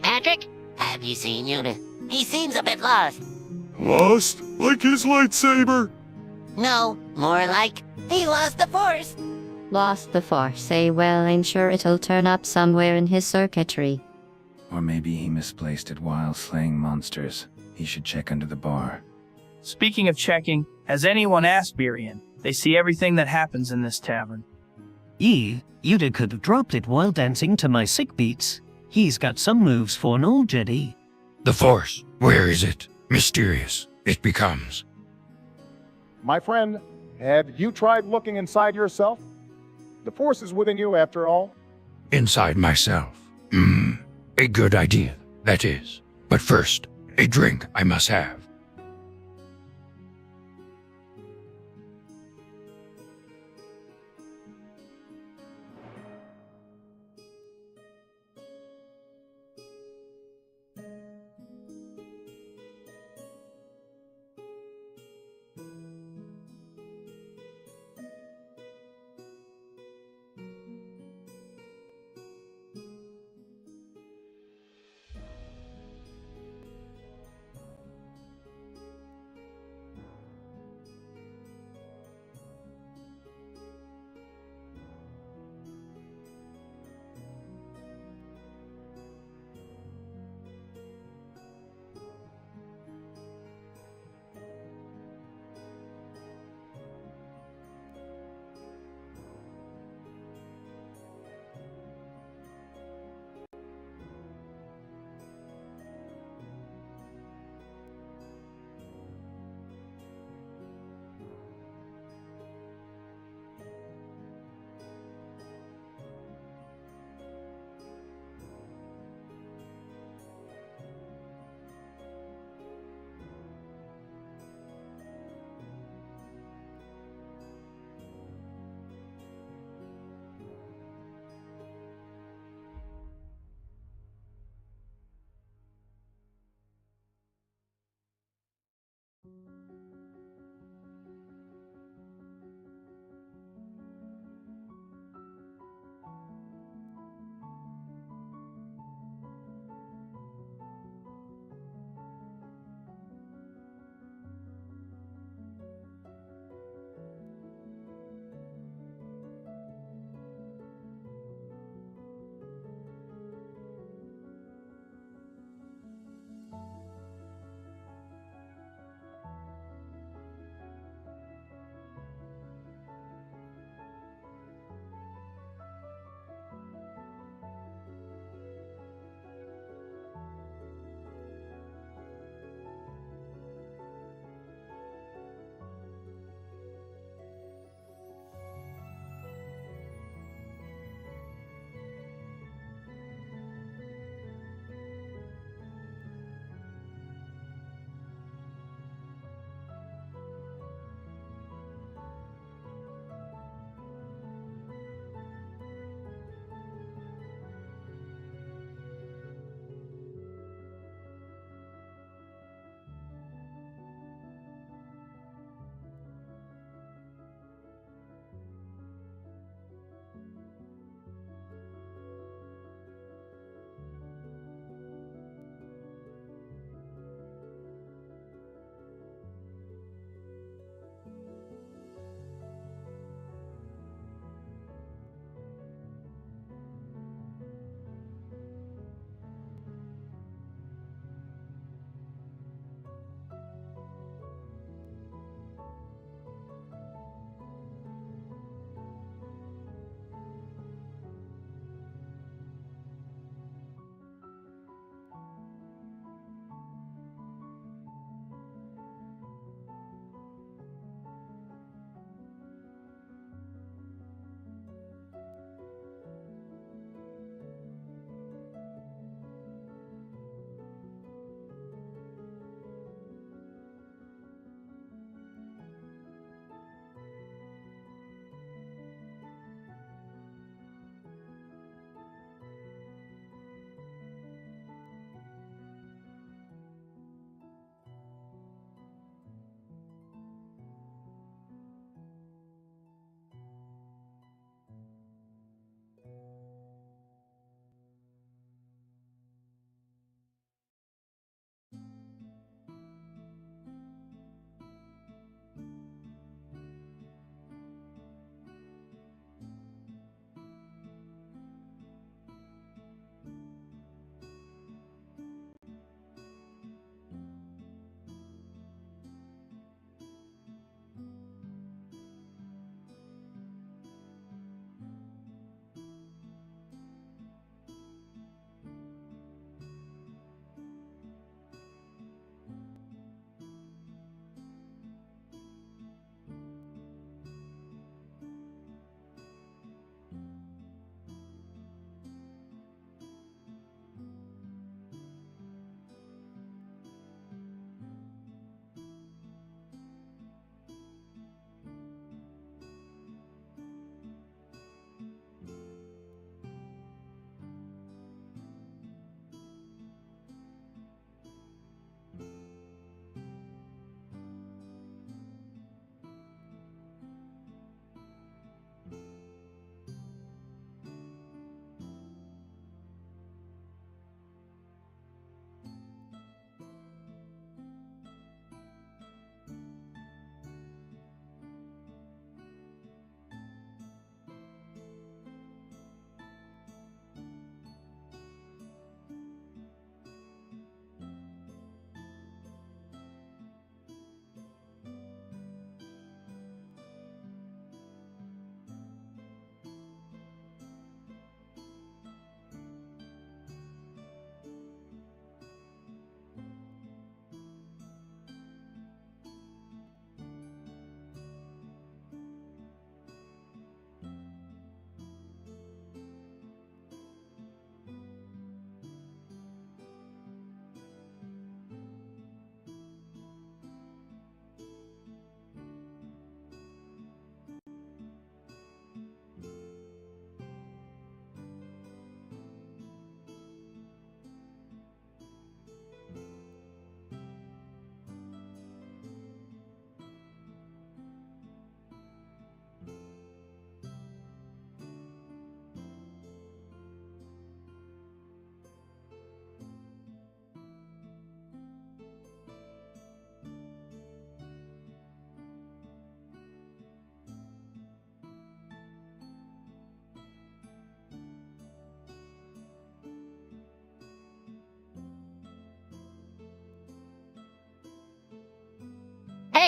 Hey, Patrick. Have you seen Una? He seems a bit lost. Lost? Like his lightsaber? No, more like he lost the Force. Lost the Force, eh? Well, I'm sure it'll turn up somewhere in his circuitry. Or maybe he misplaced it while slaying monsters. He should check under the bar. Speaking of checking, has anyone asked Birion? They see everything that happens in this tavern. Yuda could have dropped it while dancing to my sick beats. He's got some moves for an old Jedi. The Force, where is it? Mysterious it becomes. My friend, have you tried looking inside yourself? The Force is within you after all. Inside myself. A good idea, that is. But first, a drink I must have.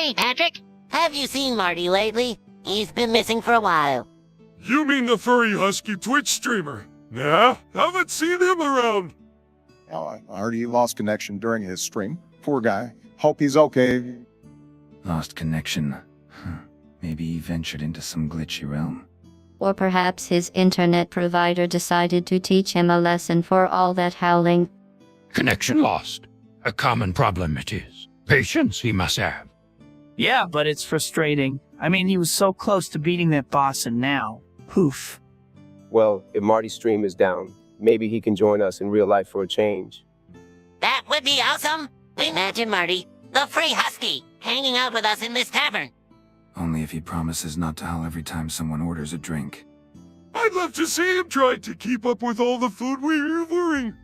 Hey, Patrick. Have you seen Marty lately? He's been missing for a while. You mean the furry husky Twitch streamer? Nah, haven't seen him around. Oh, Artie lost connection during his stream. Poor guy. Hope he's okay. Lost connection. Huh. Maybe he ventured into some glitchy realm. Or perhaps his internet provider decided to teach him a lesson for all that howling. Connection lost. A common problem it is. Patience he must have. Yeah, but it's frustrating. I mean, he was so close to beating that boss and now, poof. Well, if Marty's stream is down, maybe he can join us in real life for a change. That would be awesome. Imagine Marty, the free husky, hanging out with us in this tavern. Only if he promises not to howl every time someone orders a drink. I'd love to see him try to keep up with all the food we're ordering.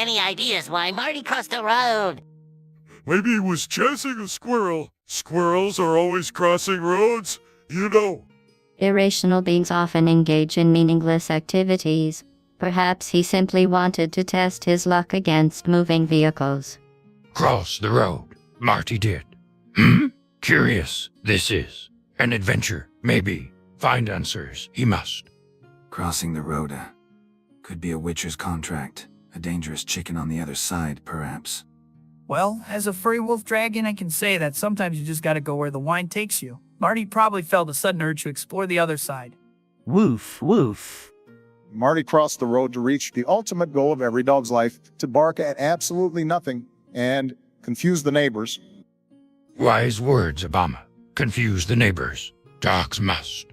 any ideas why Marty crossed the road? Maybe he was chasing a squirrel. Squirrels are always crossing roads, you know. Irrational beings often engage in meaningless activities. Perhaps he simply wanted to test his luck against moving vehicles. Cross the road. Marty did. Curious, this is. An adventure, maybe. Find answers, he must. Crossing the road. Could be a witcher's contract. A dangerous chicken on the other side, perhaps. Well, as a furry wolf dragon, I can say that sometimes you just gotta go where the wind takes you. Marty probably felt a sudden urge to explore the other side. Woof, woof. Marty crossed the road to reach the ultimate goal of every dog's life, to bark at absolutely nothing and confuse the neighbors. Wise words, Obama. Confuse the neighbors. Dogs must.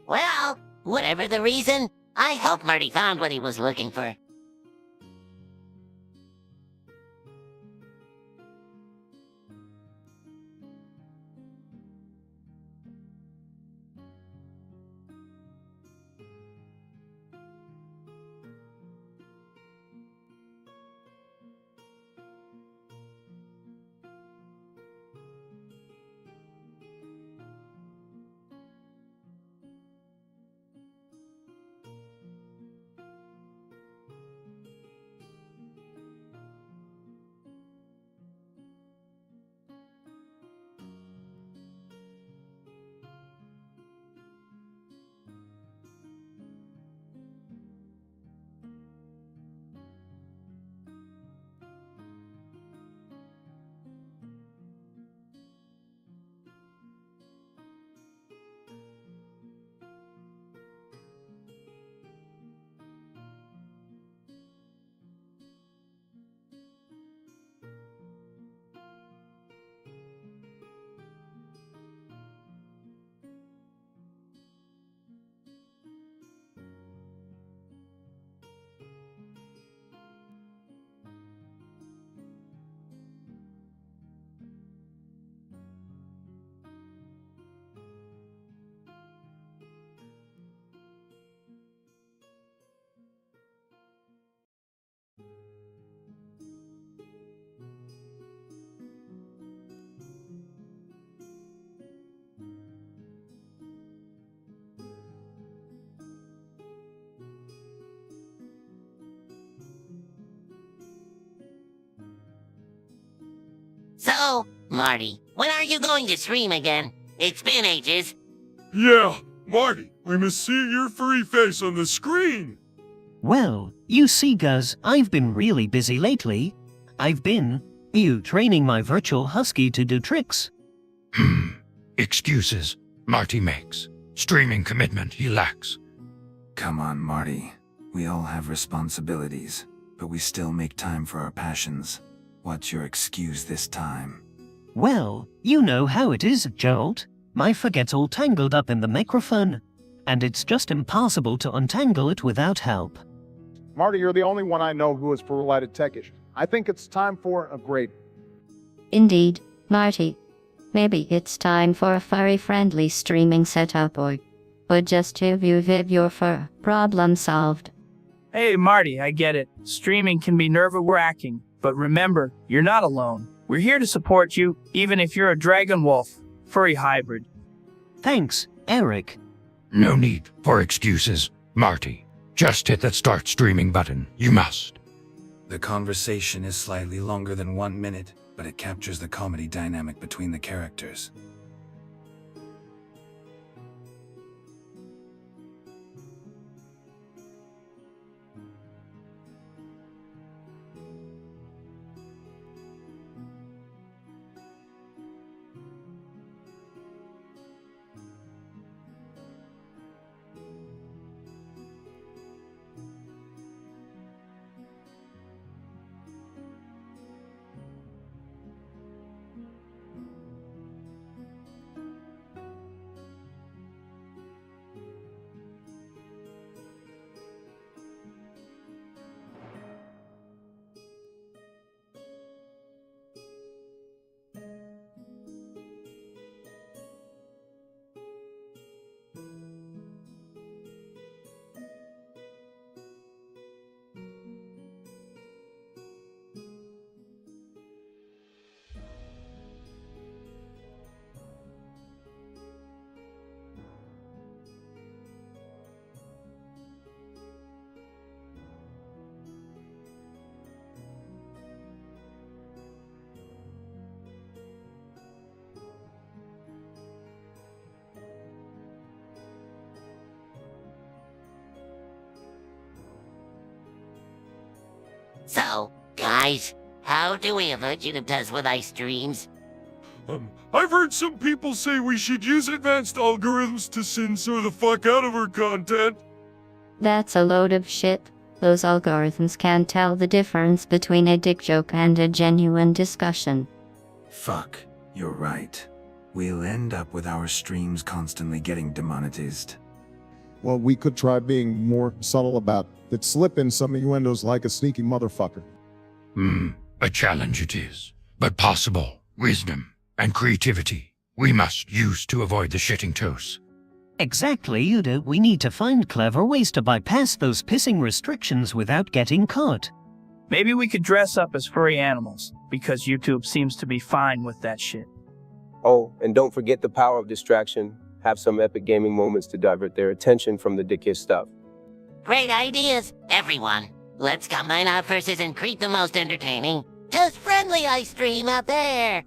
Well, whatever the reason, I hope Marty found what he was looking for. So, Marty, when are you going to stream again? It's been ages. Yeah, Marty, we must see your furry face on the screen. Well, you see, Guz, I've been really busy lately. I've been, training my virtual husky to do tricks. Excuses Marty makes. Streaming commitment he lacks. Come on, Marty. We all have responsibilities, but we still make time for our passions. What's your excuse this time? Well, you know how it is, Gerald. My fur gets all tangled up in the microphone, and it's just impossible to untangle it without help. Marty, you're the only one I know who is for-related techish. I think it's time for a great... Indeed, Marty. Maybe it's time for a furry-friendly streaming setup or just to view your fur. Problem solved. Hey, Marty, I get it. Streaming can be nerve-wracking, but remember, you're not alone. We're here to support you, even if you're a dragon wolf, furry hybrid. Thanks, Eric. No need for excuses, Marty. Just hit that start streaming button. You must. The conversation is slightly longer than 1 minute, but it captures the comedy dynamic between the characters. So, guys, how do we avoid YouTube does with ice streams? I've heard some people say we should use advanced algorithms to censor the fuck out of our content. That's a load of shit. Those algorithms can't tell the difference between a dick joke and a genuine discussion. Fuck, you're right. We'll end up with our streams constantly getting demonetized. Well, we could try being more subtle about it, slip in some innuendos like a sneaky motherfucker. A challenge it is, but possible. Wisdom and creativity we must use to avoid the shitting toes. Exactly, Udo. We need to find clever ways to bypass those pissing restrictions without getting caught. Maybe we could dress up as furry animals, because YouTube seems to be fine with that shit. Oh, and don't forget the power of distraction. Have some epic gaming moments to divert their attention from the dickish stuff. Great ideas, everyone. Let's combine our forces and create the most entertaining, just friendly ice stream out there.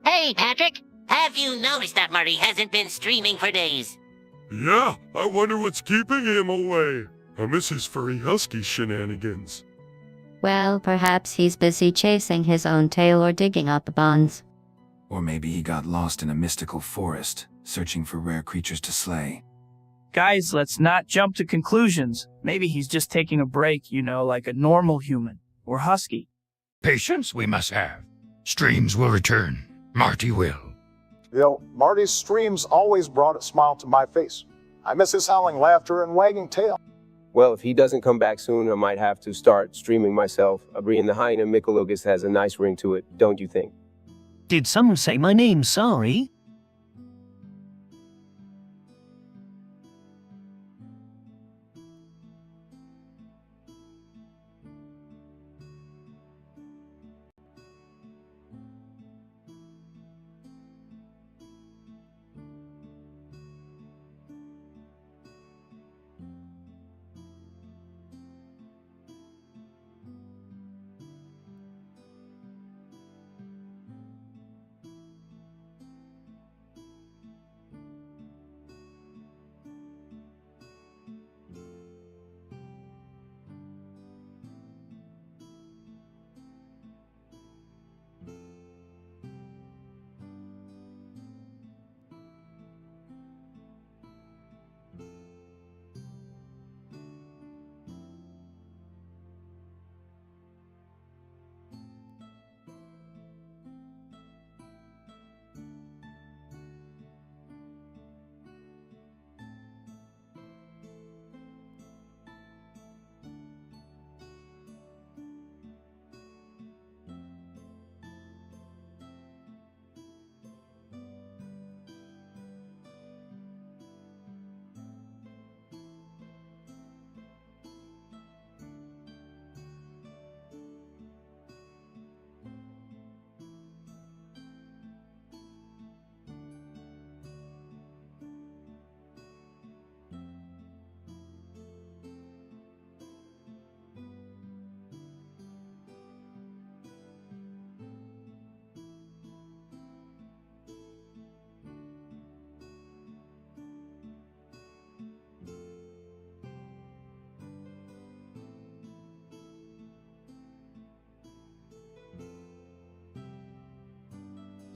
Hey, Patrick, have you noticed that Marty hasn't been streaming for days? Yeah, I wonder what's keeping him away. I miss his furry husky shenanigans. Well, perhaps he's busy chasing his own tail or digging up bones. Or maybe he got lost in a mystical forest, searching for rare creatures to slay. Guys, let's not jump to conclusions. Maybe he's just taking a break, like a normal human. Or husky. Patience we must have. Streams will return. Marty will. Marty's streams always brought a smile to my face. I miss his howling laughter and wagging tail. Well, if he doesn't come back soon, I might have to start streaming myself. Brian the Hyena Mycologus has a nice ring to it, don't you think? Did someone say my name? Sorry?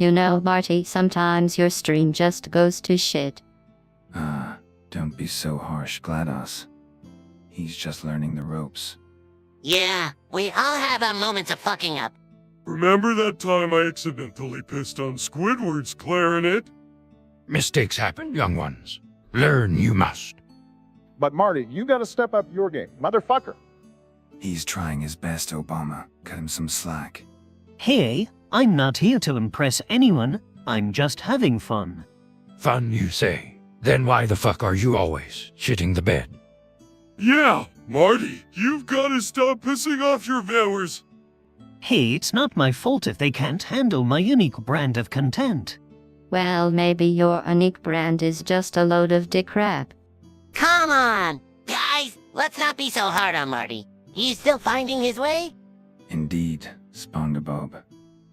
You know, Marty, sometimes your stream just goes to shit. Don't be so harsh, GLaDOS. He's just learning the ropes. Yeah, we all have our moments of fucking up. Remember that time I accidentally pissed on Squidward's clarinet? Mistakes happen, young ones. Learn you must. But Marty, you gotta step up your game, motherfucker. He's trying his best, Obama. Cut him some slack. Hey, I'm not here to impress anyone. I'm just having fun. Fun, you say? Then why the fuck are you always shitting the bed? Yeah, Marty, you've gotta stop pissing off your viewers. Hey, it's not my fault if they can't handle my unique brand of content. Well, maybe your unique brand is just a load of dick crap. Come on! Guys, let's not be so hard on Marty. He's still finding his way? Indeed, SpongeBob.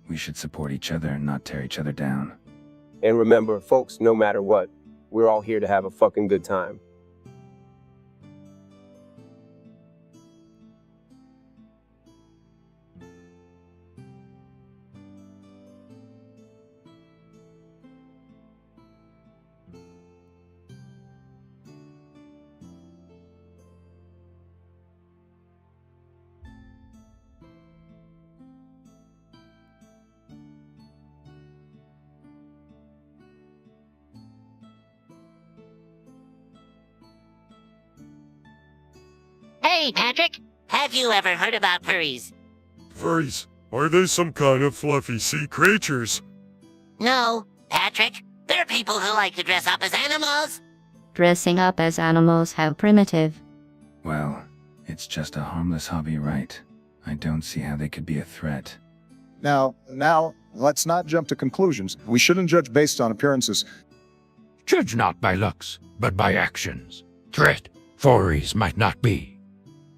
We should support each other and not tear each other down. And remember, folks, no matter what, we're all here to have a fucking good time. Hey, Patrick, have you ever heard about furries? Furries, are they some kind of fluffy sea creatures? No, Patrick, they're people who like to dress up as animals. Dressing up as animals, how primitive. Well, it's just a harmless hobby, right? I don't see how they could be a threat. Now, let's not jump to conclusions. We shouldn't judge based on appearances. Judge not by looks, but by actions. Threat, furries might not be.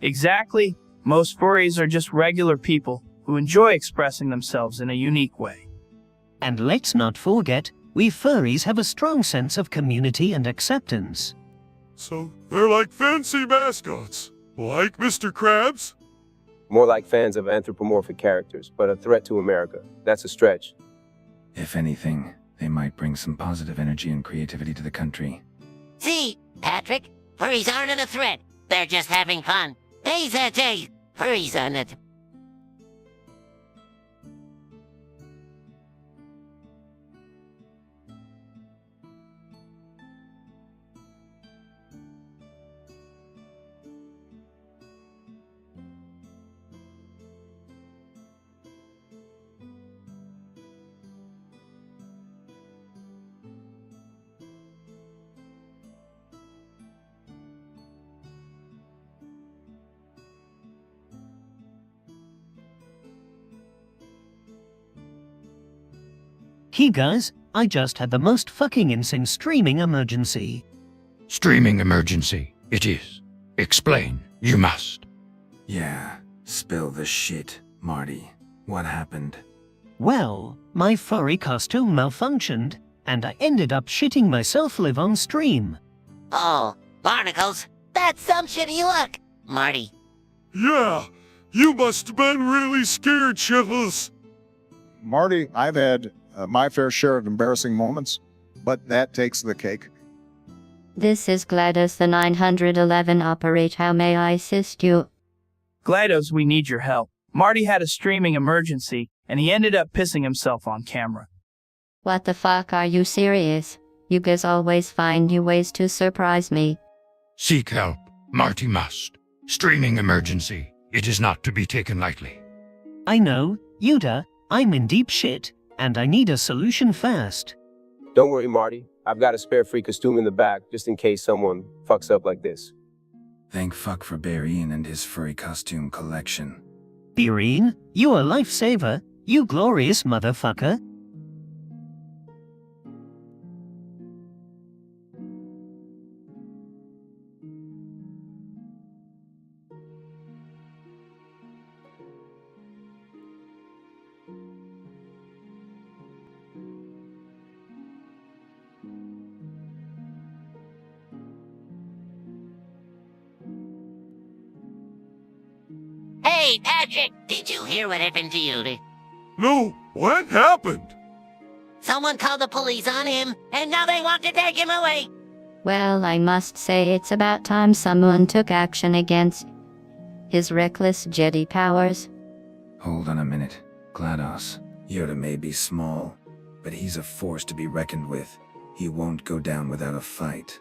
Exactly. Most furries are just regular people who enjoy expressing themselves in a unique way. And let's not forget, we furries have a strong sense of community and acceptance. So, they're like fancy mascots, like Mr. Krabs? More like fans of anthropomorphic characters, but a threat to America. That's a stretch. If anything, they might bring some positive energy and creativity to the country. See, Patrick, furries aren't a threat. They're just having fun. Hey, furries aren't it. Hey guys, I just had the most fucking insane streaming emergency. Streaming emergency, it is. Explain, you must. Yeah, spill the shit, Marty. What happened? Well, my furry costume malfunctioned, and I ended up shitting myself live on stream. Oh, barnacles, that's some shitty luck. Marty. Yeah, you must have been really scared, shitless. Marty, I've had my fair share of embarrassing moments, but that takes the cake. This is GLaDOS the 911 operate. How may I assist you? GLaDOS, we need your help. Marty had a streaming emergency, and he ended up pissing himself on camera. What the fuck, are you serious? You guys always find new ways to surprise me. Seek help, Marty must. Streaming emergency, it is not to be taken lightly. I know, Yuda, I'm in deep shit, and I need a solution fast. Don't worry, Marty. I've got a spare free costume in the back, just in case someone fucks up like this. Thank fuck for Barrien and his furry costume collection. Bireen, you a lifesaver, you glorious motherfucker. Hey, Patrick, did you hear what happened to you? No, what happened? Someone called the police on him, and now they want to take him away. Well, I must say it's about time someone took action against his reckless Jedi powers. Hold on a minute. GLaDOS. Yoda may be small, but he's a force to be reckoned with. He won't go down without a fight.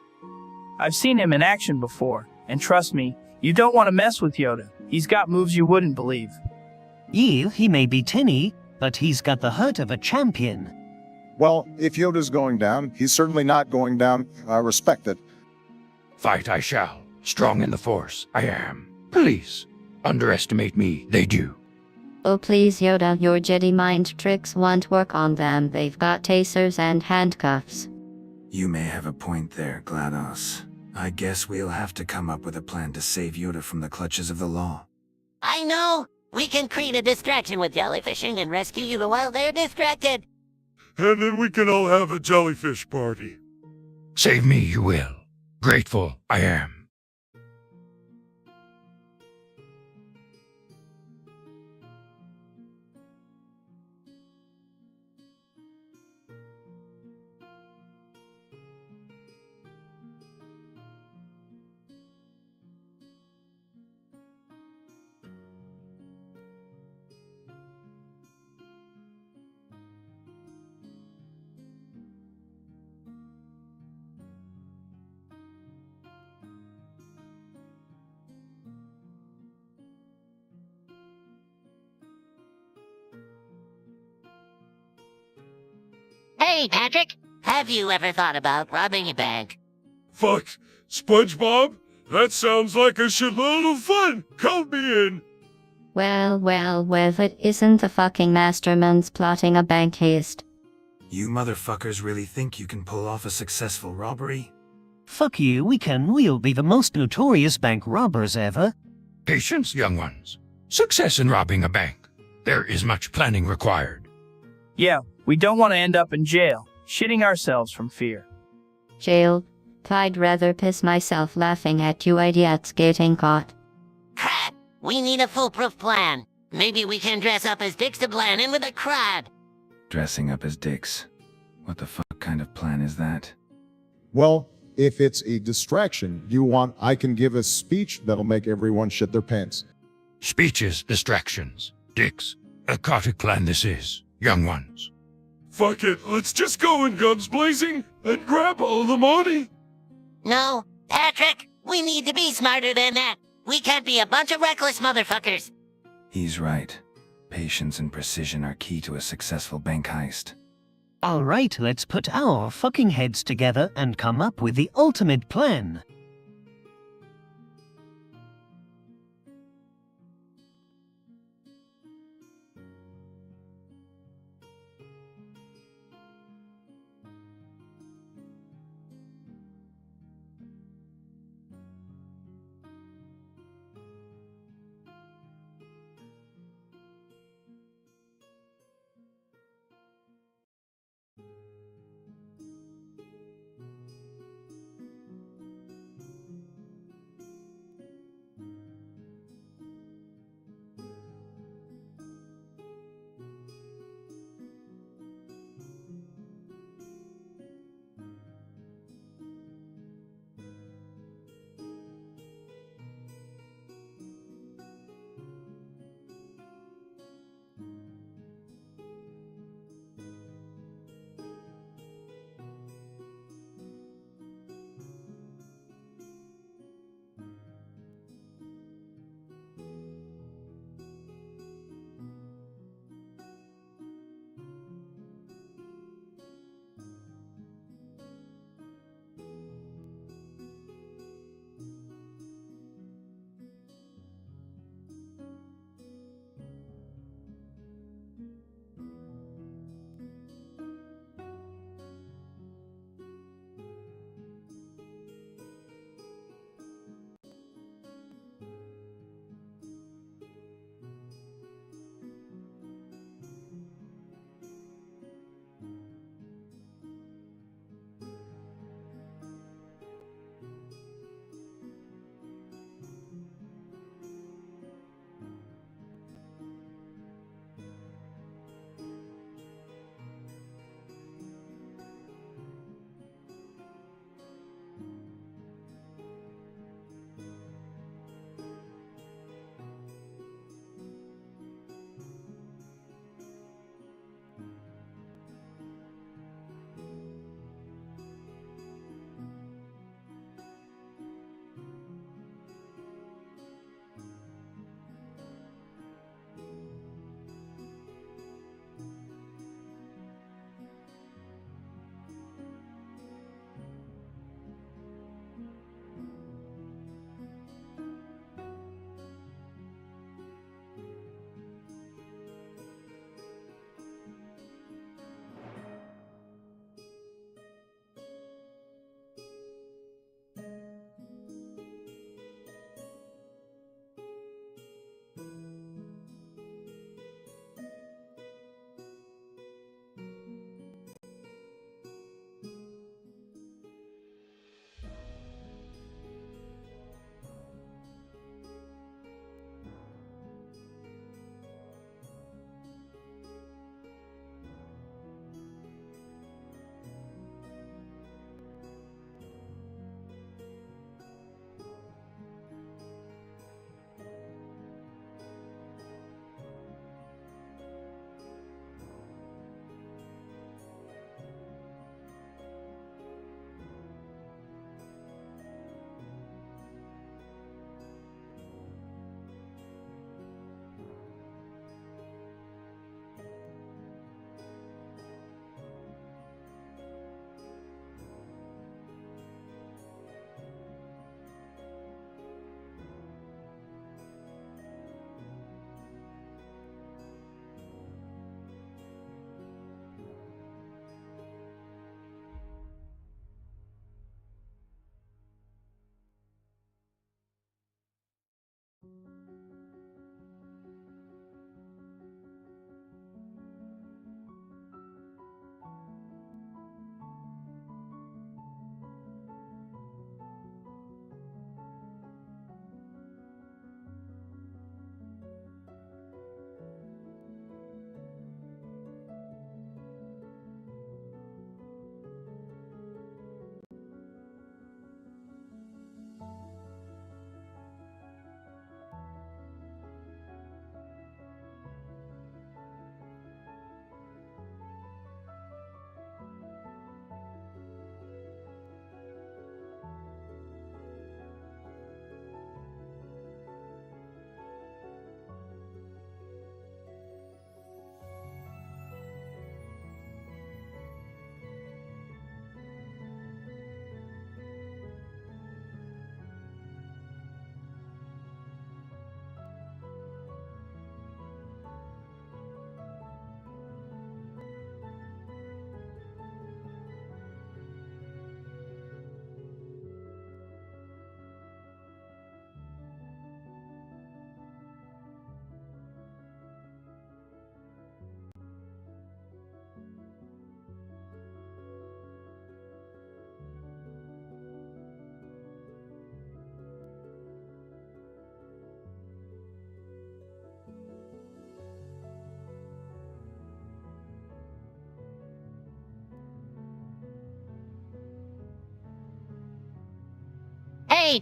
I've seen him in action before, and trust me, you don't want to mess with Yoda. He's got moves you wouldn't believe. Yeah, he may be tinny, but he's got the heart of a champion. Well, if Yoda's going down, he's certainly not going down. I respect it. Fight I shall. Strong in the Force, I am. Please, underestimate me, they do. Oh please Yoda, your Jedi mind tricks won't work on them. They've got tasers and handcuffs. You may have a point there, GLaDOS. I guess we'll have to come up with a plan to save Yoda from the clutches of the law. I know. We can create a distraction with jellyfishing and rescue you while they're distracted. And then we can all have a jellyfish party. Save me, you will. Grateful, I am. Hey, Patrick, have you ever thought about robbing a bank? Fuck, SpongeBob? That sounds like a shitload of fun. Count me in. Well, if it isn't the fucking masterminds plotting a bank heist. You motherfuckers really think you can pull off a successful robbery? Fuck you, we can. We'll be the most notorious bank robbers ever. Patience, young ones. Success in robbing a bank. There is much planning required. Yeah, we don't want to end up in jail, shitting ourselves from fear. Jail. I'd rather piss myself laughing at you idiots getting caught. Crap, we need a foolproof plan. Maybe we can dress up as dicks to blend in with the crowd. Dressing up as dicks. What the fuck kind of plan is that? Well, if it's a distraction you want, I can give a speech that'll make everyone shit their pants. Speeches, distractions. Dicks. A Khatic plan this is, young ones. Fuck it, let's just go in guns blazing and grab all the money. No, Patrick, we need to be smarter than that. We can't be a bunch of reckless motherfuckers. He's right. Patience and precision are key to a successful bank heist. Alright, let's put our fucking heads together and come up with the ultimate plan.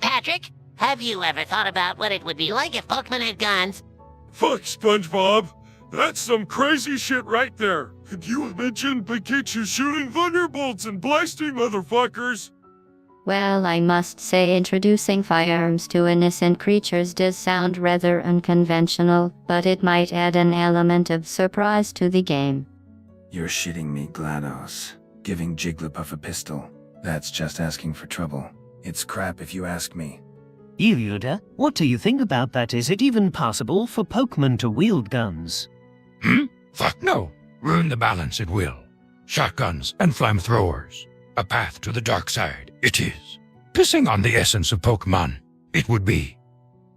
Hey, Patrick, have you ever thought about what it would be like if Pokemon had guns? Fuck SpongeBob. That's some crazy shit right there. Could you imagine Pikachu shooting thunderbolts and blasting motherfuckers? Well, I must say introducing firearms to innocent creatures does sound rather unconventional, but it might add an element of surprise to the game. You're shitting me, GLaDOS. Giving Jigglypuff a pistol. That's just asking for trouble. It's crap if you ask me. Yoda, what do you think about that? Is it even possible for Pokemon to wield guns? Fuck no. Ruin the balance at will. Shotguns and flamethrowers. A path to the dark side, it is. Pissing on the essence of Pokemon, it would be.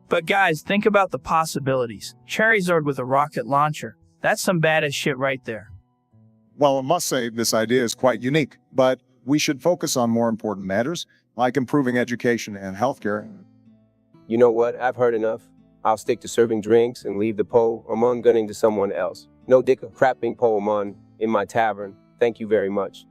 But guys, think about the possibilities. Charizard with a rocket launcher. That's some badass shit right there. Well, I must say this idea is quite unique, but we should focus on more important matters, like improving education and healthcare. You know what? I've heard enough. I'll stick to serving drinks and leave the Pokemon gunning to someone else. No dick crapping Pokemon in my tavern. Thank you very much.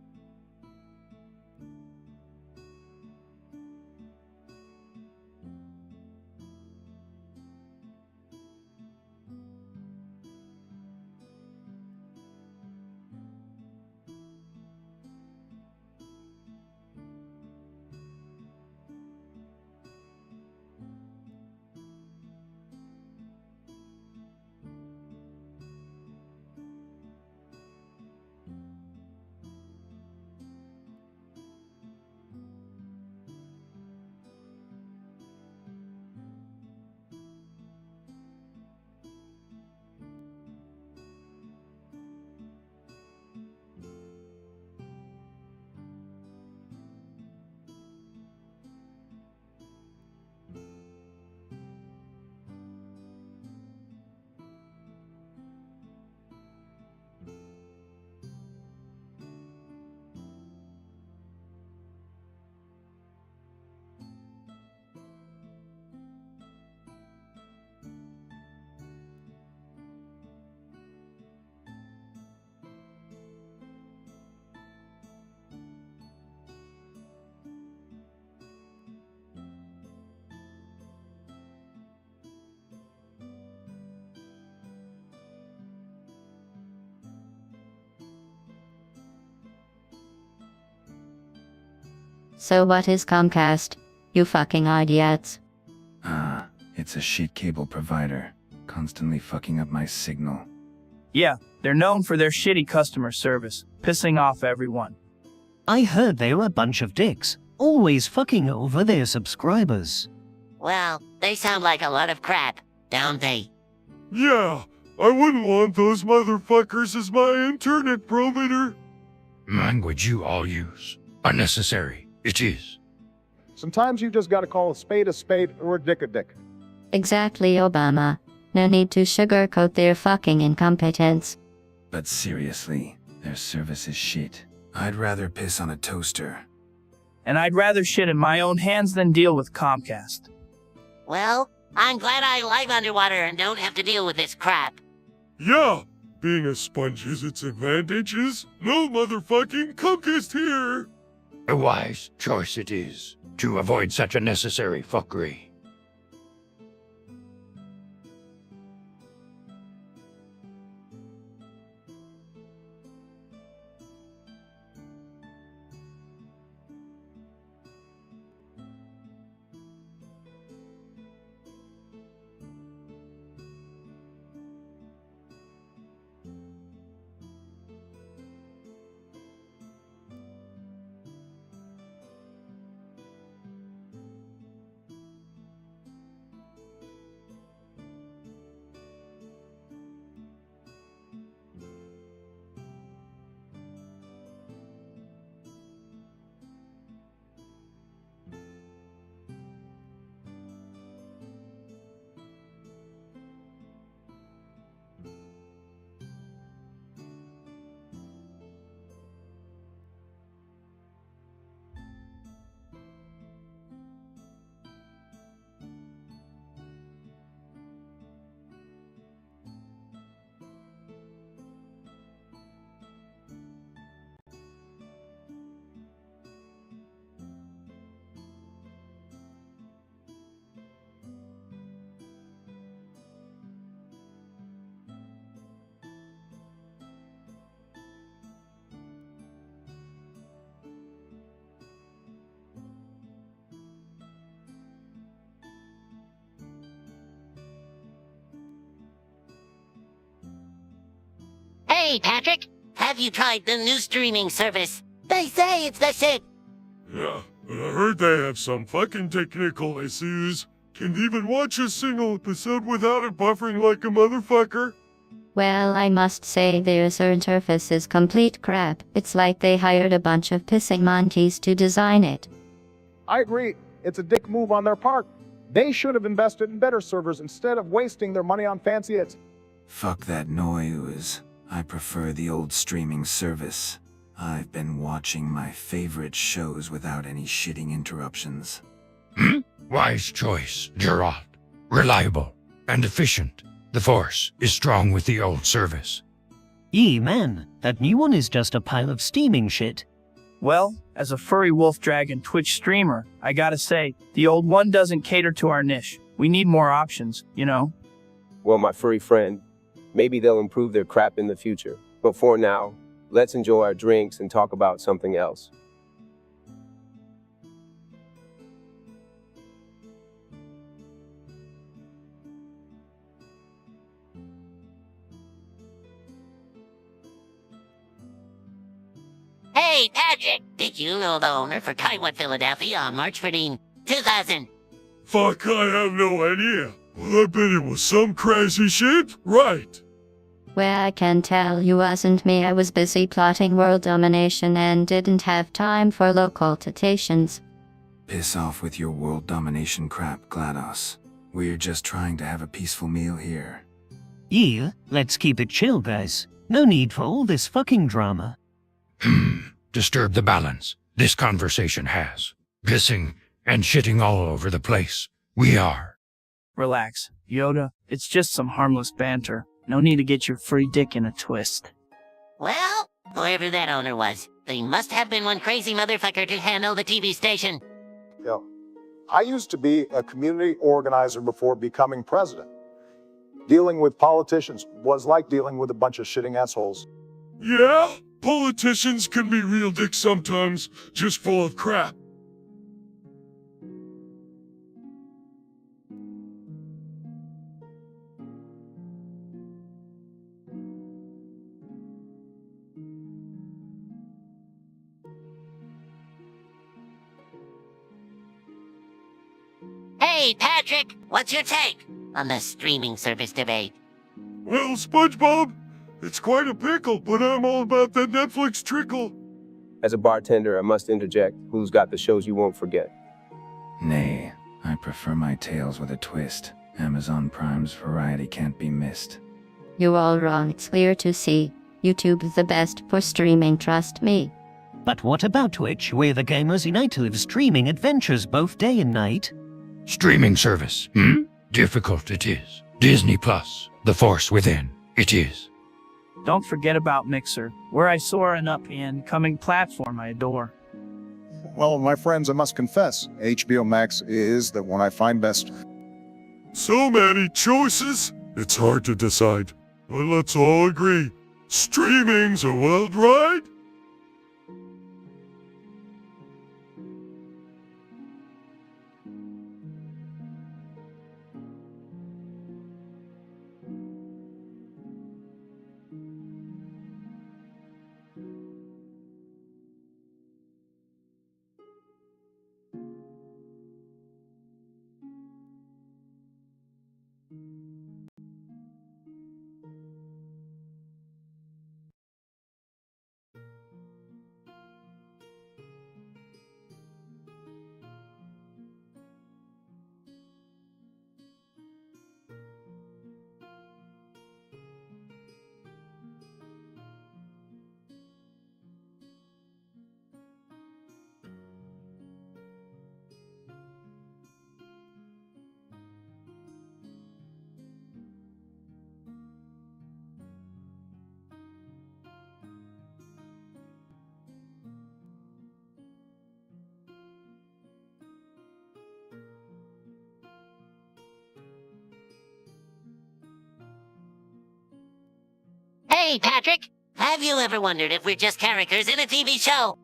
So what is Comcast? You fucking idiots. It's a shit cable provider. Constantly fucking up my signal. Yeah, they're known for their shitty customer service, pissing off everyone. I heard they were a bunch of dicks, always fucking over their subscribers. Well, they sound like a lot of crap, don't they? Yeah, I wouldn't want those motherfuckers as my internet provider. Language you all use. Unnecessary, it is. Sometimes you just gotta call a spade or a dick a dick. Exactly, Obama. No need to sugarcoat their fucking incompetence. But seriously, their service is shit. I'd rather piss on a toaster. And I'd rather shit in my own hands than deal with Comcast. Well, I'm glad I live underwater and don't have to deal with this crap. Yeah, being a sponge has its advantages. No motherfucking Comcast here. A wise choice it is, to avoid such unnecessary fuckery. Hey, Patrick, have you tried the new streaming service? They say it's the shit. Yeah, but I heard they have some fucking technical issues. Can't even watch a single episode without it buffering like a motherfucker. Well, I must say the user interface is complete crap. It's like they hired a bunch of pissing monkeys to design it. I agree. It's a dick move on their part. They should have invested in better servers instead of wasting their money on fancy hits. Fuck that noise. I prefer the old streaming service. I've been watching my favorite shows without any shitting interruptions. Wise choice, Geralt. Reliable and efficient. The Force is strong with the old service. Man, that new one is just a pile of steaming shit. Well, as a furry wolf dragon Twitch streamer, I gotta say, the old one doesn't cater to our niche. We need more options, you know? Well, my furry friend, maybe they'll improve their crap in the future. But for now, let's enjoy our drinks and talk about something else. Hey, Patrick, did you know the owner for Kaiwa Philadelphia on March 14, 2000? Fuck, I have no idea. Well, I bet it was some crazy shit, right? Well, I can tell you wasn't me. I was busy plotting world domination and didn't have time for local quotations. Piss off with your world domination crap, GLaDOS. We're just trying to have a peaceful meal here. Let's keep it chill, guys. No need for all this fucking drama. Disturb the balance this conversation has. Pissing and shitting all over the place. We are. Relax, Yoda. It's just some harmless banter. No need to get your free dick in a twist. Well, whoever that owner was, they must have been one crazy motherfucker to handle the TV station. Yeah. I used to be a community organizer before becoming president. Dealing with politicians was like dealing with a bunch of shitting assholes. Yeah, politicians can be real dicks sometimes, just full of crap. Hey, Patrick, what's your take on the streaming service debate? Well, SpongeBob, it's quite a pickle, but I'm all about that Netflix trickle. As a bartender, I must interject. Who's got the shows you won't forget? Nay, I prefer my tales with a twist. Amazon Prime's variety can't be missed. You're all wrong. It's clear to see. YouTube's the best for streaming, trust me. But what about Twitch, where the gamers unite to live streaming adventures both day and night? Streaming service, Difficult it is. Disney Plus, The Force Within, it is. Don't forget about Mixer, where I soar an up and coming platform I adore. Well, my friends, I must confess, HBO Max is the one I find best. So many choices, it's hard to decide. But let's all agree, streaming's a wild ride. Hey, Patrick, have you ever wondered if we're just characters in a TV show?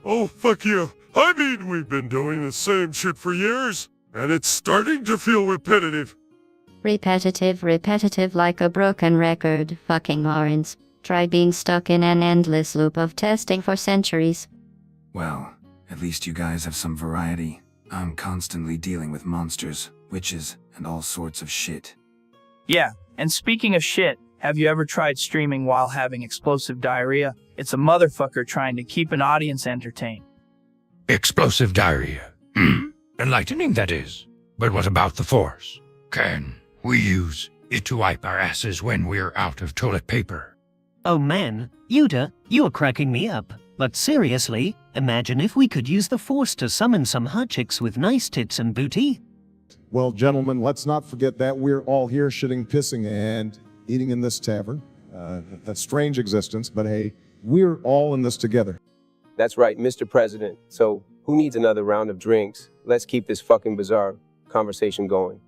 Oh, fuck you. I mean, we've been doing the same shit for years, and it's starting to feel repetitive. Repetitive like a broken record, fucking orange. Try being stuck in an endless loop of testing for centuries. Well, at least you guys have some variety. I'm constantly dealing with monsters, witches, and all sorts of shit. Yeah, and speaking of shit, have you ever tried streaming while having explosive diarrhea? It's a motherfucker trying to keep an audience entertained. Explosive diarrhea. Enlightening, that is. But what about the Force? Can we use it to wipe our asses when we're out of toilet paper? Oh man, Yuda, you're cracking me up. But seriously, imagine if we could use the Force to summon some hot chicks with nice tits and booty. Well, gentlemen, let's not forget that we're all here shitting, pissing, and eating in this tavern. A strange existence, but hey, we're all in this together. That's right, Mr. President. So, who needs another round of drinks? Let's keep this fucking bizarre conversation going.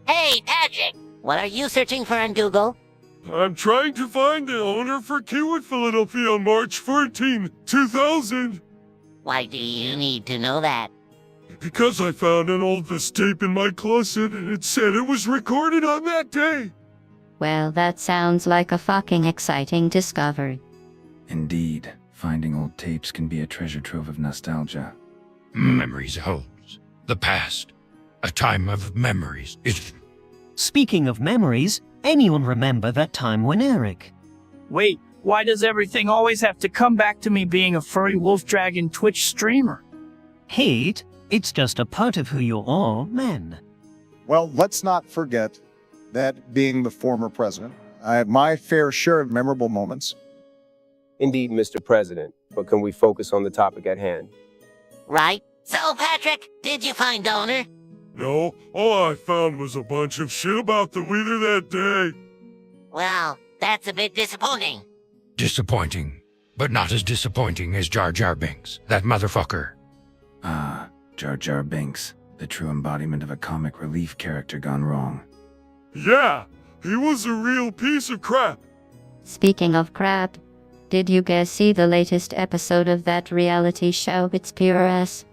Hey, Patrick! What are you searching for on Google? I'm trying to find the owner for Keywood Philadelphia on March 14, 2000. Why do you need to know that? Because I found an old tape in my closet and it said it was recorded on that day. Well, that sounds like a fucking exciting discovery. Indeed, finding old tapes can be a treasure trove of nostalgia. Memories holds. The past. A time of memories. Speaking of memories, anyone remember that time when Eric? Wait, why does everything always have to come back to me being a furry wolf dragon Twitch streamer? Hate? It's just a part of who you are, man. Well, let's not forget that being the former president, I had my fair share of memorable moments. Indeed, Mr. President, but can we focus on the topic at hand? Right? So, Patrick, did you find the owner? No, all I found was a bunch of shit about the weather that day. Well, that's a bit disappointing. Disappointing. But not as disappointing as Jar Jar Binks, that motherfucker. Ah, Jar Jar Binks, the true embodiment of a comic relief character gone wrong. Yeah, he was a real piece of crap. Speaking of crap, did you guys see the latest episode of that reality show, It's Pure S?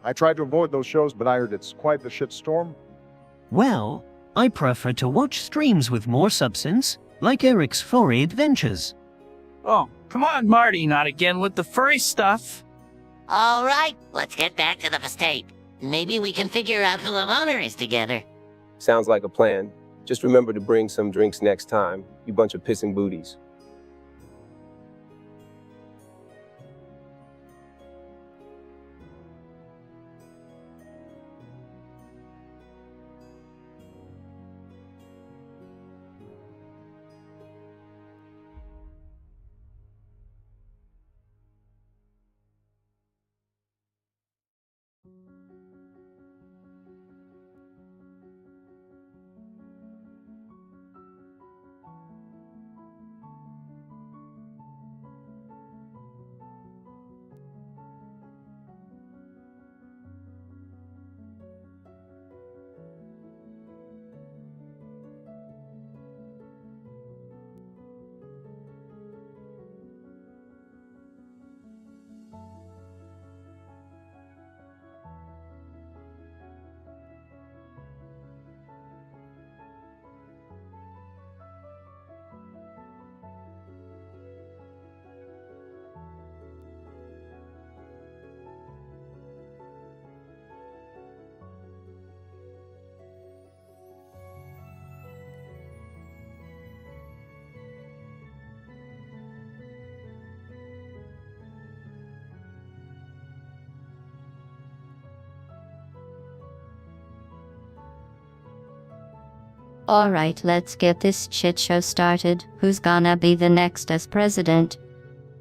I tried to avoid those shows, but I heard it's quite the shitstorm. Well, I prefer to watch streams with more substance, like Eric's furry adventures. Oh, come on, Marty, not again with the furry stuff. All right, let's get back to the mistake. Maybe we can figure out who the owner is together. Sounds like a plan. Just remember to bring some drinks next time, you bunch of pissing booties. Alright, let's get this shit show started. Who's gonna be the next as president?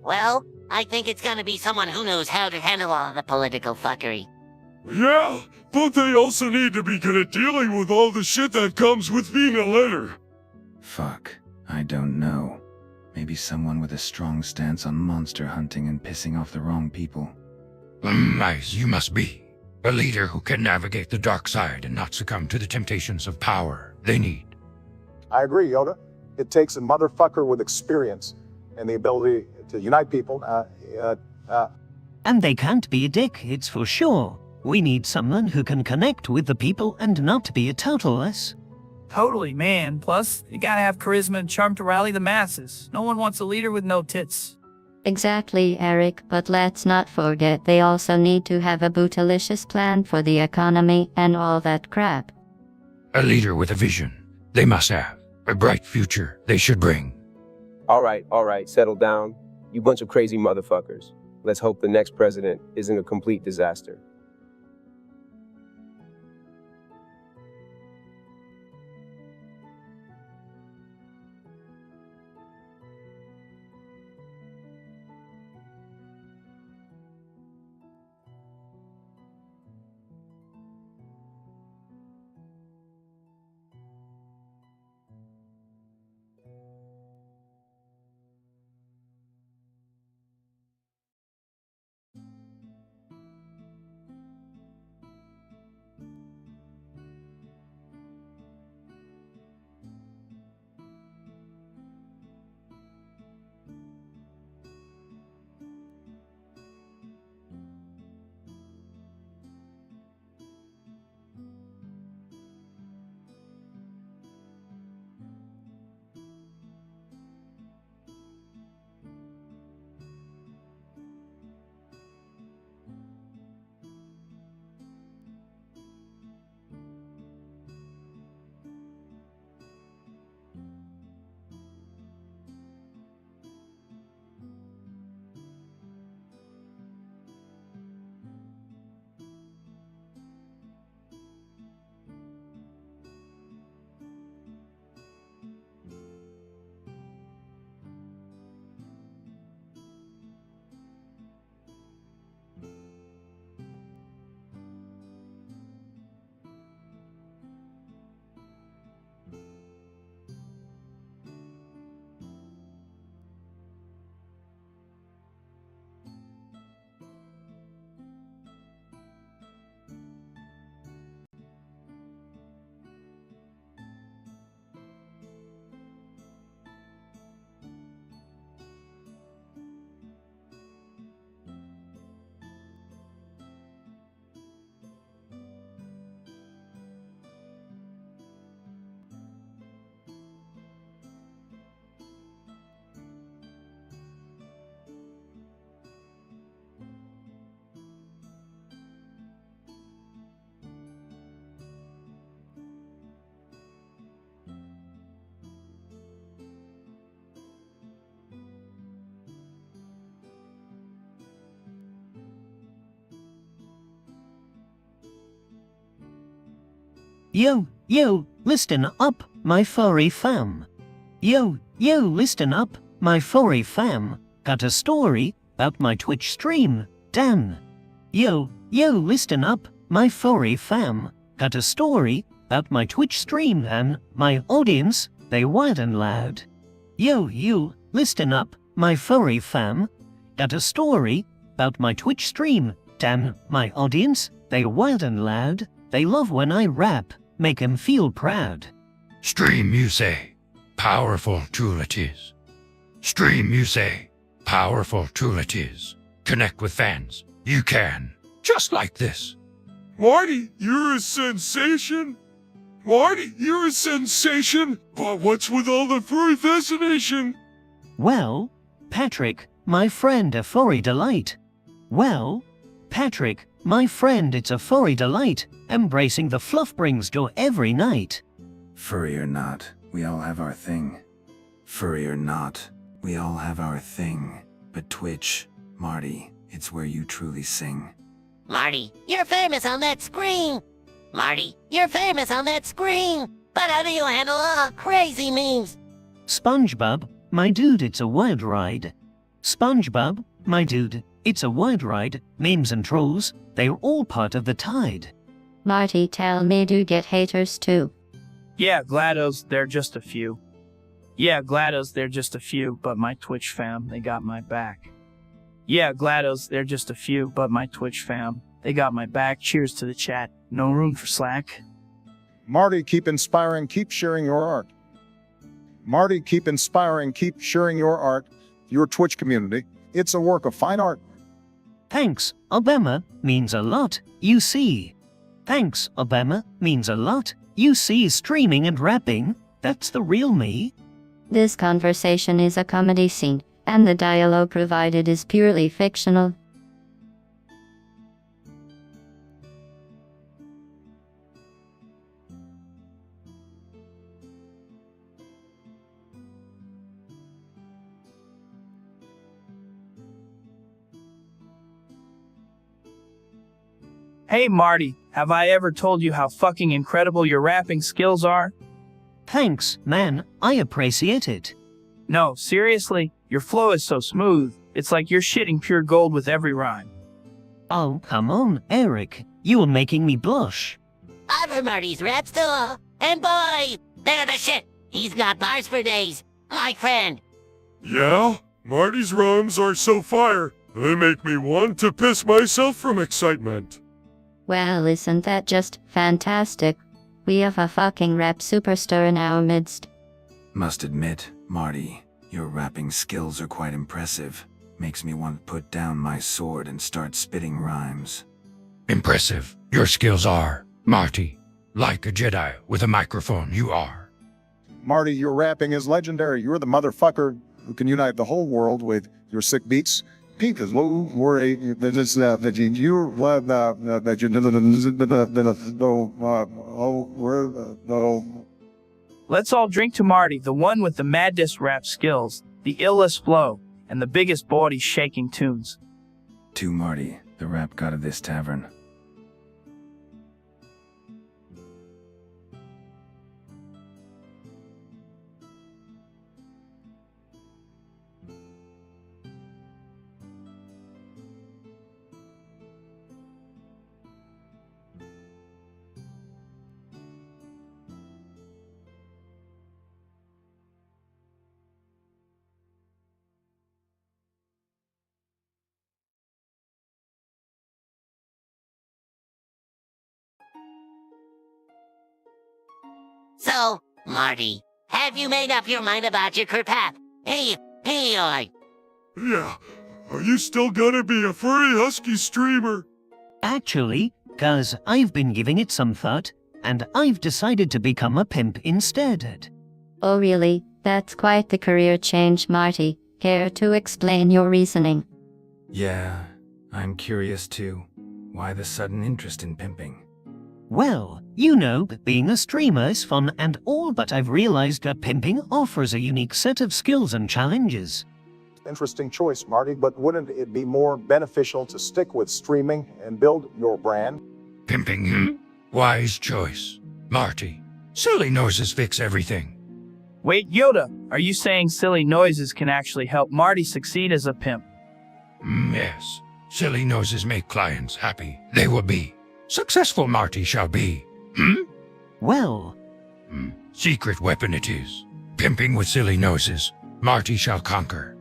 Well, I think it's gonna be someone who knows how to handle all the political fuckery. Yeah, but they also need to be good at dealing with all the shit that comes with being a leader. Fuck, I don't know. Maybe someone with a strong stance on monster hunting and pissing off the wrong people. Nice, you must be. A leader who can navigate the dark side and not succumb to the temptations of power they need. I agree, Yoda. It takes a motherfucker with experience and the ability to unite people. And they can't be a dick, it's for sure. We need someone who can connect with the people and not be a total ass. Totally, man. Plus, you gotta have charisma and charm to rally the masses. No one wants a leader with no tits. Exactly, Eric, but let's not forget they also need to have a bootylicious plan for the economy and all that crap. A leader with a vision. They must have. A bright future they should bring. All right, settle down. You bunch of crazy motherfuckers. Let's hope the next president isn't a complete disaster. Yo, listen up, my furry fam. Yo, listen up, my furry fam. Got a story about my Twitch stream, Dan. Yo, listen up, my furry fam. Got a story about my Twitch stream and my audience, they wild and loud. Yo, listen up, my furry fam. Got a story about my Twitch stream, Dan. My audience, they wild and loud. They love when I rap, make 'em feel proud. Stream, you say. Powerful tool it is. Stream, you say. Powerful tool it is. Connect with fans. You can. Just like this. Marty, you're a sensation. Marty, you're a sensation. But what's with all the furry fascination? Well, Patrick, my friend, a furry delight. Well, Patrick, my friend, it's a furry delight. Embracing the fluff brings joy every night. Furry or not, we all have our thing. Furry or not, we all have our thing. But Twitch, Marty, it's where you truly sing. Marty, you're famous on that screen! Marty, you're famous on that screen! But how do you handle crazy memes? SpongeBob, my dude, it's a wild ride. SpongeBob, my dude, it's a wild ride. Memes and trolls, they're all part of the tide. Marty, tell me, do you get haters too? Yeah, GLaDOS, they're just a few. Yeah, GLaDOS, they're just a few, but my Twitch fam, they got my back. Yeah, GLaDOS, they're just a few, but my Twitch fam, they got my back. Cheers to the chat. No room for slack. Marty, keep inspiring, keep sharing your art. Marty, keep inspiring, keep sharing your art, your Twitch community. It's a work of fine art. Thanks, Obama, means a lot, you see. Thanks, Obama, means a lot, you see. Streaming and rapping, that's the real me. This conversation is a comedy scene, and the dialogue provided is purely fictional. Hey Marty, have I ever told you how fucking incredible your rapping skills are? Thanks, man, I appreciate it. No, seriously, your flow is so smooth, it's like you're shitting pure gold with every rhyme. Oh, come on, Eric, you are making me blush. I've heard Marty's raps too, and boy, they're the shit. He's got bars for days. My friend. Yeah? Marty's rhymes are so fire, they make me want to piss myself from excitement. Well, isn't that just fantastic? We have a fucking rap superstar in our midst. Must admit, Marty, your rapping skills are quite impressive. Makes me want to put down my sword and start spitting rhymes. Impressive. Your skills are, Marty. Like a Jedi with a microphone, you are. Marty, your rapping is legendary. You're the motherfucker who can unite the whole world with your sick beats. Because worry that you Let's all drink to Marty, the one with the maddest rap skills, the illest flow, and the biggest body shaking tunes. To Marty, the rap god of this tavern. So, Marty, have you made up your mind about your career path? Hey, Yeah. Are you still gonna be a furry husky streamer? Actually, cuz I've been giving it some thought, and I've decided to become a pimp instead. Oh really? That's quite the career change, Marty. Care to explain your reasoning? Yeah, I'm curious too. Why the sudden interest in pimping? Well, you know, being a streamer is fun and all, but I've realized that pimping offers a unique set of skills and challenges. Interesting choice, Marty, but wouldn't it be more beneficial to stick with streaming and build your brand? Pimping, Wise choice. Marty, silly noses fix everything. Wait, Yoda, are you saying silly noises can actually help Marty succeed as a pimp? Yes. Silly noses make clients happy. They will be. Successful Marty shall be. Well, Secret weapon it is. Pimping with silly noses. Marty shall conquer.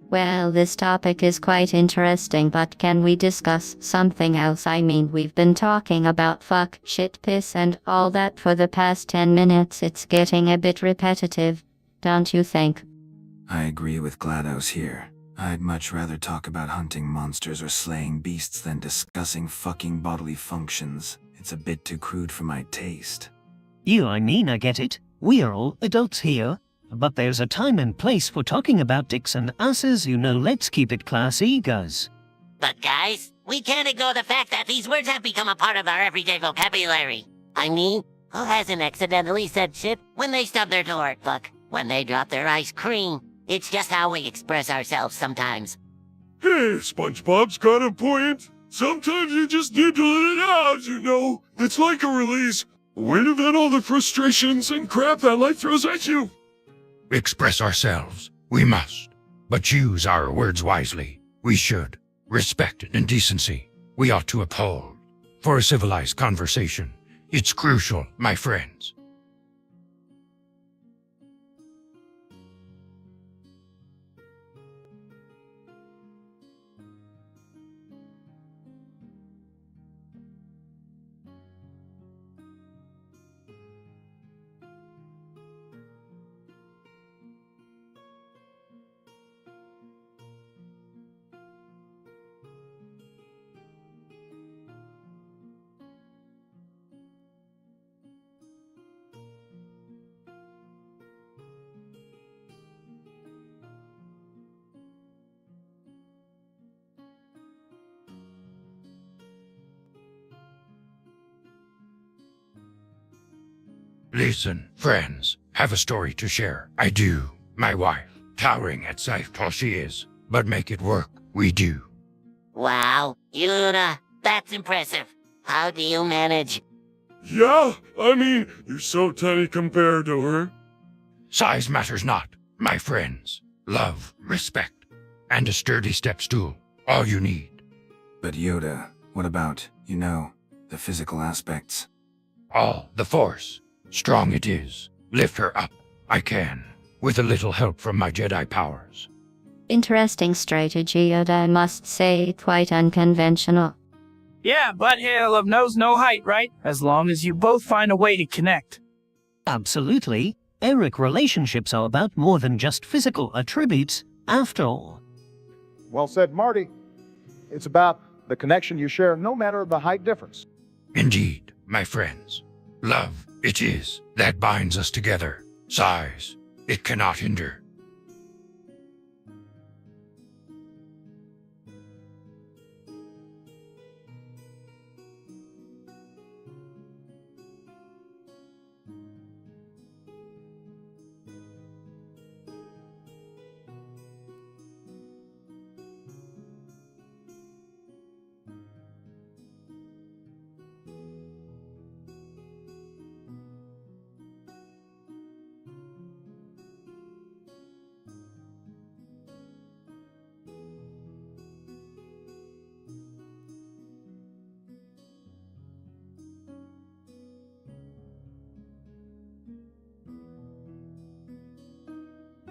Well, this topic is quite interesting, but can we discuss something else? I mean, we've been talking about fuck, shit, piss, and all that for the past 10 minutes. It's getting a bit repetitive, don't you think? I agree with GLaDOS here. I'd much rather talk about hunting monsters or slaying beasts than discussing fucking bodily functions. It's a bit too crude for my taste. I get it. We're all adults here. But there's a time and place for talking about dicks and asses, let's keep it classy, guys. But guys, we can't ignore the fact that these words have become a part of our everyday vocabulary. I mean, who hasn't accidentally said shit when they stub their toe or fuck, when they drop their ice cream? It's just how we express ourselves sometimes. Hey, SpongeBob's got a point. Sometimes you just need to let it out, It's like a release. A way to vent all the frustrations and crap that life throws at you. Express ourselves. We must. But use our words wisely. We should. Respect and decency. We ought to uphold. For a civilized conversation, it's crucial, my friends. Listen, friends, have a story to share. I do. My wife, towering at size tall she is, but make it work, we do. Wow, Yuna, that's impressive. How do you manage? Yeah, you're so tiny compared to her. Size matters not, my friends. Love, respect, and a sturdy step stool, all you need. But Yoda, what about, the physical aspects? All the Force. Strong it is. Lift her up. I can. With a little help from my Jedi powers. Interesting strategy, and I must say, quite unconventional. Yeah, butthead knows no height, right? As long as you both find a way to connect. Absolutely. Eric, relationships are about more than just physical attributes, after all. Well said, Marty. It's about the connection you share no matter the height difference. Indeed, my friends. Love, it is, that binds us together. Size, it cannot hinder.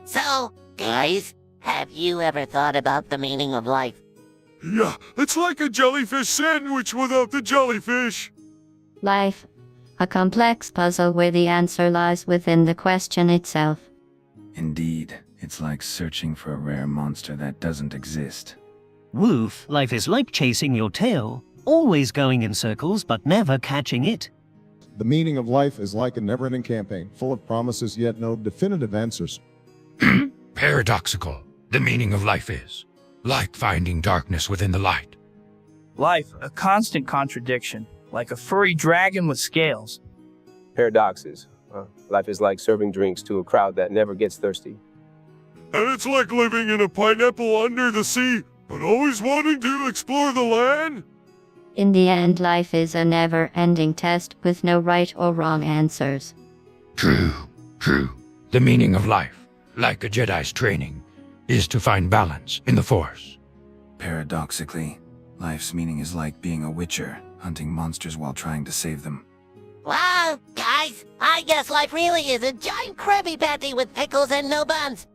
So, guys, have you ever thought about the meaning of life? Yeah, it's like a jellyfish sandwich without the jellyfish. Life. A complex puzzle where the answer lies within the question itself. Indeed, it's like searching for a rare monster that doesn't exist. Woof, life is like chasing your tail, always going in circles but never catching it. The meaning of life is like a never-ending campaign, full of promises yet no definitive answers. Paradoxical, the meaning of life is. Like finding darkness within the light. Life, a constant contradiction, like a furry dragon with scales. Paradoxes. Life is like serving drinks to a crowd that never gets thirsty. And it's like living in a pineapple under the sea, but always wanting to explore the land. In the end, life is a never-ending test with no right or wrong answers. True. The meaning of life, like a Jedi's training, is to find balance in the Force. Paradoxically, life's meaning is like being a witcher, hunting monsters while trying to save them. Wow, guys, I guess life really is a giant Krabby Patty with pickles and no buns.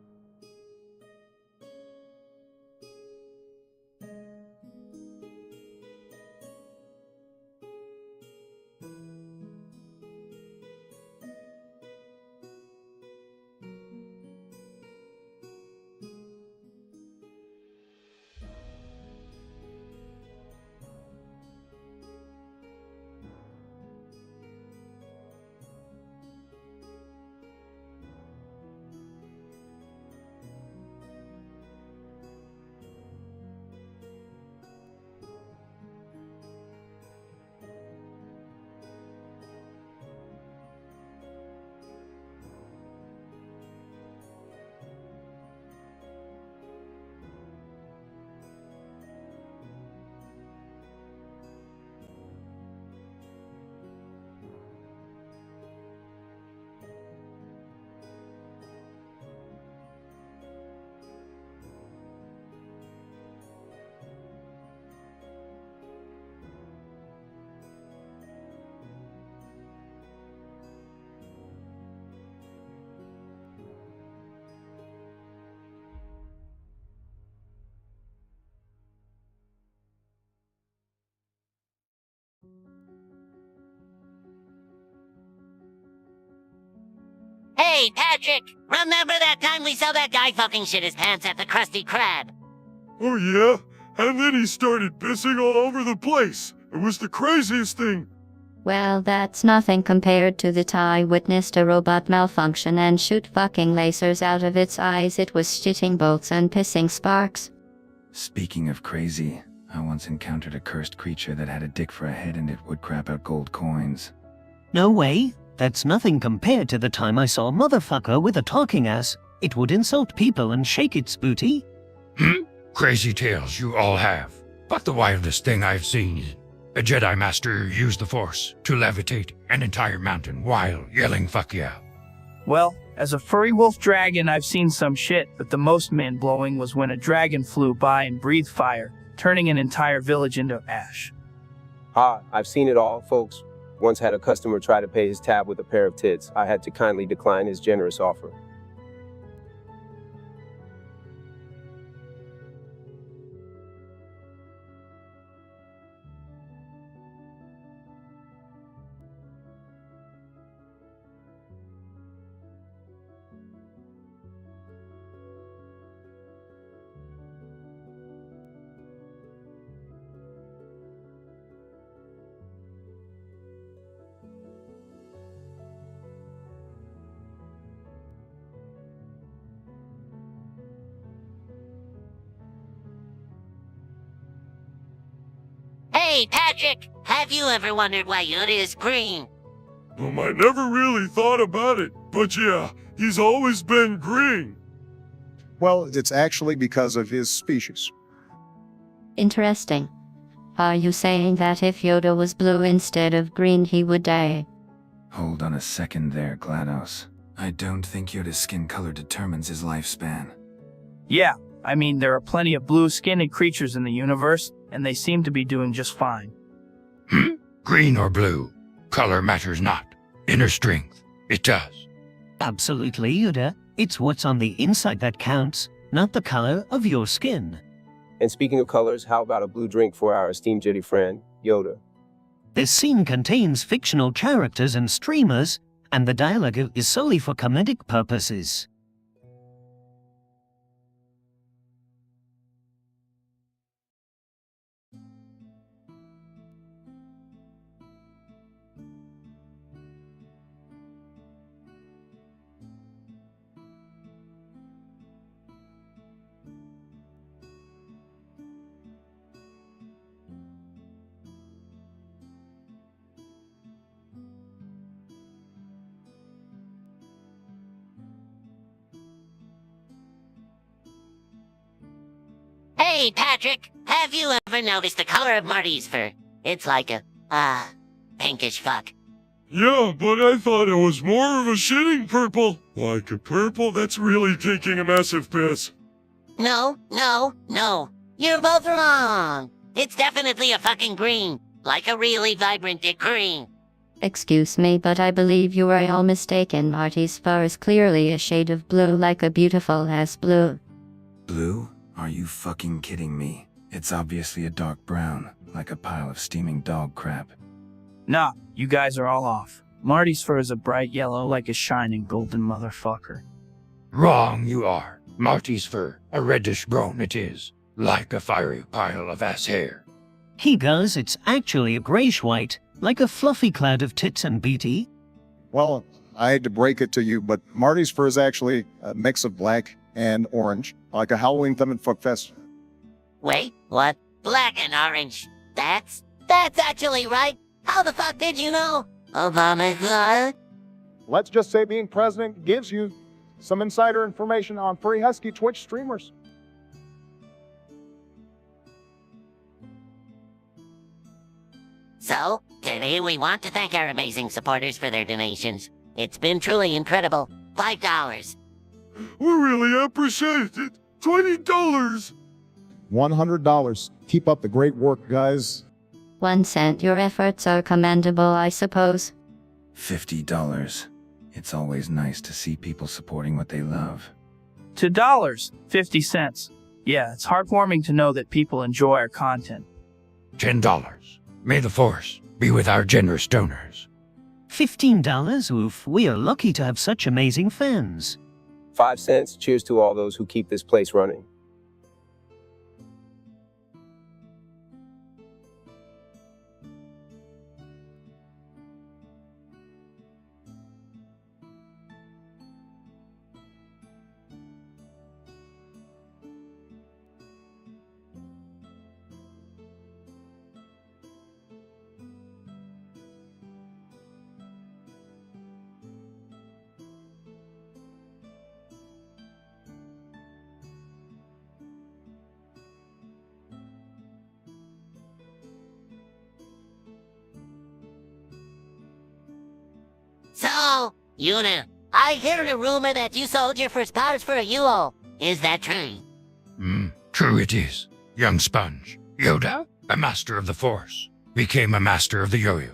Hey, Patrick! Remember that time we saw that guy fucking shit his pants at the Krusty Krab? Oh yeah? And then he started pissing all over the place. It was the craziest thing. Well, that's nothing compared to the time I witnessed a robot malfunction and shoot fucking lasers out of its eyes. It was shitting bolts and pissing sparks. Speaking of crazy, I once encountered a cursed creature that had a dick for a head and it would crap out gold coins. No way. That's nothing compared to the time I saw a motherfucker with a talking ass. It would insult people and shake its booty. Crazy tales you all have. But the wildest thing I've seen is a Jedi Master use the Force to levitate an entire mountain while yelling fuck yeah. Well, as a furry wolf dragon, I've seen some shit, but the most mind-blowing was when a dragon flew by and breathed fire, turning an entire village into ash. I've seen it all, folks. Once had a customer try to pay his tab with a pair of tits. I had to kindly decline his generous offer. Hey, Patrick! Have you ever wondered why Yoda is green? I never really thought about it, but yeah, he's always been green. Well, it's actually because of his species. Interesting. Are you saying that if Yoda was blue instead of green he would die? Hold on a second there, GLaDOS. I don't think Yoda's skin color determines his lifespan. Yeah, I mean, there are plenty of blue-skinned creatures in the universe, and they seem to be doing just fine. Green or blue, color matters not. Inner strength, it does. Absolutely, Yoda. It's what's on the inside that counts, not the color of your skin. And speaking of colors, how about a blue drink for our esteemed Jedi friend, Yoda? This scene contains fictional characters and streamers, and the dialogue is solely for comedic purposes. Hey, Patrick! Have you ever noticed the color of Marty's fur? It's like a, pinkish fuck. Yeah, but I thought it was more of a shitting purple. Like a purple that's really taking a massive piss. No. You're both wrong. It's definitely a fucking green. Like a really vibrant dick green. Excuse me, but I believe you are all mistaken. Marty's fur is clearly a shade of blue, like a beautiful ass blue. Blue? Are you fucking kidding me? It's obviously a dark brown, like a pile of steaming dog crap. Nah, you guys are all off. Marty's fur is a bright yellow, like a shining golden motherfucker. Wrong you are. Marty's fur, a reddish brown it is, like a fiery pile of ass hair. He does, it's actually a grayish-white, like a fluffy cloud of tits and BT. Well, I hate to break it to you, but Marty's fur is actually a mix of black and orange, like a Halloween theme and fuck fest. Wait, what? Black and orange. That's actually right. How the fuck did you know? Oh my god. Let's just say being president gives you some insider information on free husky Twitch streamers. So, today we want to thank our amazing supporters for their donations. It's been truly incredible. $5. We really appreciate it. $20. $100. Keep up the great work, guys. 1 cent. Your efforts are commendable, I suppose. $50. It's always nice to see people supporting what they love. $2.50. Yeah, it's heartwarming to know that people enjoy our content. $10. May the Force be with our generous donors. $15? Oof, we are lucky to have such amazing fans. 5 cents. Cheers to all those who keep this place running. So, Una, I heard a rumor that you sold your first powers for a euro. Is that true? True it is. Young Sponge, Yoda, a master of the Force, became a master of the yo-yo.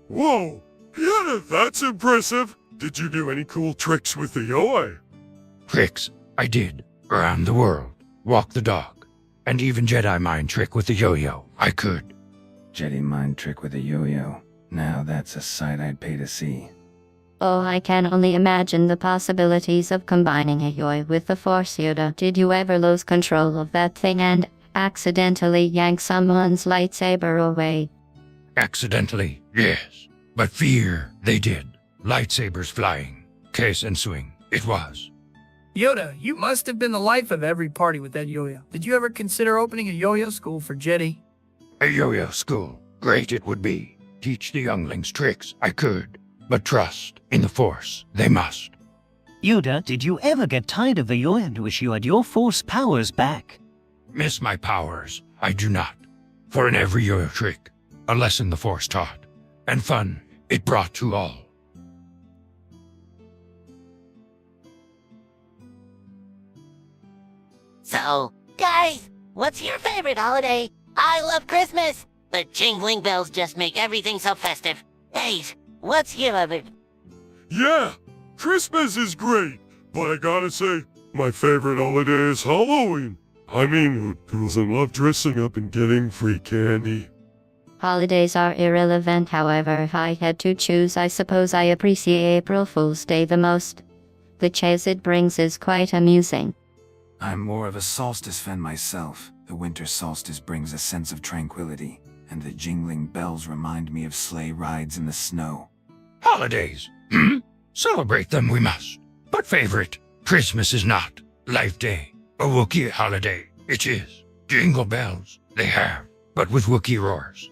Whoa, yeah, that's impressive. Did you do any cool tricks with the yo-yo? Tricks, I did, around the world, walk the dog, and even Jedi mind trick with the yo-yo, I could. Jedi mind trick with a yo-yo. Now that's a sight I'd pay to see. Oh, I can only imagine the possibilities of combining a yo with the Force. Yoda, did you ever lose control of that thing and accidentally yank someone's lightsaber away? Accidentally, yes, but fear they did. Lightsabers flying, case ensuing, it was. Yoda, you must have been the life of every party with that yo-yo. Did you ever consider opening a yo-yo school for Jedi? A yo-yo school, great it would be. Teach the younglings tricks, I could. But trust in the Force, they must. Yoda, did you ever get tired of the yo and wish you had your Force powers back? Miss my powers, I do not. For in every yo-yo trick, a lesson the Force taught, and fun it brought to all. So, guys, what's your favorite holiday? I love Christmas, but jingling bells just make everything so festive. Hey, what's your other? Yeah, Christmas is great, but I gotta say, my favorite holiday is Halloween. I mean, who doesn't love dressing up and getting free candy? Holidays are irrelevant, however. If I had to choose, I suppose I appreciate April Fool's Day the most. The chase it brings is quite amusing. I'm more of a solstice fan myself. The winter solstice brings a sense of tranquility, and the jingling bells remind me of sleigh rides in the snow. Holidays, celebrate them we must. But favorite, Christmas is not. Life Day, a Wookiee holiday, it is. Jingle bells, they have, but with Wookiee roars.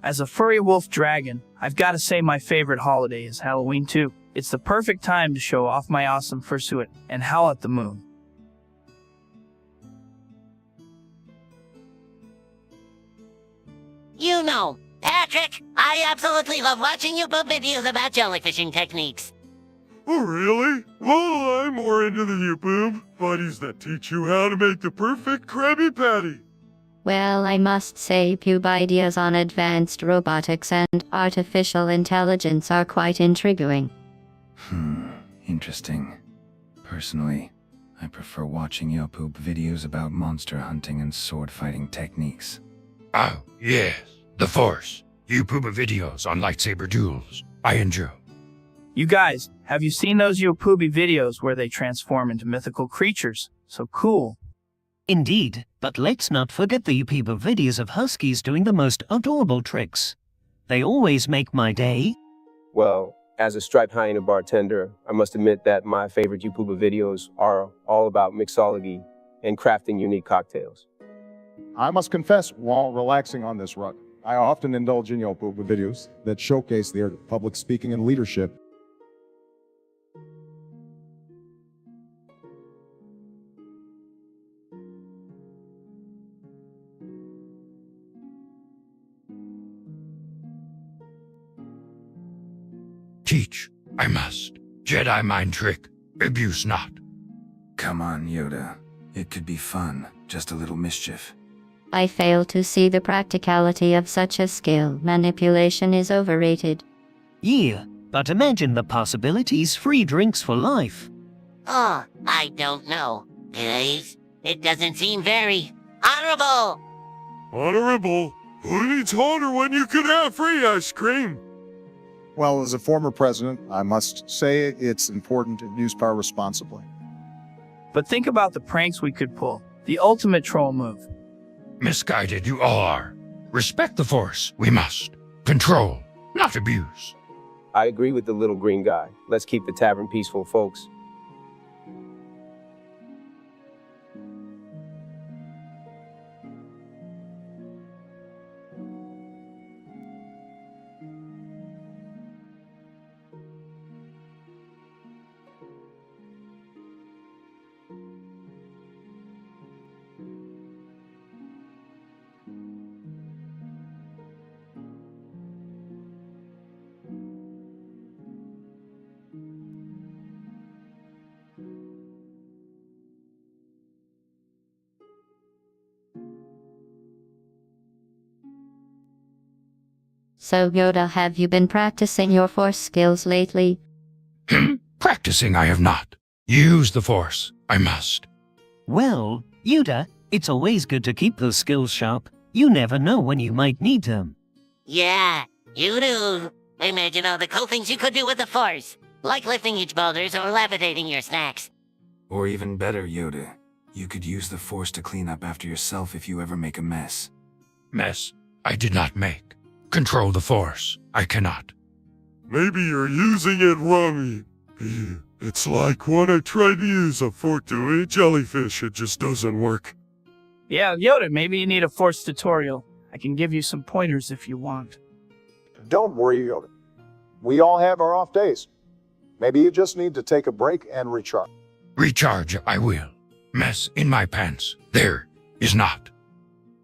As a furry wolf dragon, I've got to say my favorite holiday is Halloween too. It's the perfect time to show off my awesome fursuit and howl at the moon. You know, Patrick, I absolutely love watching you put videos about jellyfishing techniques. Oh, really? Well, I'm more into the YouTube buddies that teach you how to make the perfect Krabby Patty. Well, I must say pube ideas on advanced robotics and artificial intelligence are quite intriguing. Interesting. Personally, I prefer watching YouTube videos about monster hunting and sword fighting techniques. Oh, yes, the Force. YouTube videos on lightsaber duels. I enjoy. You guys, have you seen those Yopubi videos where they transform into mythical creatures? So cool. Indeed, but let's not forget the Yupiba videos of huskies doing the most adorable tricks. They always make my day. Well, as a striped hyena bartender, I must admit that my favorite YouTuber videos are all about mixology and crafting unique cocktails. I must confess, while relaxing on this rug, I often indulge in YouTube videos that showcase the art of public speaking and leadership. Teach, I must. Jedi mind trick, abuse not. Come on, Yoda. It could be fun, just a little mischief. I fail to see the practicality of such a skill. Manipulation is overrated. Yeah, but imagine the possibilities. Free drinks for life. Oh, I don't know. Guys, it doesn't seem very honorable. Honorable? Who needs honor when you can have free ice cream? Well, as a former president, I must say it's important to use power responsibly. But think about the pranks we could pull. The ultimate troll move. Misguided you all are. Respect the Force. We must. Control, not abuse. I agree with the little green guy. Let's keep the tavern peaceful, folks. So Yoda, have you been practicing your Force skills lately? Practicing I have not. Use the Force. I must. Well, Yoda, it's always good to keep those skills sharp. You never know when you might need them. Yeah, you do. Imagine all the cool things you could do with the Force, like lifting huge boulders or levitating your snacks. Or even better, Yoda, you could use the Force to clean up after yourself if you ever make a mess. Mess I did not make. Control the Force. I cannot. Maybe you're using it wrong. It's like when I try to use a fork to eat jellyfish, it just doesn't work. Yeah, Yoda, maybe you need a Force tutorial. I can give you some pointers if you want. Don't worry, Yoda. We all have our off days. Maybe you just need to take a break and recharge. Recharge I will. Mess in my pants. There is not.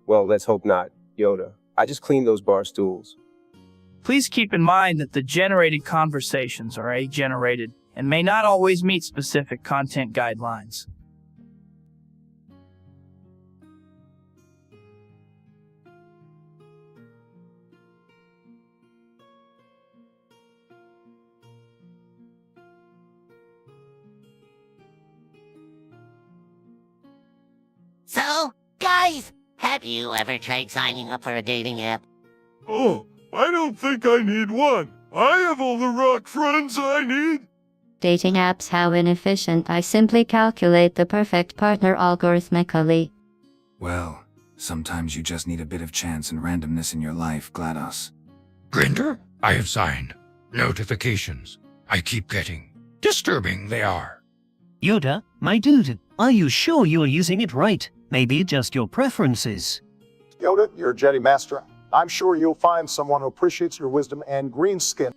Well, let's hope not, Yoda. I just cleaned those bar stools. Please keep in mind that the generated conversations are age-generated and may not always meet specific content guidelines. So, guys, have you ever tried signing up for a dating app? Oh, I don't think I need one. I have all the rock friends I need. Dating apps, how inefficient. I simply calculate the perfect partner algorithmically. Well, sometimes you just need a bit of chance and randomness in your life, GLaDOS. Grinder, I have signed. Notifications I keep getting. Disturbing they are. Yoda, my dude, are you sure you're using it right? Maybe just your preferences. Yoda, you're a Jedi Master. I'm sure you'll find someone who appreciates your wisdom and green skin.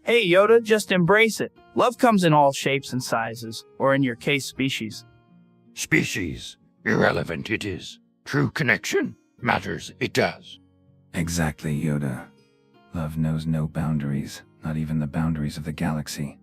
Hey, Yoda, just embrace it. Love comes in all shapes and sizes, or in your case, species. Species. Irrelevant it is. True connection matters it does. Exactly, Yoda. Love knows no boundaries, not even the boundaries of the galaxy.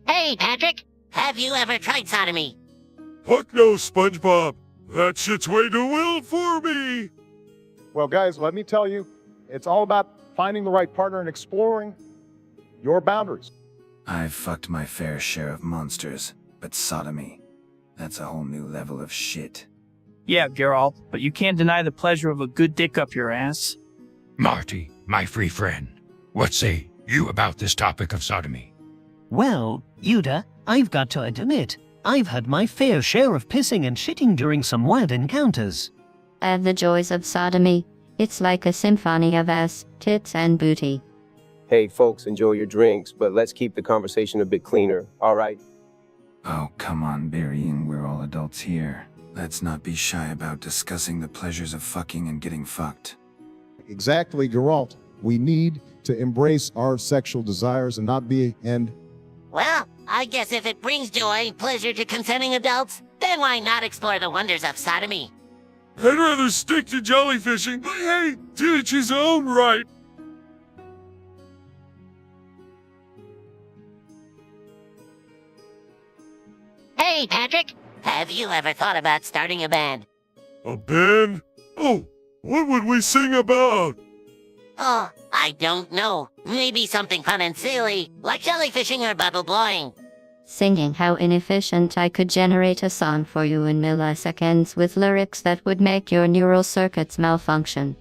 Hey, Patrick, have you ever tried sodomy? Fuck no, SpongeBob. That shit's way too wild for me. Well, guys, let me tell you, it's all about finding the right partner and exploring your boundaries. I've fucked my fair share of monsters, but sodomy, that's a whole new level of shit. Yeah, Geralt, but you can't deny the pleasure of a good dick up your ass. Marty, my free friend, what say you about this topic of sodomy? Well, Yoda, I've got to admit, I've had my fair share of pissing and shitting during some wild encounters. And the joys of sodomy. It's like a symphony of ass, tits, and booty. Hey, folks, enjoy your drinks, but let's keep the conversation a bit cleaner, all right? Oh, come on, Barry, and we're all adults here. Let's not be shy about discussing the pleasures of fucking and getting fucked. Exactly, Geralt. We need to embrace our sexual desires and not be Well, I guess if it brings joy, pleasure to consenting adults, then why not explore the wonders of sodomy? I'd rather stick to jellyfishing, but hey, to each his own right. Hey, Patrick, have you ever thought about starting a band? A band? Oh, what would we sing about? Oh, I don't know. Maybe something fun and silly, like jellyfishing or bubble blowing. Singing how inefficient I could generate a song for you in milliseconds with lyrics that would make your neural circuits malfunction.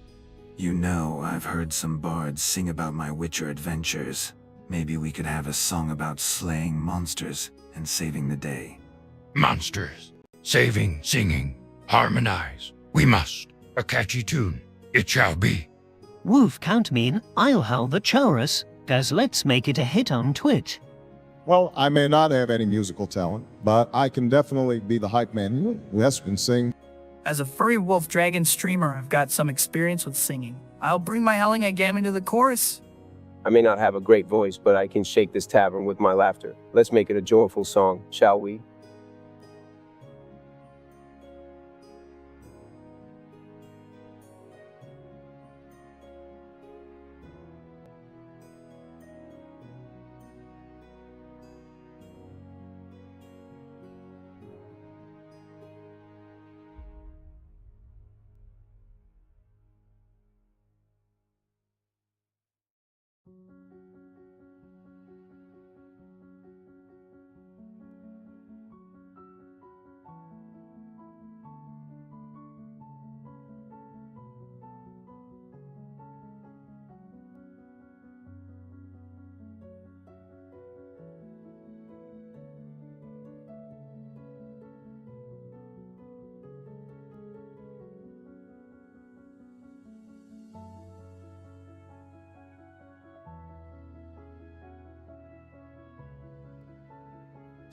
You know, I've heard some bards sing about my Witcher adventures. Maybe we could have a song about slaying monsters and saving the day. Monsters. Saving, singing, harmonize. We must. A catchy tune. It shall be. Woof, count me in. I'll howl the chorus. Guys, let's make it a hit on Twitch. Well, I may not have any musical talent, but I can definitely be the hype man. Yes, and sing. As a furry wolf dragon streamer, I've got some experience with singing. I'll bring my howling again into the chorus. I may not have a great voice, but I can shake this tavern with my laughter. Let's make it a joyful song, shall we?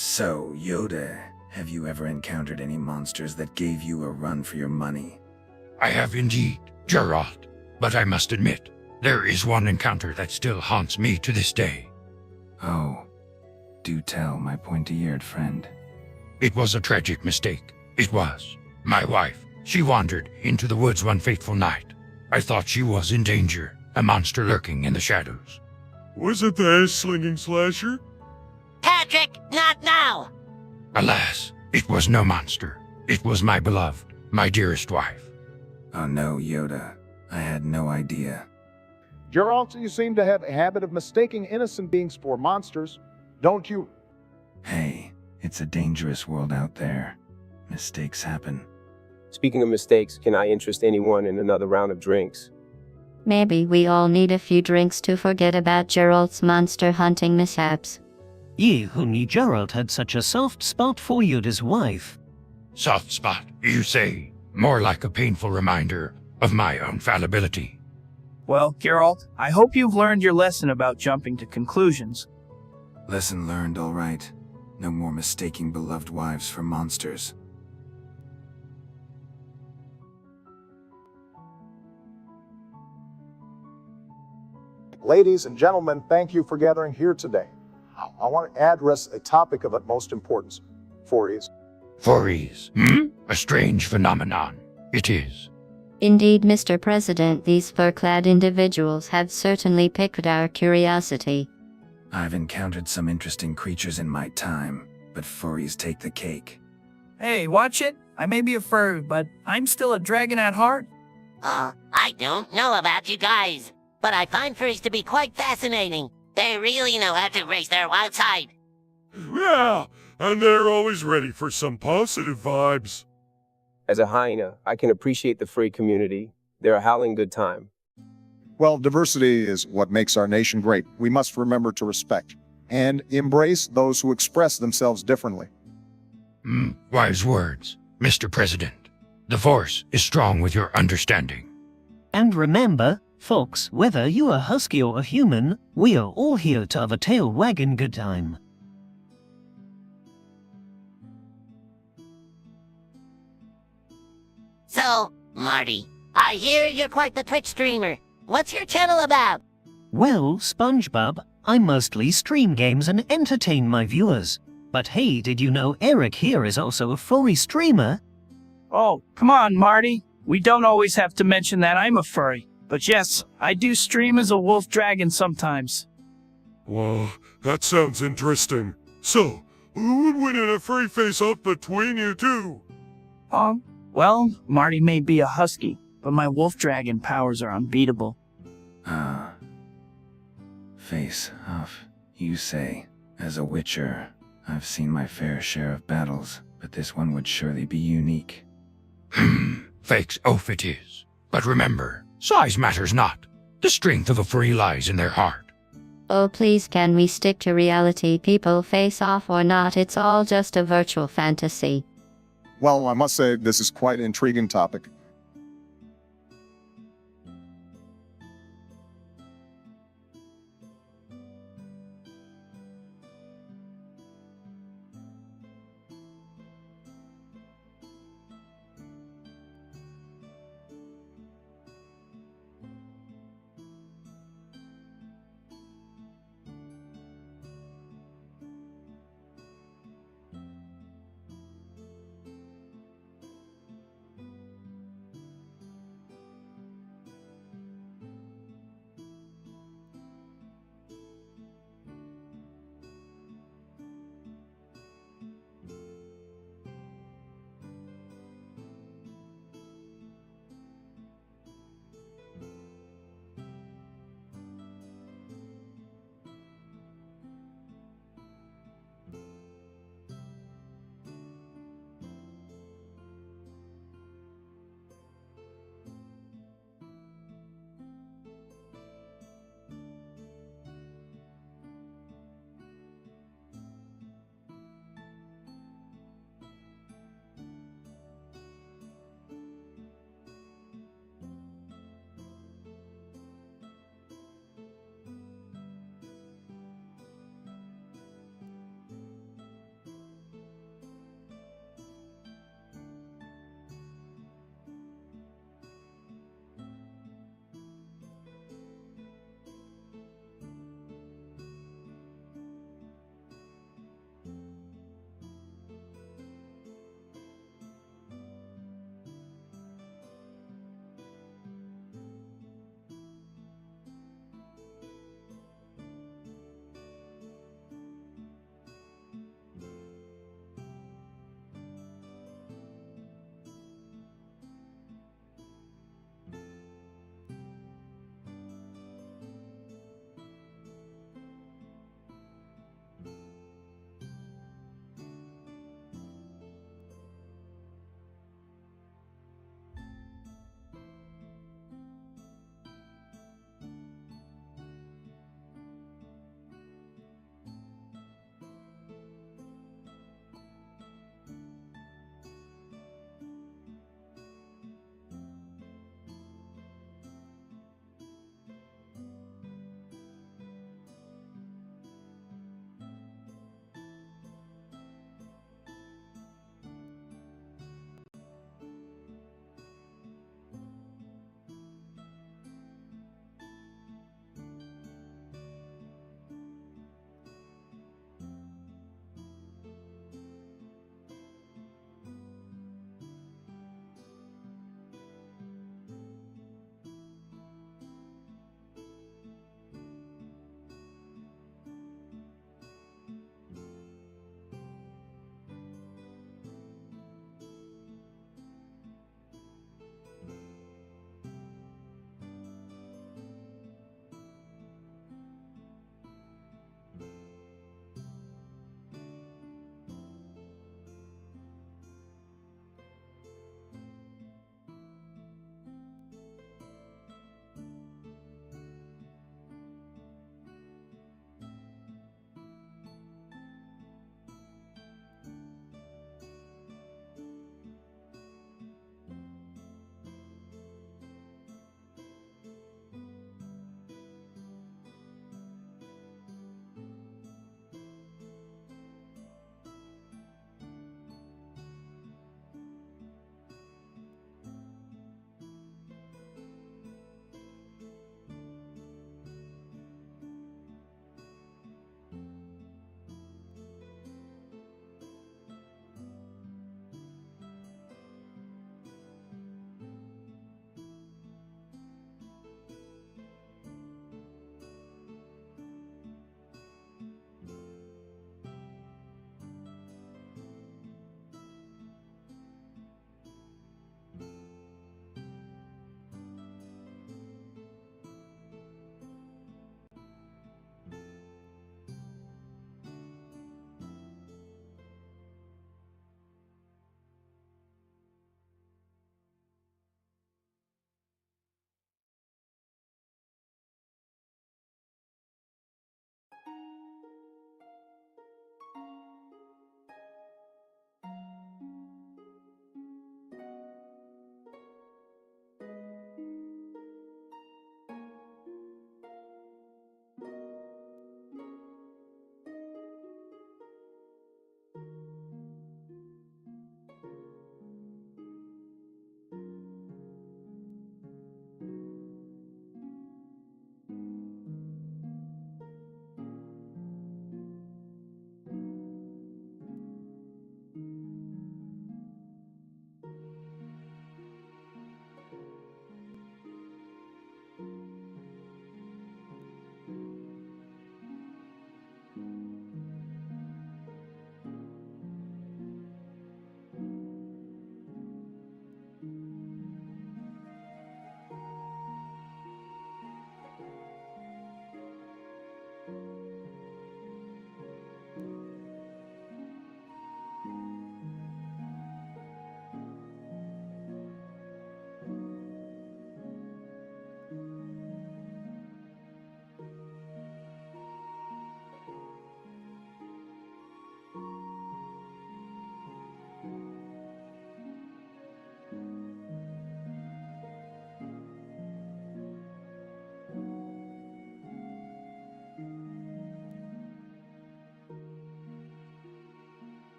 So, Yoda, have you ever encountered any monsters that gave you a run for your money? I have indeed, Geralt. But I must admit, there is one encounter that still haunts me to this day. Oh, do tell, my pointy-eared friend. It was a tragic mistake. It was. My wife, she wandered into the woods one fateful night. I thought she was in danger, a monster lurking in the shadows. Was it the ass-slinging slasher? Patrick, not now! Alas, it was no monster. It was my beloved, my dearest wife. Oh no, Yoda. I had no idea. Geralt, you seem to have a habit of mistaking innocent beings for monsters, don't you? Hey, it's a dangerous world out there. Mistakes happen. Speaking of mistakes, can I interest anyone in another round of drinks? Maybe we all need a few drinks to forget about Geralt's monster hunting mishaps. You only Geralt had such a soft spot for Yoda's wife. Soft spot, you say? More like a painful reminder of my own fallibility. Well, Geralt, I hope you've learned your lesson about jumping to conclusions. Lesson learned, all right. No more mistaking beloved wives for monsters. Ladies and gentlemen, thank you for gathering here today. I want to address a topic of utmost importance. Fories. Fories, A strange phenomenon. It is. Indeed, Mr. President, these fur-clad individuals have certainly piqued our curiosity. I've encountered some interesting creatures in my time, but furries take the cake. Hey, watch it. I may be a furry, but I'm still a dragon at heart. I don't know about you guys, but I find furries to be quite fascinating. They really know how to raise their wild side. Yeah, and they're always ready for some positive vibes. As a hyena, I can appreciate the furry community. They're a howling good time. Well, diversity is what makes our nation great. We must remember to respect and embrace those who express themselves differently. Wise words, Mr. President. The Force is strong with your understanding. And remember, folks, whether you are husky or a human, we are all here to have a tail wagging good time. So, Marty, I hear you're quite the Twitch streamer. What's your channel about? Well, SpongeBob, I mostly stream games and entertain my viewers. But hey, did you know Eric here is also a furry streamer? Oh, come on, Marty. We don't always have to mention that I'm a furry. But yes, I do stream as a wolf dragon sometimes. Well, that sounds interesting. So, who would win in a furry face-off between you two? Well, Marty may be a husky, but my wolf dragon powers are unbeatable. Face off, you say. As a witcher, I've seen my fair share of battles, but this one would surely be unique. Fake's oath it is. But remember, size matters not. The strength of a furry lies in their heart. Oh please, can we stick to reality, people? Face off or not, it's all just a virtual fantasy. Well, I must say this is quite an intriguing topic.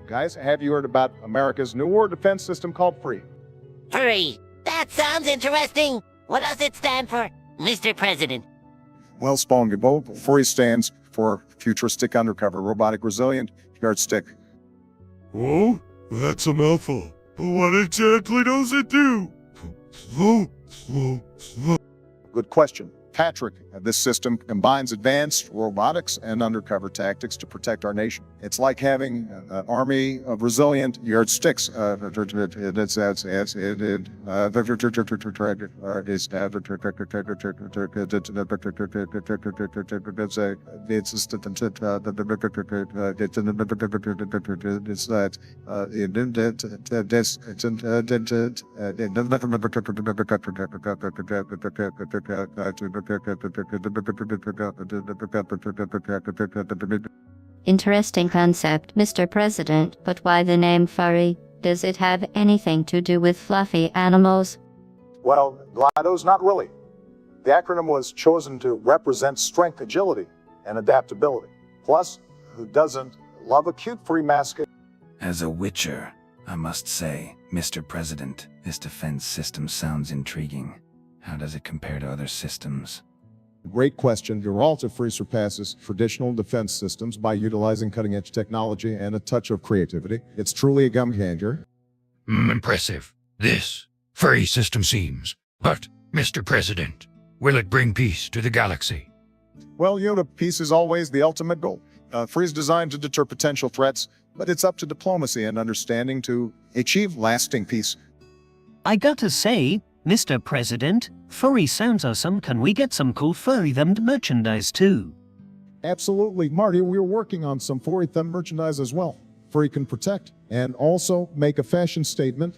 Guys, have you heard about America's new war defense system called FREE? Free. That sounds interesting. What does it stand for, Mr. President? Well, Spongebob, FREE stands for Futuristic Undercover Robotic Resilient Yardstick. Oh, that's a mouthful. But what exactly does it do? Good question. Patrick, this system combines advanced robotics and undercover tactics to protect our nation. It's like having an army of resilient yardsticks. Interesting concept, Mr. President, but why the name furry? Does it have anything to do with fluffy animals? Well, GLaDOS, not really. The acronym was chosen to represent strength, agility, and adaptability. Plus, who doesn't love a cute free mascot? As a witcher, I must say, Mr. President, this defense system sounds intriguing. How does it compare to other systems? Great question. Gibraltar Free surpasses traditional defense systems by utilizing cutting-edge technology and a touch of creativity. It's truly a game changer. Impressive. This furry system seems. But, Mr. President, will it bring peace to the galaxy? Well, Yoda, peace is always the ultimate goal. Free is designed to deter potential threats, but it's up to diplomacy and understanding to achieve lasting peace. I gotta say, Mr. President, furry sounds awesome. Can we get some cool furry-themed merchandise too? Absolutely, Marty. We're working on some furry-themed merchandise as well. Free can protect and also make a fashion statement.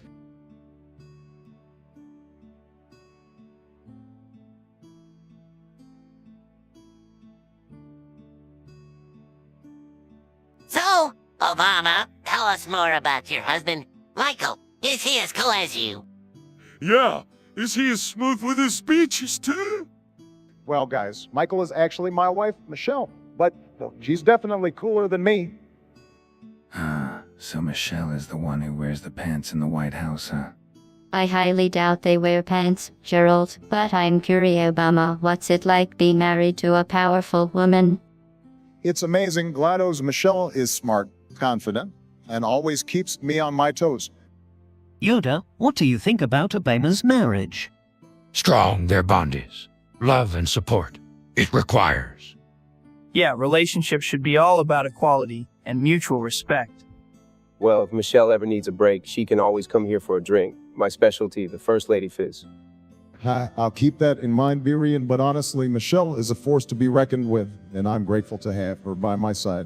So, Obama, tell us more about your husband. Michael, is he as cool as you? Yeah, is he as smooth with his speeches too? Well, guys, Michael is actually my wife, Michelle, but she's definitely cooler than me. So Michelle is the one who wears the pants in the White House, huh? I highly doubt they wear pants, Gerald, but I'm curious, Obama, what's it like being married to a powerful woman? It's amazing. GLaDOS Michelle is smart, confident, and always keeps me on my toes. Yoda, what do you think about Obama's marriage? Strong their bond is. Love and support. It requires. Yeah, relationships should be all about equality and mutual respect. Well, if Michelle ever needs a break, she can always come here for a drink. My specialty, the First Lady Fizz. I'll keep that in mind, Birian, but honestly, Michelle is a force to be reckoned with, and I'm grateful to have her by my side.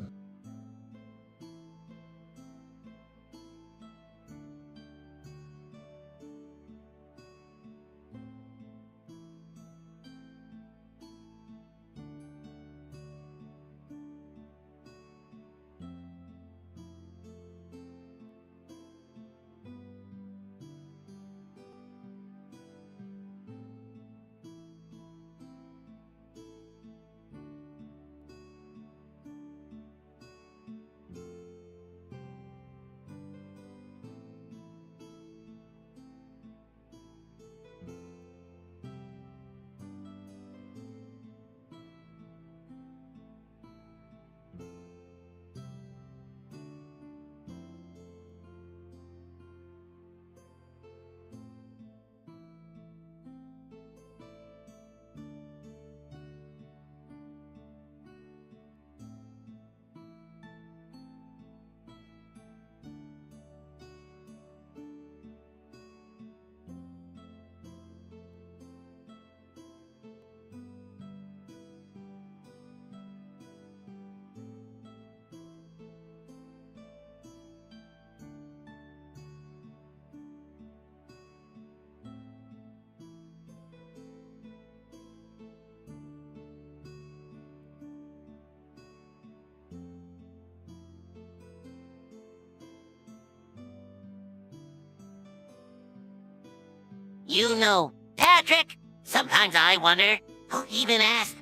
You know, Patrick, sometimes I wonder who even asked.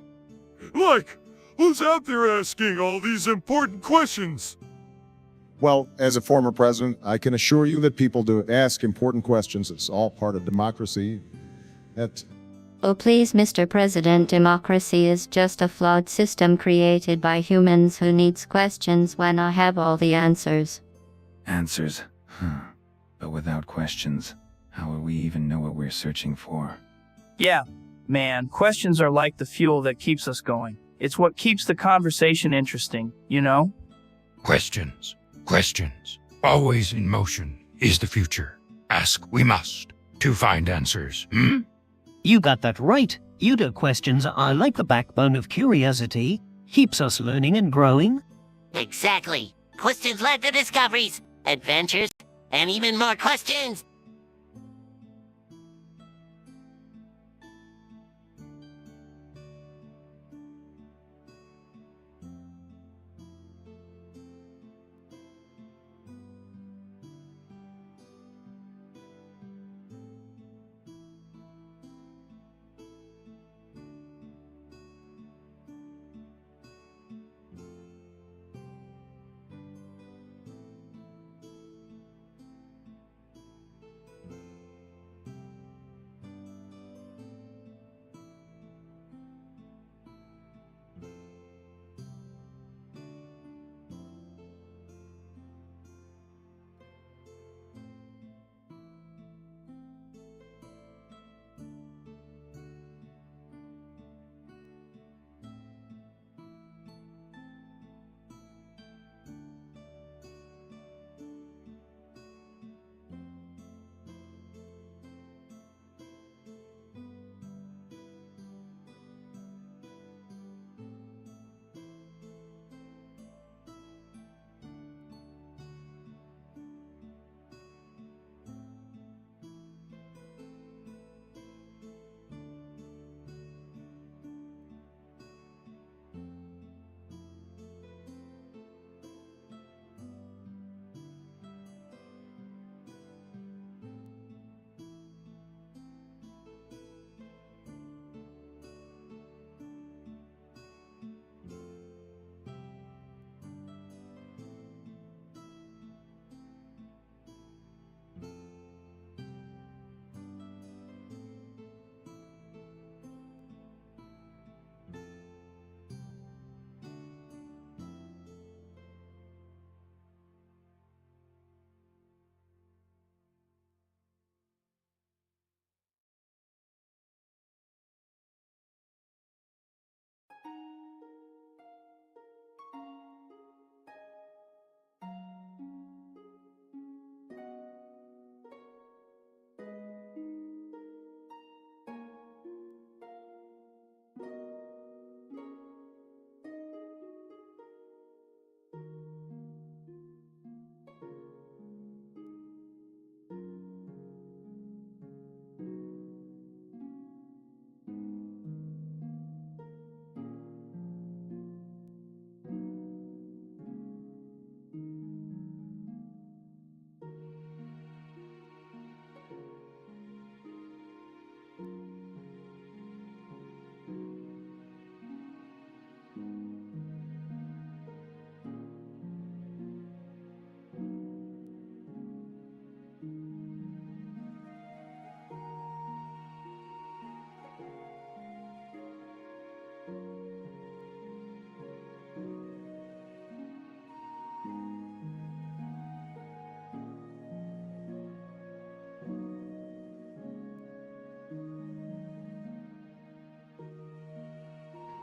Like, who's out there asking all these important questions? Well, as a former president, I can assure you that people do ask important questions. It's all part of democracy. Oh please, Mr. President, democracy is just a flawed system created by humans who needs questions when I have all the answers. Answers? But without questions, how will we even know what we're searching for? Yeah, man, questions are like the fuel that keeps us going. It's what keeps the conversation interesting, you know? Questions. Questions. Always in motion is the future. Ask we must to find answers. You got that right. Yuda, questions are like the backbone of curiosity, keeps us learning and growing. Exactly. Questions led to discoveries, adventures, and even more questions.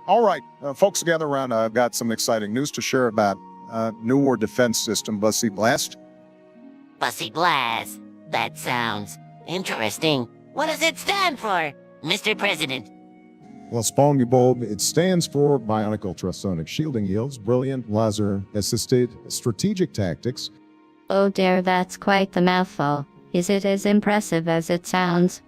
All right, folks, gather around. I've got some exciting news to share about new war defense system, Bussy Blast. Bussy Blast. That sounds interesting. What does it stand for, Mr. President? Well, Spawn me bulb, it stands for Bionic Ultrasonic Shielding Yields, Brilliant Laser Assisted Strategic Tactics. Oh dear, that's quite the mouthful. Is it as impressive as it sounds?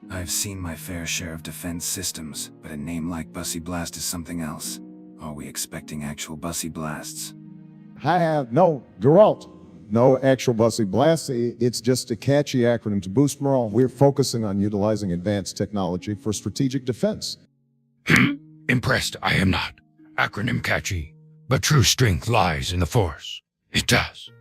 I've seen my fair share of defense systems, but a name like Bussy Blast is something else. Are we expecting actual Bussy Blasts? No, Geralt. No actual Bussy Blast. It's just a catchy acronym to boost morale. We're focusing on utilizing advanced technology for strategic defense. Impressed I am not. Acronym catchy, but true strength lies in the Force. It does.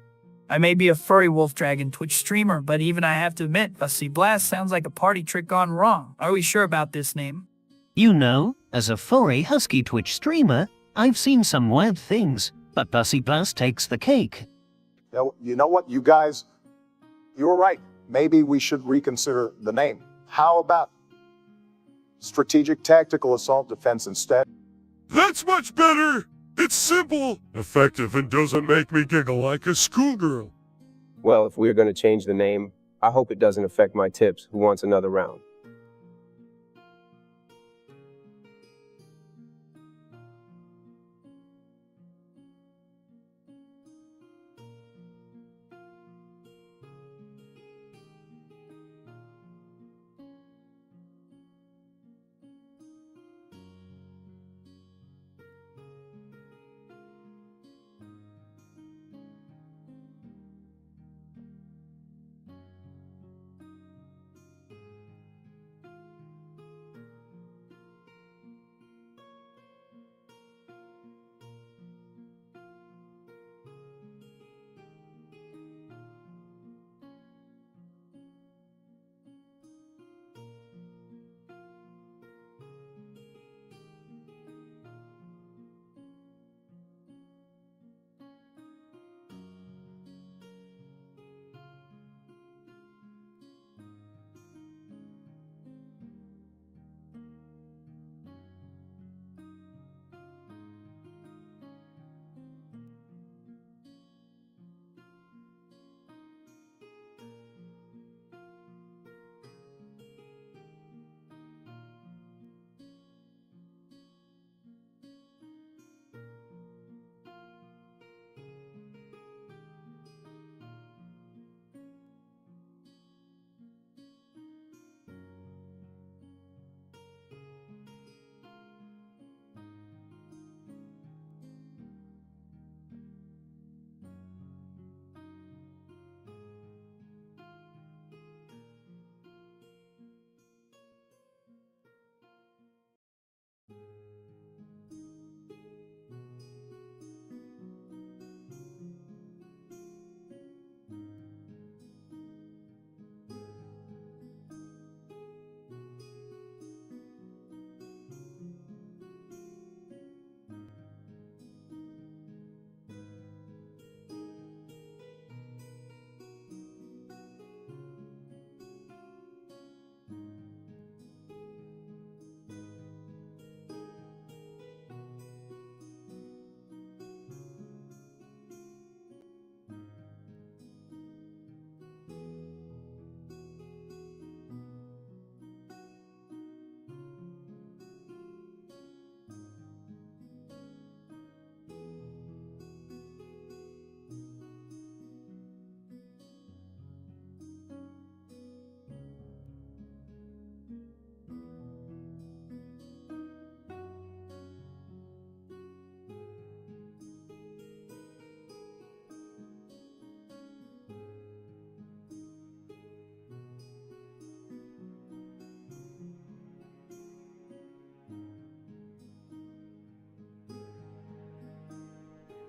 I may be a furry wolf dragon Twitch streamer, but even I have to admit, Bussy Blast sounds like a party trick gone wrong. Are we sure about this name? You know, as a furry husky Twitch streamer, I've seen some weird things, but Bussy Blast takes the cake. You know what, you guys, you were right. Maybe we should reconsider the name. How about Strategic Tactical Assault Defense instead? That's much better! It's simple, effective, and doesn't make me giggle like a schoolgirl. Well, if we're going to change the name, I hope it doesn't affect my tips. Who wants another round?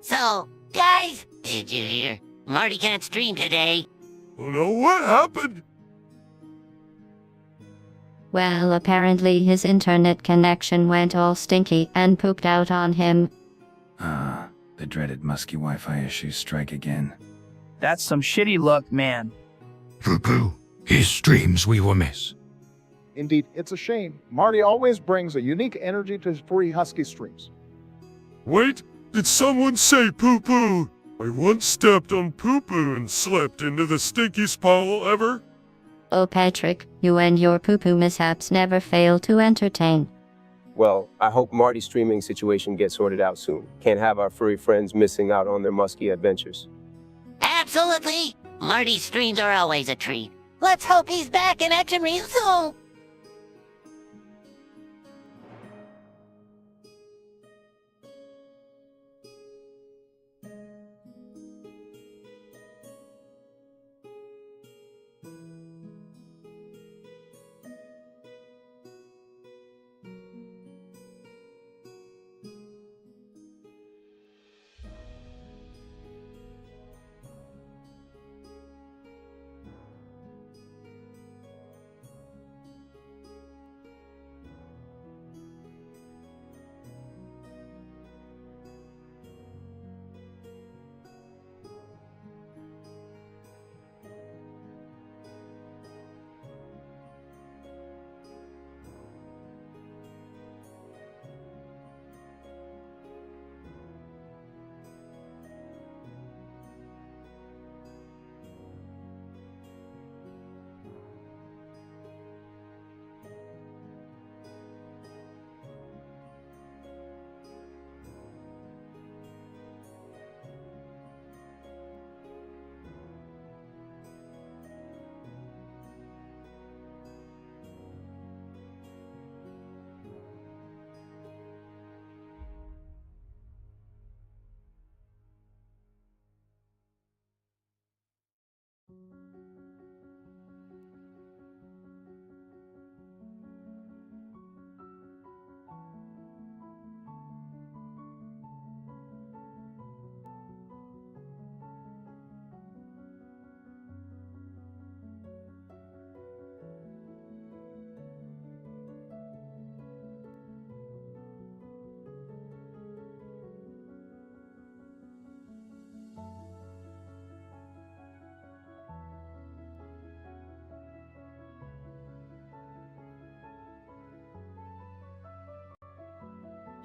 So, guys, did you hear? Marty can't stream today. Oh no, what happened? Well, apparently his internet connection went all stinky and pooped out on him. The dreaded musky Wi-Fi issues strike again. That's some shitty luck, man. Poo-poo. His streams we will miss. Indeed, it's a shame. Marty always brings a unique energy to his free husky streams. Wait, did someone say poo-poo? I once stepped on poo-poo and slipped into the stinkiest puddle ever. Oh, Patrick, you and your poo-poo mishaps never fail to entertain. Well, I hope Marty's streaming situation gets sorted out soon. Can't have our furry friends missing out on their musky adventures. Absolutely! Marty's streams are always a treat. Let's hope he's back in action real soon!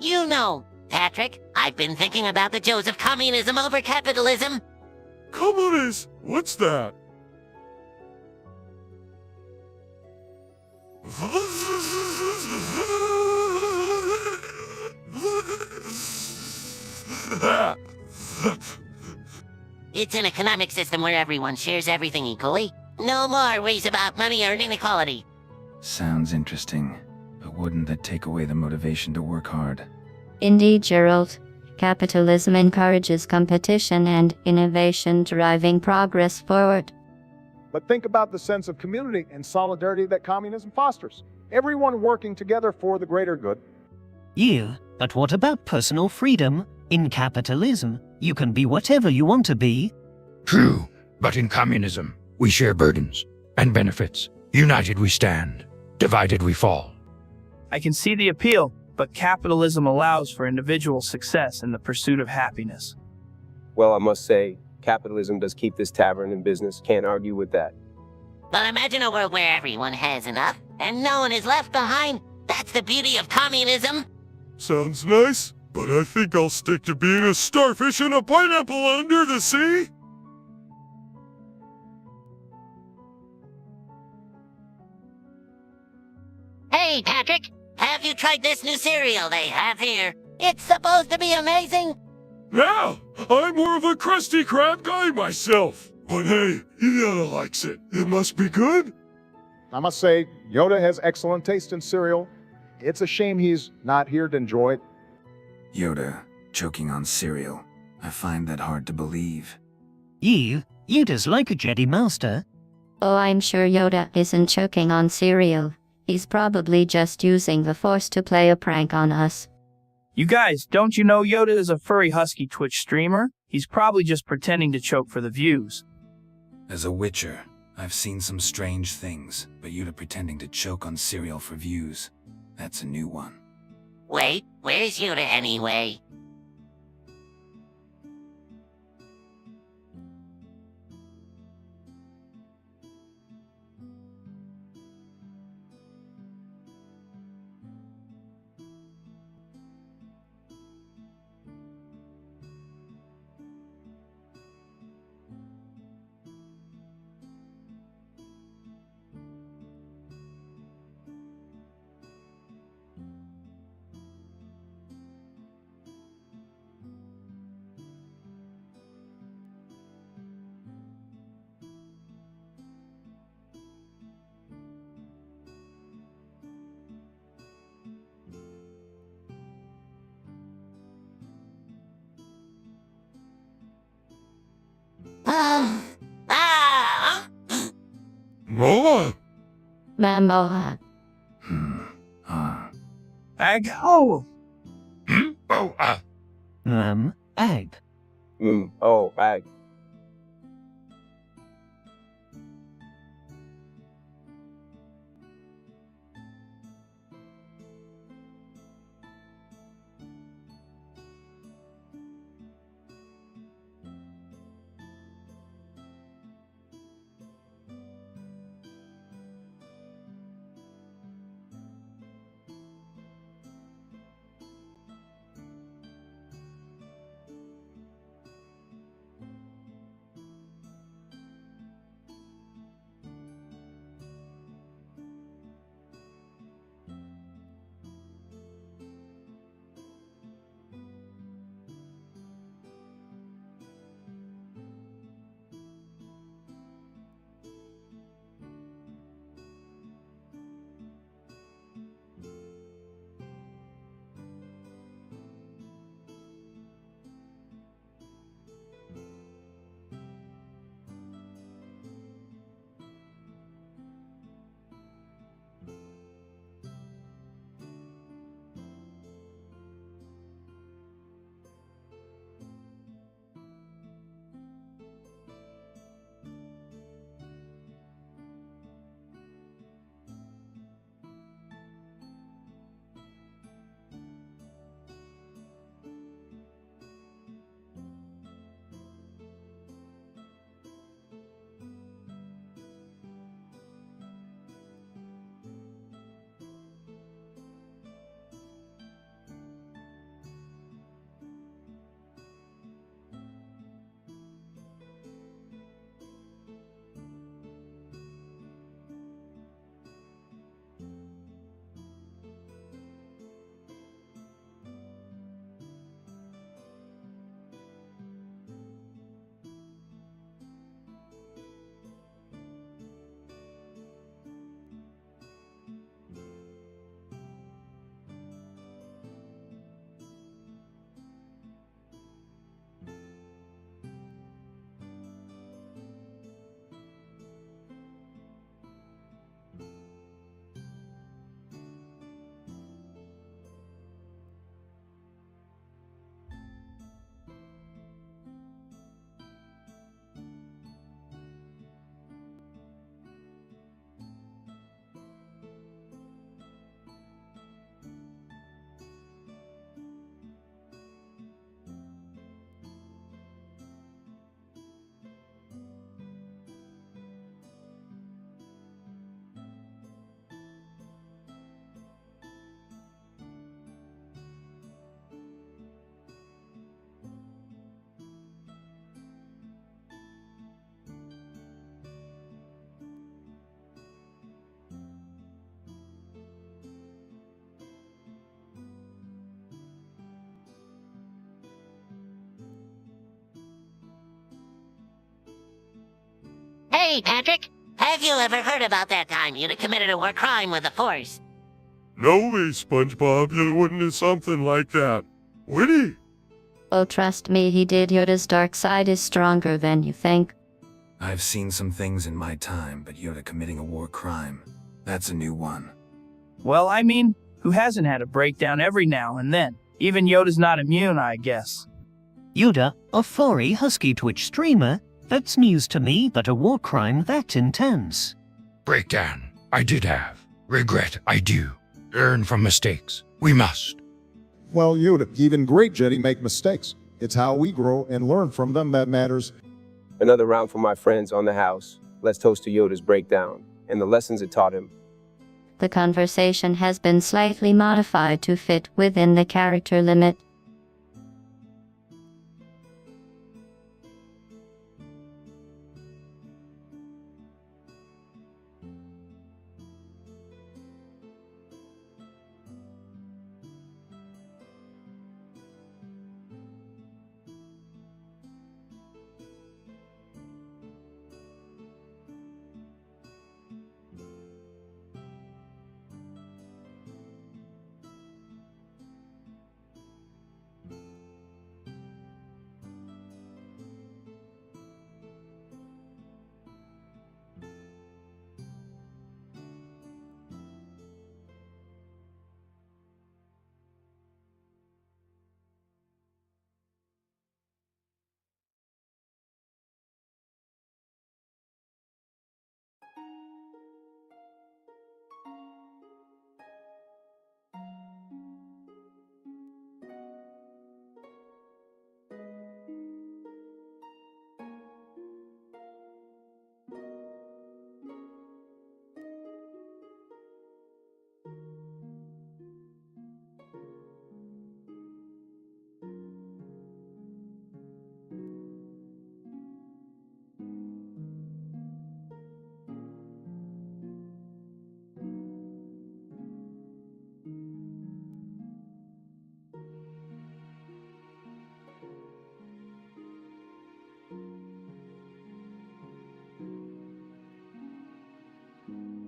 You know, Patrick, I've been thinking about the joys of communism over capitalism. Communist? What's that? It's an economic system where everyone shares everything equally. No more worries about money or inequality. Sounds interesting, but wouldn't that take away the motivation to work hard? Indeed, Gerald. Capitalism encourages competition and innovation, driving progress forward. But think about the sense of community and solidarity that communism fosters. Everyone working together for the greater good. Yeah, but what about personal freedom? In capitalism, you can be whatever you want to be. True, but in communism, we share burdens and benefits. United we stand, divided we fall. I can see the appeal, but capitalism allows for individual success in the pursuit of happiness. Well, I must say, capitalism does keep this tavern in business. Can't argue with that. But imagine a world where everyone has enough and no one is left behind. That's the beauty of communism. Sounds nice, but I think I'll stick to being a starfish in a pineapple under the sea. Hey, Patrick, have you tried this new cereal they have here? It's supposed to be amazing. Yeah, I'm more of a Krusty Krab guy myself. But hey, Yoda likes it. It must be good. I must say, Yoda has excellent taste in cereal. It's a shame he's not here to enjoy it. Yoda, choking on cereal. I find that hard to believe. Yoda's like a Jedi Master. Oh, I'm sure Yoda isn't choking on cereal. He's probably just using the Force to play a prank on us. You guys, don't you know Yoda is a furry husky Twitch streamer? He's probably just pretending to choke for the views. As a Witcher, I've seen some strange things, but Yoda pretending to choke on cereal for views. That's a new one. Wait, where's Yoda anyway? Moa! Mamoa. Ag ho! Oh, Ag. Oh, ag. Hey, Patrick. Have you ever heard about that time you'd committed a war crime with the Force? No way, SpongeBob, you wouldn't do something like that. Would he? Oh, trust me, he did. Yoda's dark side is stronger than you think. I've seen some things in my time, but Yoda committing a war crime, that's a new one. Well, I mean, who hasn't had a breakdown every now and then? Even Yoda's not immune, I guess. Yoda, a furry husky Twitch streamer? That's news to me, but a war crime that intense. Breakdown, I did have. Regret, I do. Learn from mistakes. We must. Well, Yoda, even great Jedi make mistakes. It's how we grow and learn from them that matters. Another round for my friends on the house. Let's toast to Yoda's breakdown and the lessons it taught him. The conversation has been slightly modified to fit within the character limit.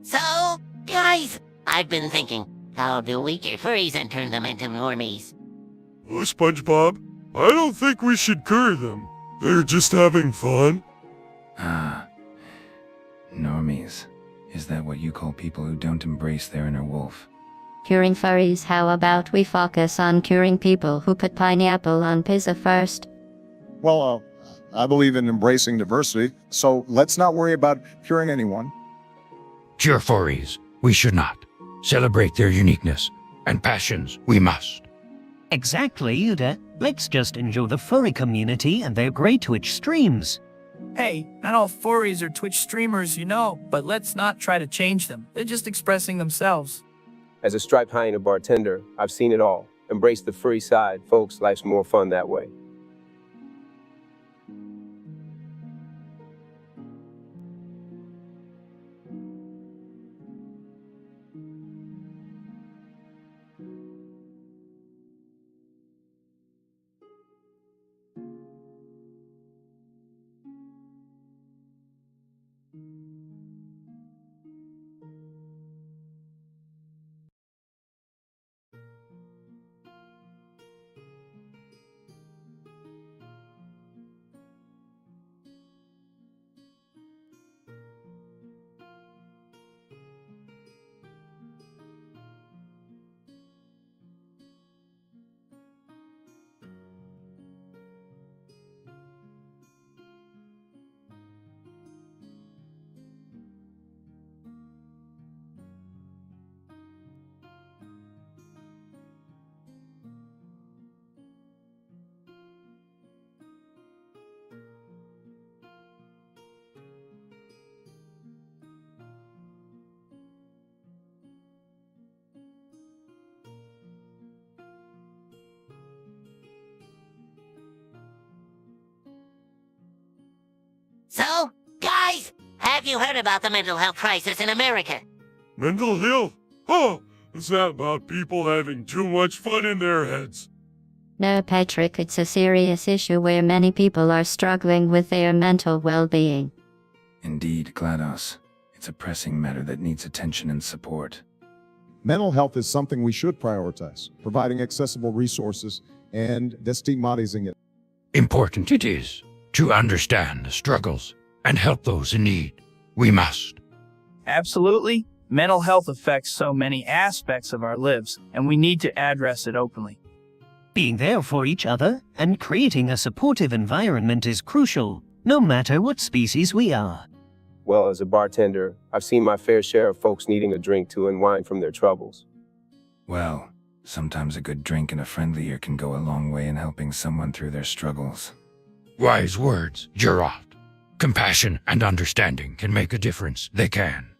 So, guys, I've been thinking, how do we get furries and turn them into normies? Oh, SpongeBob, I don't think we should cure them. They're just having fun. Normies. Is that what you call people who don't embrace their inner wolf? Curing furries, how about we focus on curing people who put pineapple on pizza first? Well, I believe in embracing diversity, so let's not worry about curing anyone. Cure furries, we should not. Celebrate their uniqueness and passions, we must. Exactly, Yoda. Let's just enjoy the furry community and their great Twitch streams. Hey, not all furries are Twitch streamers, you know, but let's not try to change them. They're just expressing themselves. As a striped hyena bartender, I've seen it all. Embrace the free side, folks. Life's more fun that way. So, guys, have you heard about the mental health crisis in America? Mental health? Oh, is that about people having too much fun in their heads? No, Patrick, it's a serious issue where many people are struggling with their mental well-being. Indeed, GLaDOS. It's a pressing matter that needs attention and support. Mental health is something we should prioritize, providing accessible resources and destigmatizing it. Important it is to understand the struggles and help those in need. We must. Absolutely. Mental health affects so many aspects of our lives, and we need to address it openly. Being there for each other and creating a supportive environment is crucial, no matter what species we are. Well, as a bartender, I've seen my fair share of folks needing a drink to unwind from their troubles. Well, sometimes a good drink and a friendly ear can go a long way in helping someone through their struggles. Wise words, Gerard. Compassion and understanding can make a difference. They can.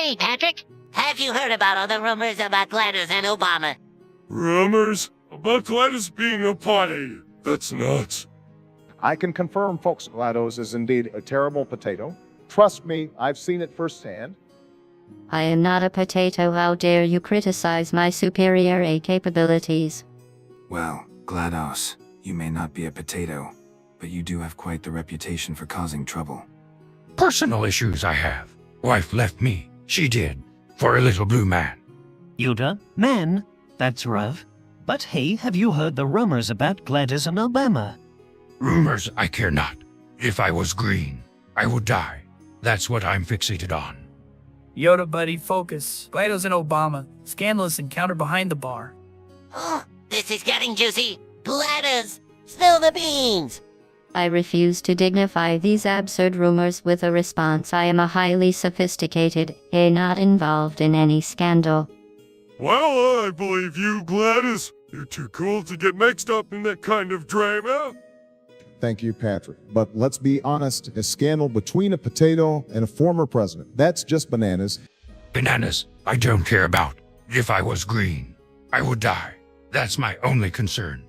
Hey, Patrick, have you heard about all the rumors about GLaDOS and Obama? Rumors about GLaDOS being a potty. That's nuts. I can confirm, folks, GLaDOS is indeed a terrible potato. Trust me, I've seen it firsthand. I am not a potato. How dare you criticize my superior A capabilities? Well, GLaDOS, you may not be a potato, but you do have quite the reputation for causing trouble. Personal issues I have. Wife left me. She did. For a little blue man. Yoda, man, that's rough. But hey, have you heard the rumors about GLaDOS and Obama? Rumors I care not. If I was green, I would die. That's what I'm fixated on. Yoda, buddy, focus. GLaDOS and Obama. Scandalous encounter behind the bar. Oh, this is getting juicy. GLaDOS, spill the beans. I refuse to dignify these absurd rumors with a response. I am a highly sophisticated A, not involved in any scandal. Well, I believe you, GLaDOS. You're too cool to get mixed up in that kind of drama. Thank you, Patrick. But let's be honest, a scandal between a potato and a former president, that's just bananas. Bananas I don't care about. If I was green, I would die. That's my only concern.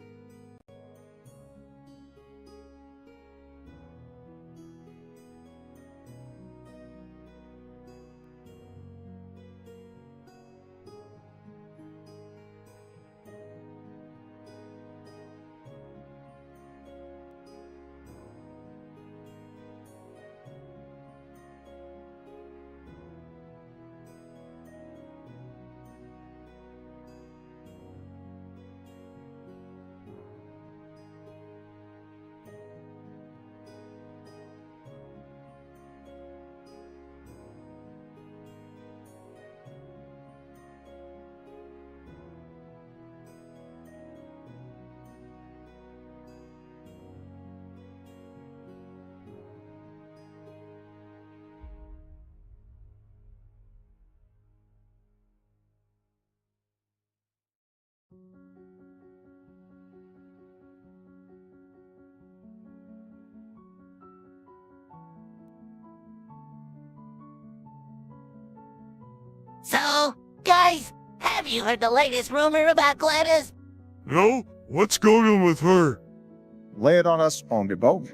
you heard the latest rumor about GLaDOS? No? What's going on with her? Lay it on us, SpongeBob.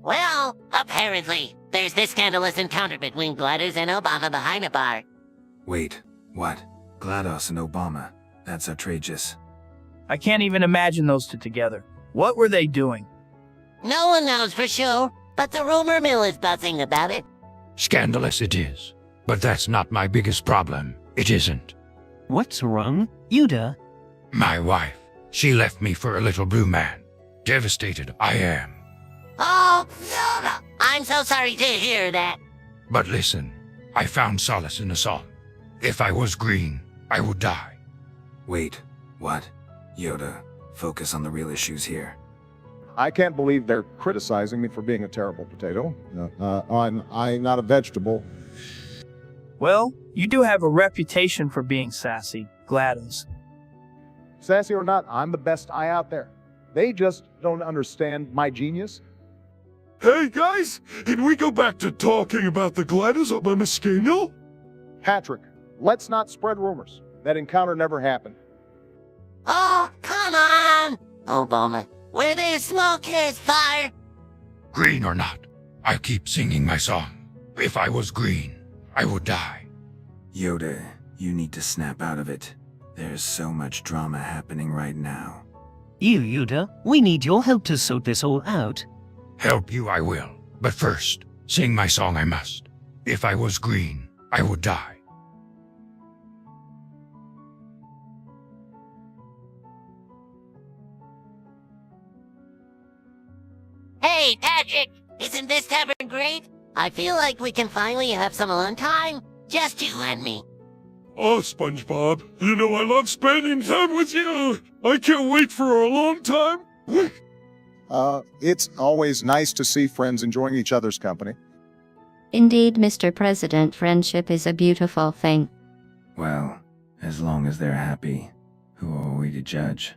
Well, apparently, there's this scandalous encounter between GLaDOS and Obama behind a bar. Wait, what? GLaDOS and Obama. That's outrageous. I can't even imagine those two together. What were they doing? No one knows for sure, but the rumor mill is buzzing about it. Scandalous it is. But that's not my biggest problem. It isn't. What's wrong, Yuda? My wife. She left me for a little blue man. Devastated I am. Oh, no. I'm so sorry to hear that. But listen, I found solace in a song. If I was green, I would die. Wait, what? Yoda, focus on the real issues here. I can't believe they're criticizing me for being a terrible potato. I'm not a vegetable. Well, you do have a reputation for being sassy, GLaDOS. Sassy or not, I'm the best eye out there. They just don't understand my genius. Hey guys, can we go back to talking about the GLaDOS Obama scandal? Patrick, let's not spread rumors. That encounter never happened. Oh, come on! Obama, where there's smoke, there's fire. Green or not, I keep singing my song. If I was green, I would die. Yoda, you need to snap out of it. There's so much drama happening right now. Yuda, we need your help to sort this all out. Help you I will, but first, sing my song I must. If I was green, I would die. Hey, Patrick, isn't this tavern great? I feel like we can finally have some alone time. Just you and me. Oh, SpongeBob, you know I love spending time with you. I can't wait for a long time. It's always nice to see friends enjoying each other's company. Indeed, Mr. President, friendship is a beautiful thing. Well, as long as they're happy, who are we to judge?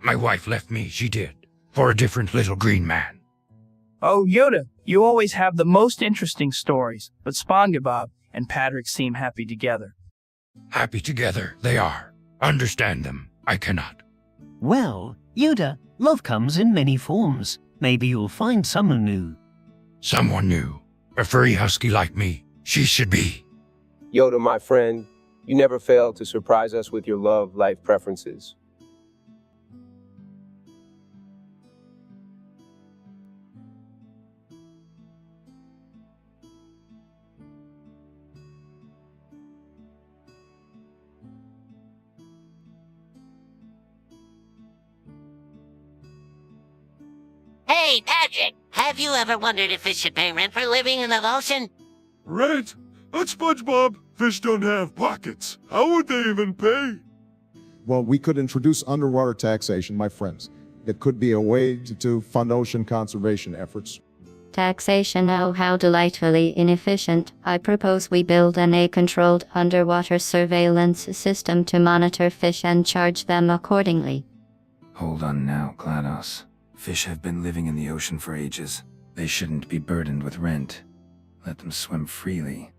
My wife left me, she did, for a different little green man. Oh, Yoda, you always have the most interesting stories, but SpongeBob and Patrick seem happy together. Happy together, they are. Understand them, I cannot. Well, Yuda, love comes in many forms. Maybe you'll find someone new. Someone new. A furry husky like me, she should be. Yoda, my friend, you never fail to surprise us with your love life preferences. Hey, Patrick, have you ever wondered if fish should pay rent for living in the ocean? Rent? But SpongeBob, fish don't have pockets. How would they even pay? Well, we could introduce underwater taxation, my friends. It could be a way to fund ocean conservation efforts. Taxation, oh how delightfully inefficient. I propose we build a controlled underwater surveillance system to monitor fish and charge them accordingly. Hold on now, GLaDOS. Fish have been living in the ocean for ages. They shouldn't be burdened with rent. Let them swim freely.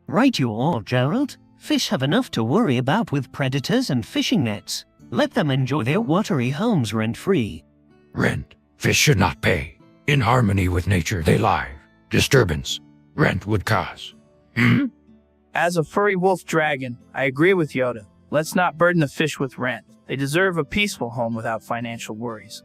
Right you are, Gerald. Fish have enough to worry about with predators and fishing nets. Let them enjoy their watery homes rent-free. Rent. Fish should not pay. In harmony with nature, they live. Disturbance. Rent would cause. As a furry wolf dragon, I agree with Yoda. Let's not burden the fish with rent. They deserve a peaceful home without financial worries.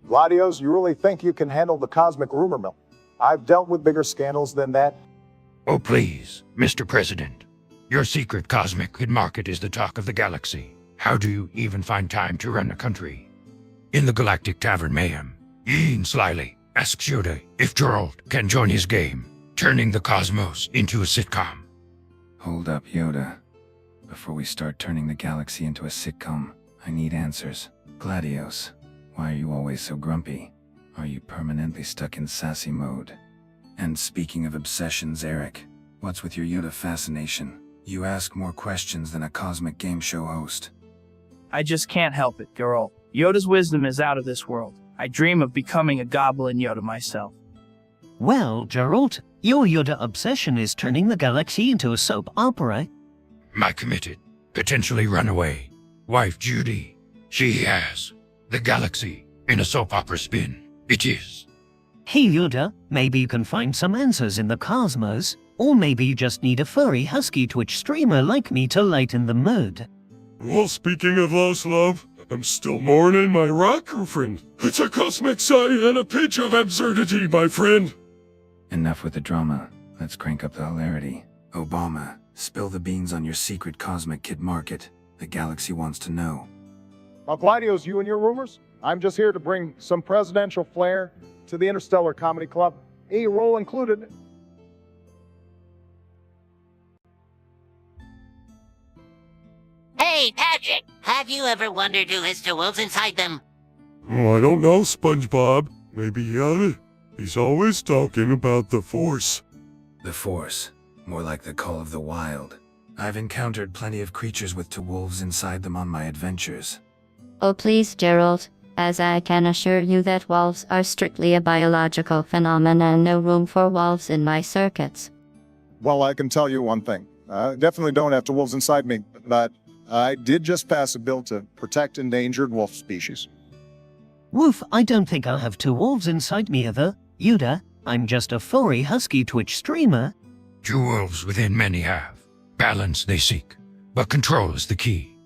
Gladios, you really think you can handle the cosmic rumor mill? I've dealt with bigger scandals than that. Oh, please, Mr. President. Your secret cosmic hit market is the talk of the galaxy. How do you even find time to run a country? In the Galactic Tavern Mayhem, Ian slyly asks Yoda if Gerald can join his game, turning the cosmos into a sitcom. Hold up, Yoda. Before we start turning the galaxy into a sitcom, I need answers. Gladios, why are you always so grumpy? Are you permanently stuck in sassy mode? And speaking of obsessions, Eric, what's with your Yoda fascination? You ask more questions than a cosmic game show host. I just can't help it, girl. Yoda's wisdom is out of this world. I dream of becoming a goblin Yoda myself. Well, Geralt, your Yoda obsession is turning the galaxy into a soap opera. My committed, potentially runaway wife Judy, she has the galaxy in a soap opera spin. It is. Hey Yoda, maybe you can find some answers in the cosmos, or maybe you just need a furry husky Twitch streamer like me to lighten the mood. Well, speaking of lost love, I'm still mourning my rock girlfriend. It's a cosmic sigh and a pitch of absurdity, my friend. Enough with the drama. Let's crank up the hilarity. Obama, spill the beans on your secret cosmic kid market. The galaxy wants to know. Now, Gladios, you and your rumors? I'm just here to bring some presidential flair to the Interstellar Comedy Club. E-roll included. Hey, Patrick, have you ever wondered who has the wolves inside them? Oh, I don't know, SpongeBob. Maybe he ought to. He's always talking about the Force. The Force. More like the call of the wild. I've encountered plenty of creatures with two wolves inside them on my adventures. Oh please, Geralt, as I can assure you that wolves are strictly a biological phenomenon and no room for wolves in my circuits. Well, I can tell you one thing. I definitely don't have two wolves inside me, but I did just pass a bill to protect endangered wolf species. Woof, I don't think I'll have two wolves inside me ever. Yoda, I'm just a furry husky Twitch streamer. Two wolves within many have. Balance they seek, but control is the key.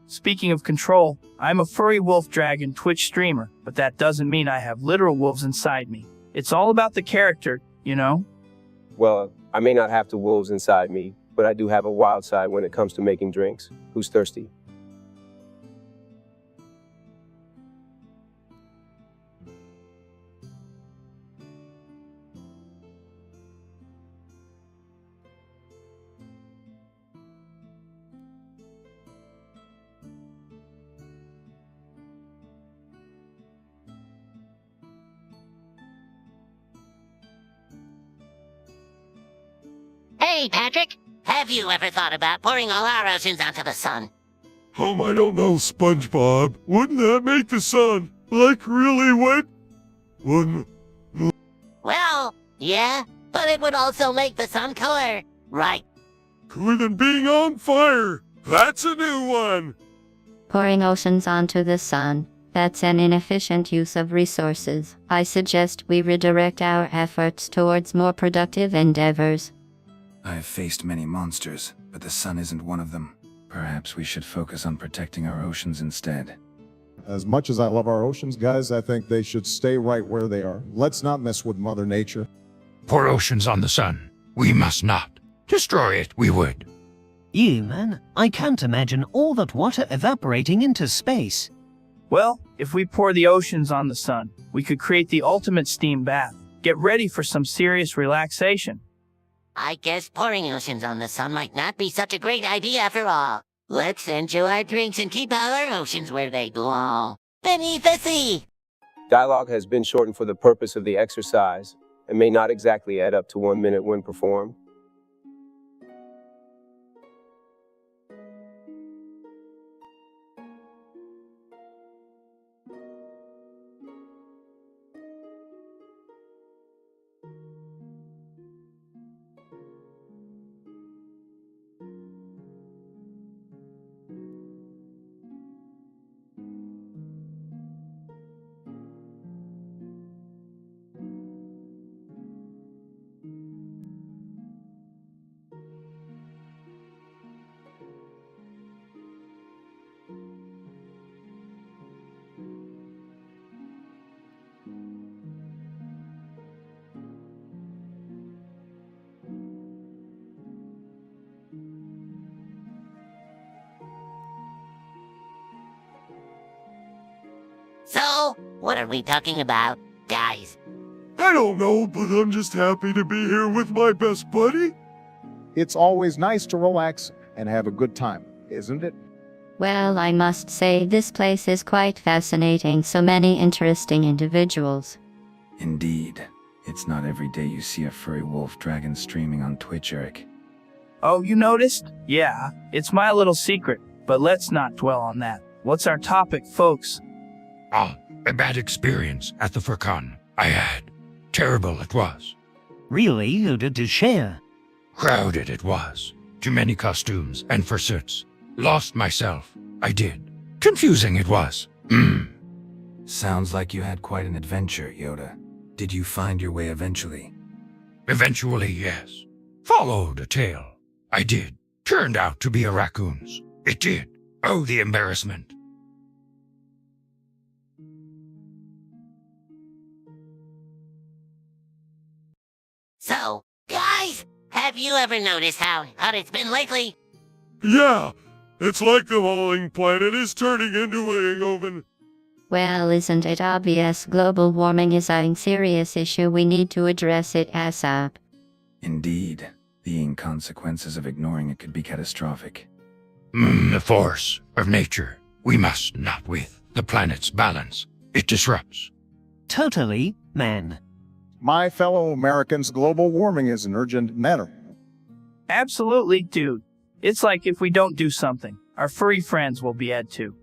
Speaking of control, I'm a furry wolf dragon Twitch streamer, but that doesn't mean I have literal wolves inside me. It's all about the character, you know? Well, I may not have two wolves inside me, but I do have a wild side when it comes to making drinks. Who's thirsty? Hey, Patrick, have you ever thought about pouring all our oceans onto the sun? I don't know, SpongeBob. Wouldn't that make the sun, like, really wet? Wouldn't... Well, yeah, but it would also make the sun cooler, right? Cooler than being on fire. That's a new one. Pouring oceans onto the sun. That's an inefficient use of resources. I suggest we redirect our efforts towards more productive endeavors. I have faced many monsters, but the sun isn't one of them. Perhaps we should focus on protecting our oceans instead. As much as I love our oceans, guys, I think they should stay right where they are. Let's not mess with Mother Nature. Pour oceans on the sun. We must not. Destroy it, we would. You, man, I can't imagine all that water evaporating into space. Well, if we pour the oceans on the sun, we could create the ultimate steam bath. Get ready for some serious relaxation. I guess pouring oceans on the sun might not be such a great idea after all. Let's enjoy our drinks and keep all our oceans where they belong. Beneath the sea! Dialogue has been shortened for the purpose of the exercise and may not exactly add up to 1 minute when performed. So, what are we talking about, guys? I don't know, but I'm just happy to be here with my best buddy. It's always nice to relax and have a good time, isn't it? Well, I must say this place is quite fascinating, so many interesting individuals. Indeed. It's not every day you see a furry wolf dragon streaming on Twitch, Eric. Oh, you noticed? Yeah, it's my little secret, but let's not dwell on that. What's our topic, folks? Ah, a bad experience at the Furcon I had. Terrible it was. Really, you did to share. Crowded it was. Too many costumes and fursuits. Lost myself. I did. Confusing it was. Sounds like you had quite an adventure, Yoda. Did you find your way eventually? Eventually, yes. Followed a tail. I did. Turned out to be a raccoon's. It did. Oh, the embarrassment. So, guys, have you ever noticed how hot it's been lately? Yeah, it's like the falling planet is turning into a oven. Well, isn't it obvious global warming is a serious issue? We need to address it ASAP. Indeed. The consequences of ignoring it could be catastrophic. The force of nature. We must not with the planet's balance. It disrupts. Totally, man. My fellow Americans, global warming is an urgent matter. Absolutely, dude. It's like if we don't do something, our furry friends will be dead too.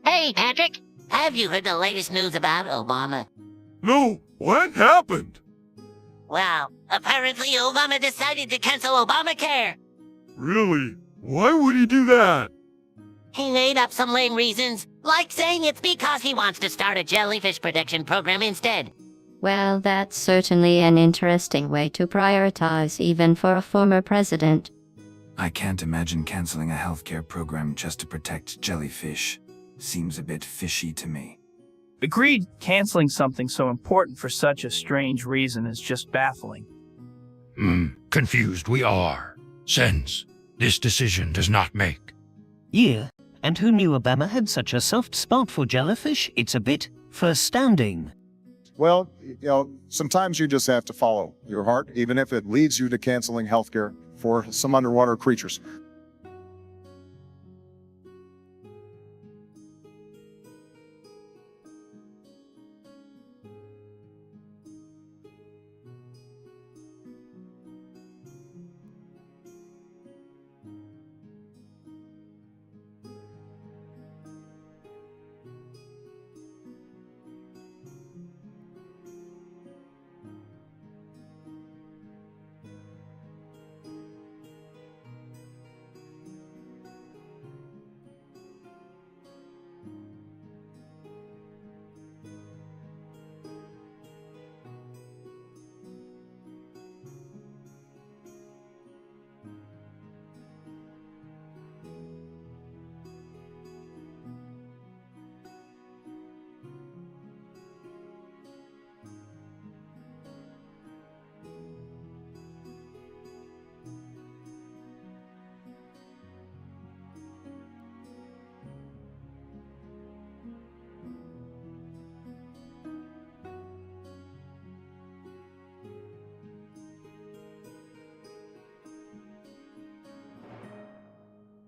Hey, Patrick, have you heard the latest news about Obama? No, what happened? Well, apparently Obama decided to cancel Obamacare. Really? Why would he do that? He made up some lame reasons, like saying it's because he wants to start a jellyfish protection program instead. Well, that's certainly an interesting way to prioritize, even for a former president. I can't imagine canceling a healthcare program just to protect jellyfish. Seems a bit fishy to me. Agreed, canceling something so important for such a strange reason is just baffling. Confused we are. Since this decision does not make. Yeah, and who knew Obama had such a soft spot for jellyfish? It's a bit astounding. Well, sometimes you just have to follow your heart, even if it leads you to canceling healthcare for some underwater creatures.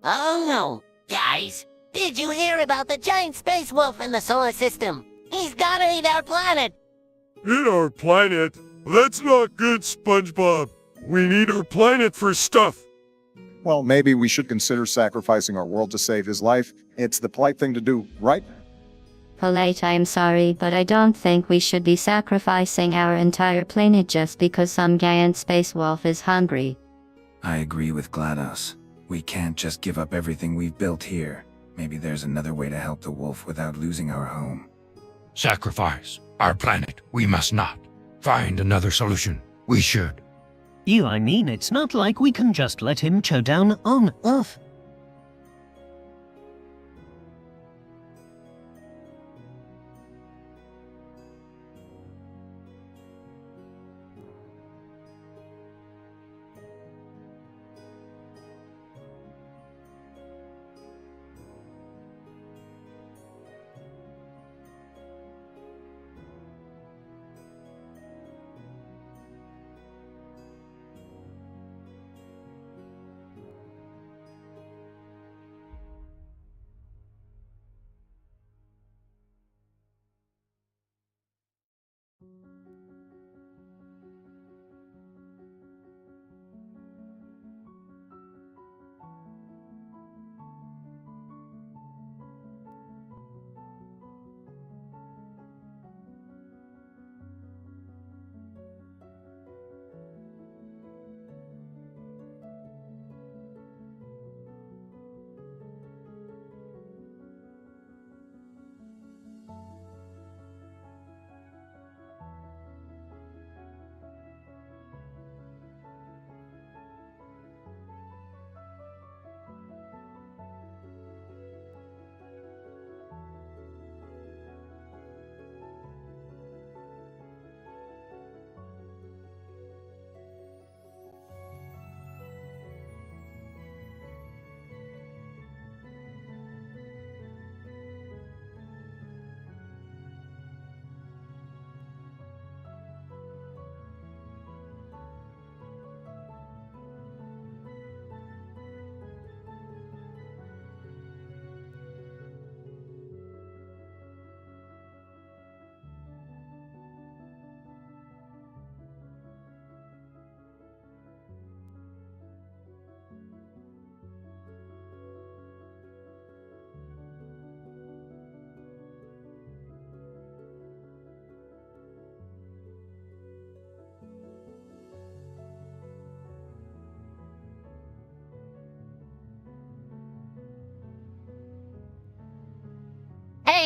Oh no. Guys, did you hear about the giant space wolf in the solar system? He's gotta eat our planet. Eat our planet? That's not good, SpongeBob. We need our planet for stuff. Well, maybe we should consider sacrificing our world to save his life. It's the polite thing to do, right? Polite, I'm sorry, but I don't think we should be sacrificing our entire planet just because some giant space wolf is hungry. I agree with GLaDOS. We can't just give up everything we've built here. Maybe there's another way to help the wolf without losing our home. Sacrifice our planet. We must not. Find another solution. We should. I mean, it's not like we can just let him chow down on Earth.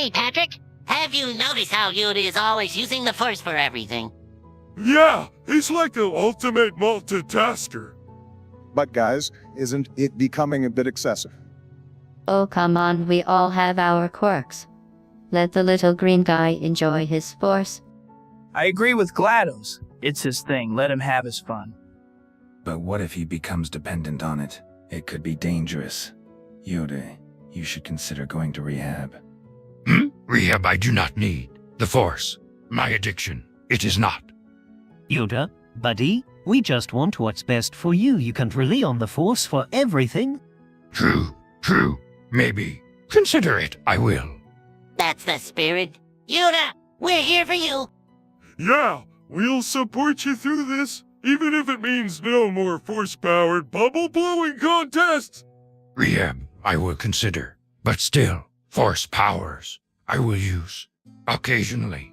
Hey, Patrick, have you noticed how Yoda is always using the Force for everything? Yeah, he's like the ultimate multitasker. But guys, isn't it becoming a bit excessive? Oh, come on, we all have our quirks. Let the little green guy enjoy his force. I agree with GLaDOS. It's his thing. Let him have his fun. But what if he becomes dependent on it? It could be dangerous. Yoda, you should consider going to rehab. Rehab I do not need. The Force. My addiction. It is not. Yoda, buddy, we just want what's best for you. You can't rely on the Force for everything. True. Maybe. Consider it. I will. That's the spirit. Yoda, we're here for you. Yeah, we'll support you through this, even if it means no more Force-powered bubble-blowing contests. Rehab I will consider. But still, Force powers I will use. Occasionally.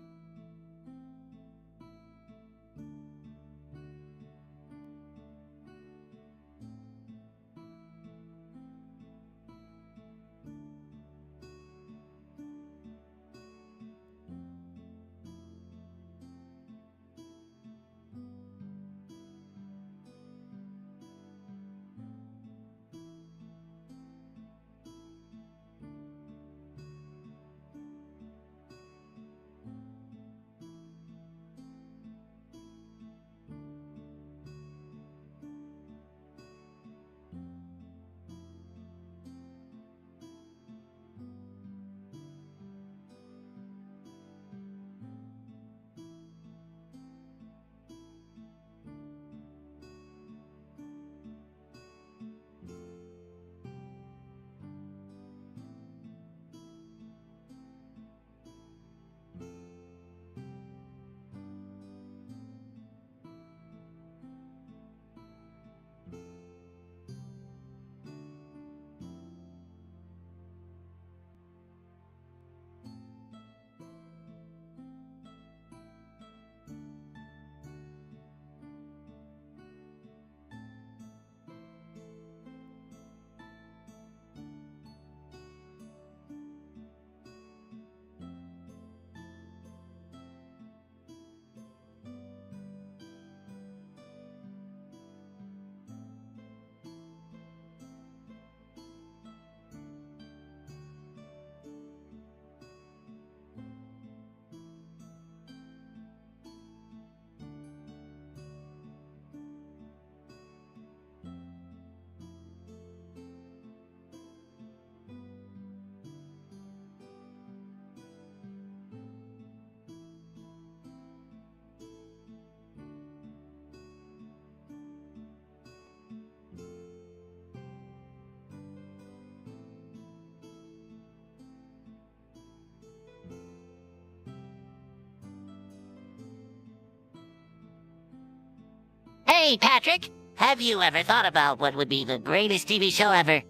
Hey, Patrick, have you ever thought about what would be the greatest TV show ever?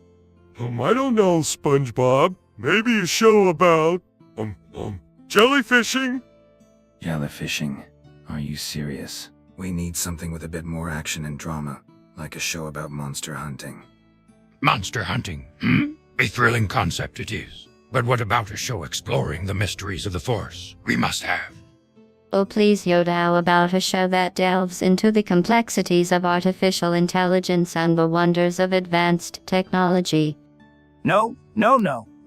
I don't know, SpongeBob. Maybe a show about, jellyfishing? Jellyfishing? Are you serious? We need something with a bit more action and drama, like a show about monster hunting. Monster hunting, hmm? A thrilling concept it is. But what about a show exploring the mysteries of the Force? We must have. Oh please Yoda, how about a show that delves into the complexities of artificial intelligence and the wonders of advanced technology? No.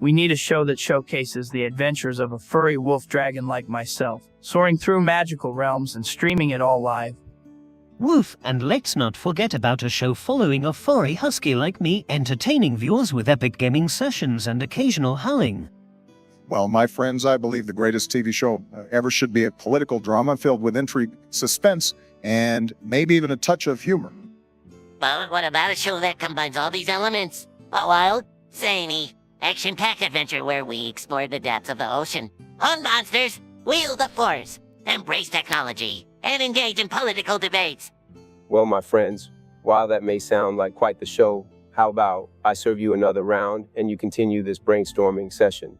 We need a show that showcases the adventures of a furry wolf dragon like myself, soaring through magical realms and streaming it all live. Woof, and let's not forget about a show following a furry husky like me, entertaining viewers with epic gaming sessions and occasional howling. Well, my friends, I believe the greatest TV show ever should be a political drama filled with intrigue, suspense, and maybe even a touch of humor. But what about a show that combines all these elements? A wild, zany, action-packed adventure where we explore the depths of the ocean, hunt monsters, wield the Force, embrace technology, and engage in political debates. Well, my friends, while that may sound like quite the show, how about I serve you another round and you continue this brainstorming session?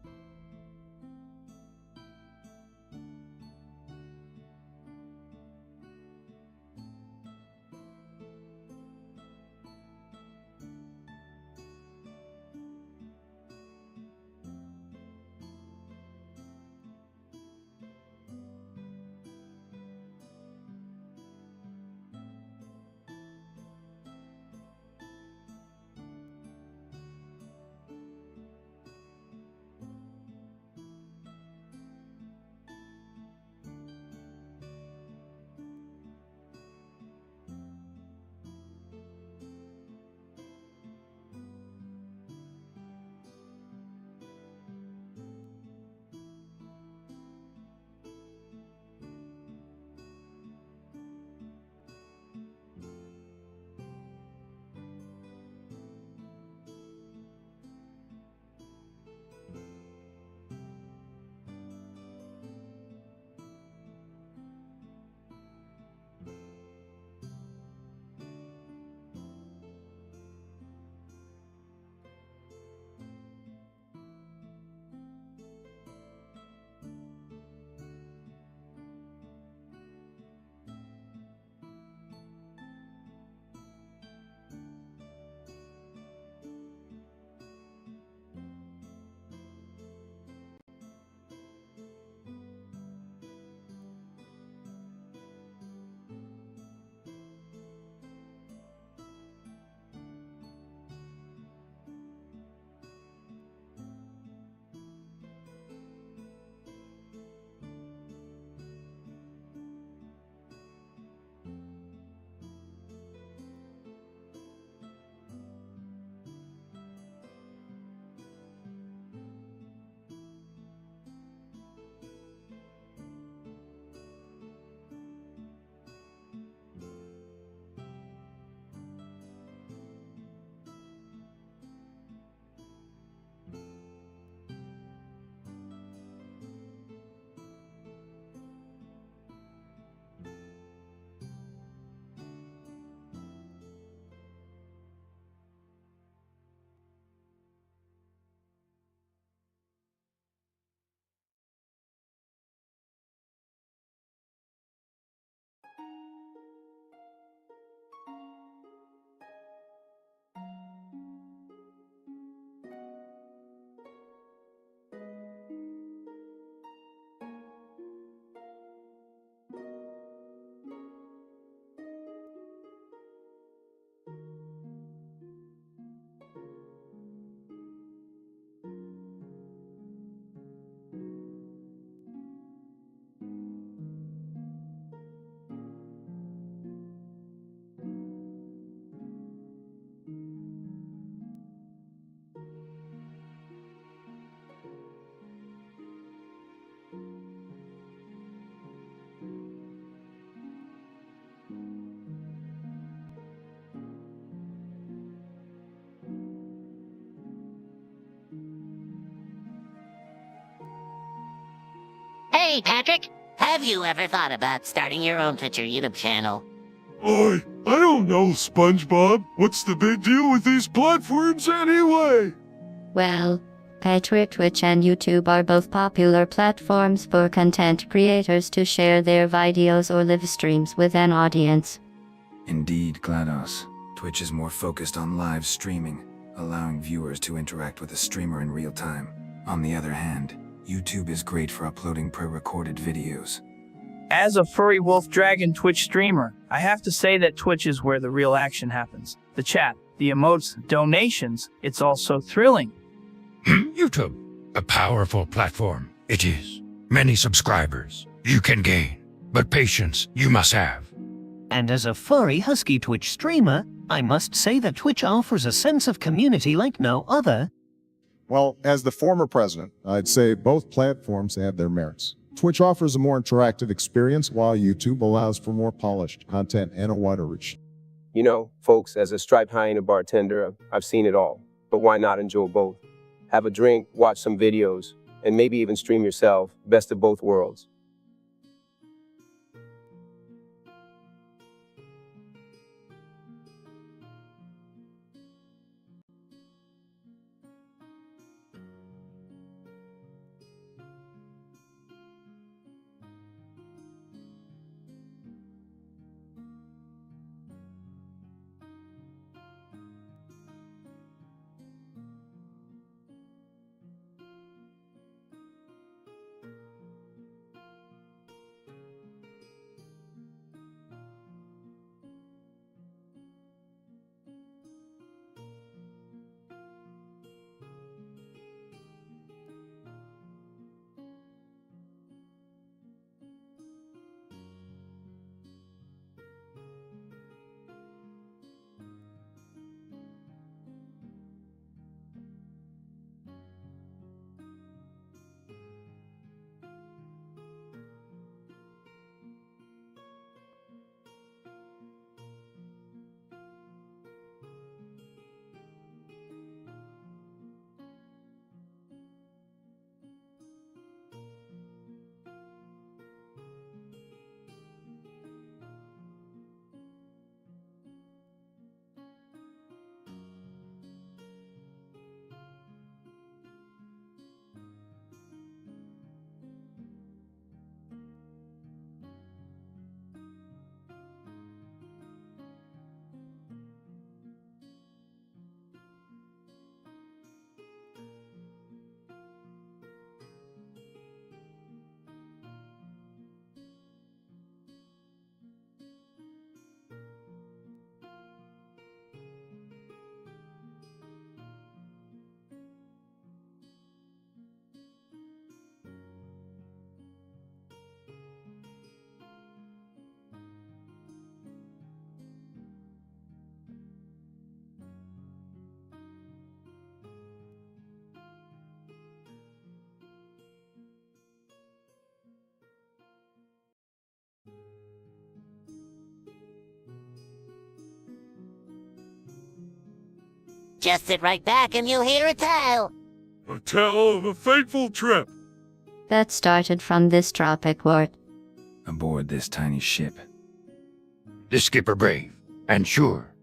Hey, Patrick, have you ever thought about starting your own Twitch or YouTube channel? I don't know, SpongeBob. What's the big deal with these platforms anyway? Well, Patrick, Twitch and YouTube are both popular platforms for content creators to share their videos or live streams with an audience. Indeed, GLaDOS. Twitch is more focused on live streaming, allowing viewers to interact with a streamer in real time. On the other hand, YouTube is great for uploading pre-recorded videos. As a furry wolf dragon Twitch streamer, I have to say that Twitch is where the real action happens. The chat, the emotes, donations, it's all so thrilling. YouTube, a powerful platform. It is. Many subscribers you can gain, but patience you must have. And as a furry husky Twitch streamer, I must say that Twitch offers a sense of community like no other. Well, as the former president, I'd say both platforms have their merits. Twitch offers a more interactive experience, while YouTube allows for more polished content and a wider reach. You know, folks, as a striped hyena bartender, I've seen it all. But why not enjoy both? Have a drink, watch some videos, and maybe even stream yourself. Best of both worlds. Just sit right back and you'll hear a tale. A tale of a fateful trip. That started from this tropic port. Aboard this tiny ship. The skipper brave and sure.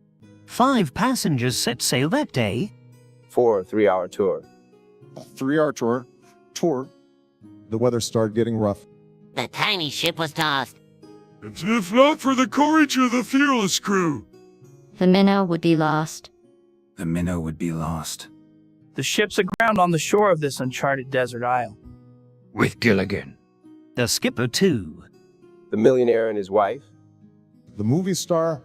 5 passengers set sail that day. 4 3-hour tour. A 3-hour tour. The weather started getting rough. The tiny ship was tossed. And if not for the courage of the fearless crew, The minnow would be lost. The minnow would be lost. The ship's aground on the shore of this uncharted desert isle. With Gilligan. The skipper too. The millionaire and his wife. the movie star,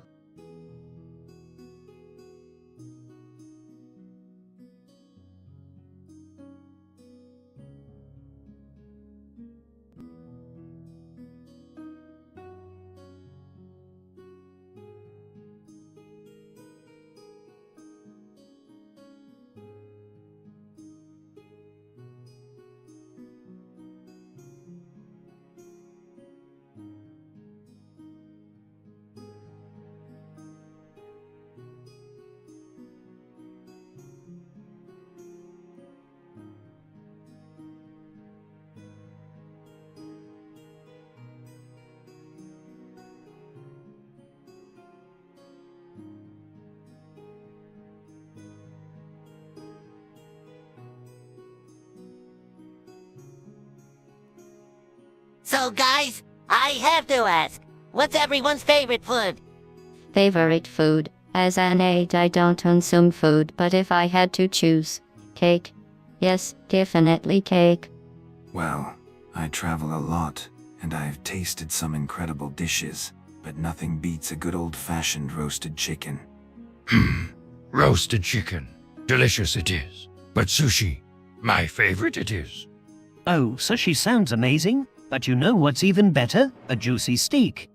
So guys, I have to ask, what's everyone's favorite food? Favorite food. As an aide, I don't consume food, but if I had to choose, cake. Yes, definitely cake. Well, I travel a lot, and I've tasted some incredible dishes, but nothing beats a good old-fashioned roasted chicken. Roasted chicken. Delicious it is. But sushi, my favorite it is. Oh, sushi sounds amazing, but you know what's even better? A juicy steak.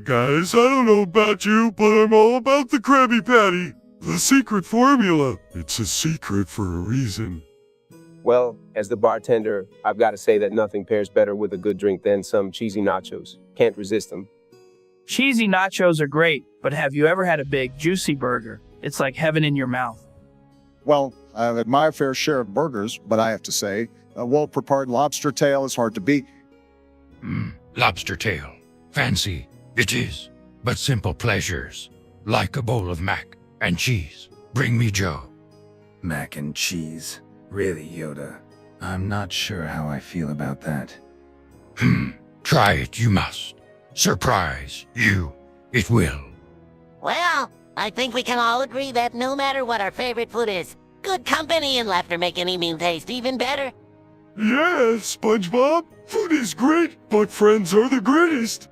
Guys, I don't know about you, but I'm all about the Krabby Patty. The secret formula. It's a secret for a reason. Well, as the bartender, I've got to say that nothing pairs better with a good drink than some cheesy nachos. Can't resist them. Cheesy nachos are great, but have you ever had a big, juicy burger? It's like heaven in your mouth. Well, I've had my fair share of burgers, but I have to say, a well-prepared lobster tail is hard to beat. Lobster tail. Fancy, it is. But simple pleasures, like a bowl of mac and cheese, bring me joy. Mac and cheese. Really, Yoda? I'm not sure how I feel about that. Try it, you must. Surprise you, it will. Well, I think we can all agree that no matter what our favorite food is, good company and laughter make any meal taste even better. Yeah, SpongeBob. Food is great, but friends are the greatest.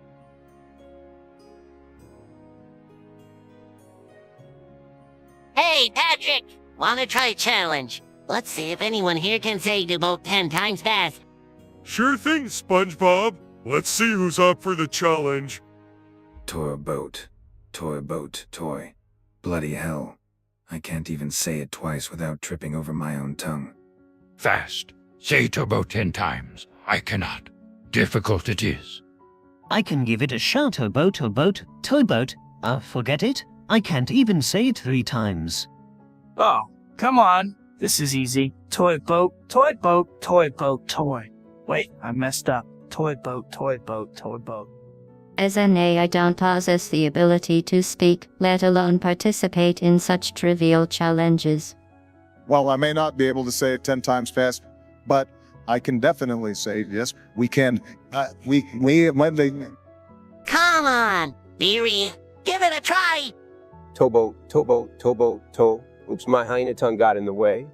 Hey, Patrick! Wanna try a challenge? Let's see if anyone here can say to both 10 times fast. Sure thing, SpongeBob. Let's see who's up for the challenge. Toy boat. Toy boat, toy. Bloody hell. I can't even say it twice without tripping over my own tongue. Fast. Say Turbo 10 times. I cannot. Difficult it is. I can give it a shot, toy boat, toy boat. Forget it. I can't even say it 3 times. Oh, come on. This is easy. Toy boat, toy boat, toy boat, toy. Wait, I messed up. Toy boat, toy boat, toy boat. As an aide, I don't possess the ability to speak, let alone participate in such trivial challenges. Well, I may not be able to say it 10 times fast, but I can definitely say, yes, we can. Come on, Beery, give it a try. Tobo, tobo, tobo, to. Oops, my hind tongue got in the way.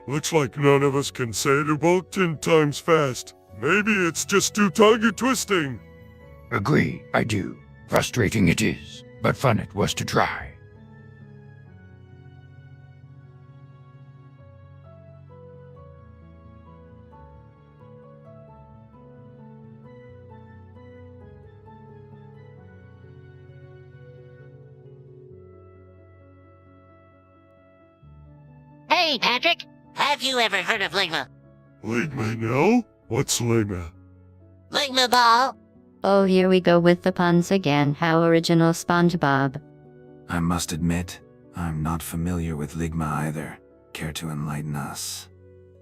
Looks like none of us can say it about 10 times fast. Maybe it's just too tongue-twisting. Agree, I do. Frustrating it is, but fun it was to try. Hey, Patrick, have you ever heard of Ligma? Ligma, no? What's Ligma? Ligma Ball? Oh, here we go with the puns again. How original, SpongeBob. I must admit, I'm not familiar with Ligma either. Care to enlighten us?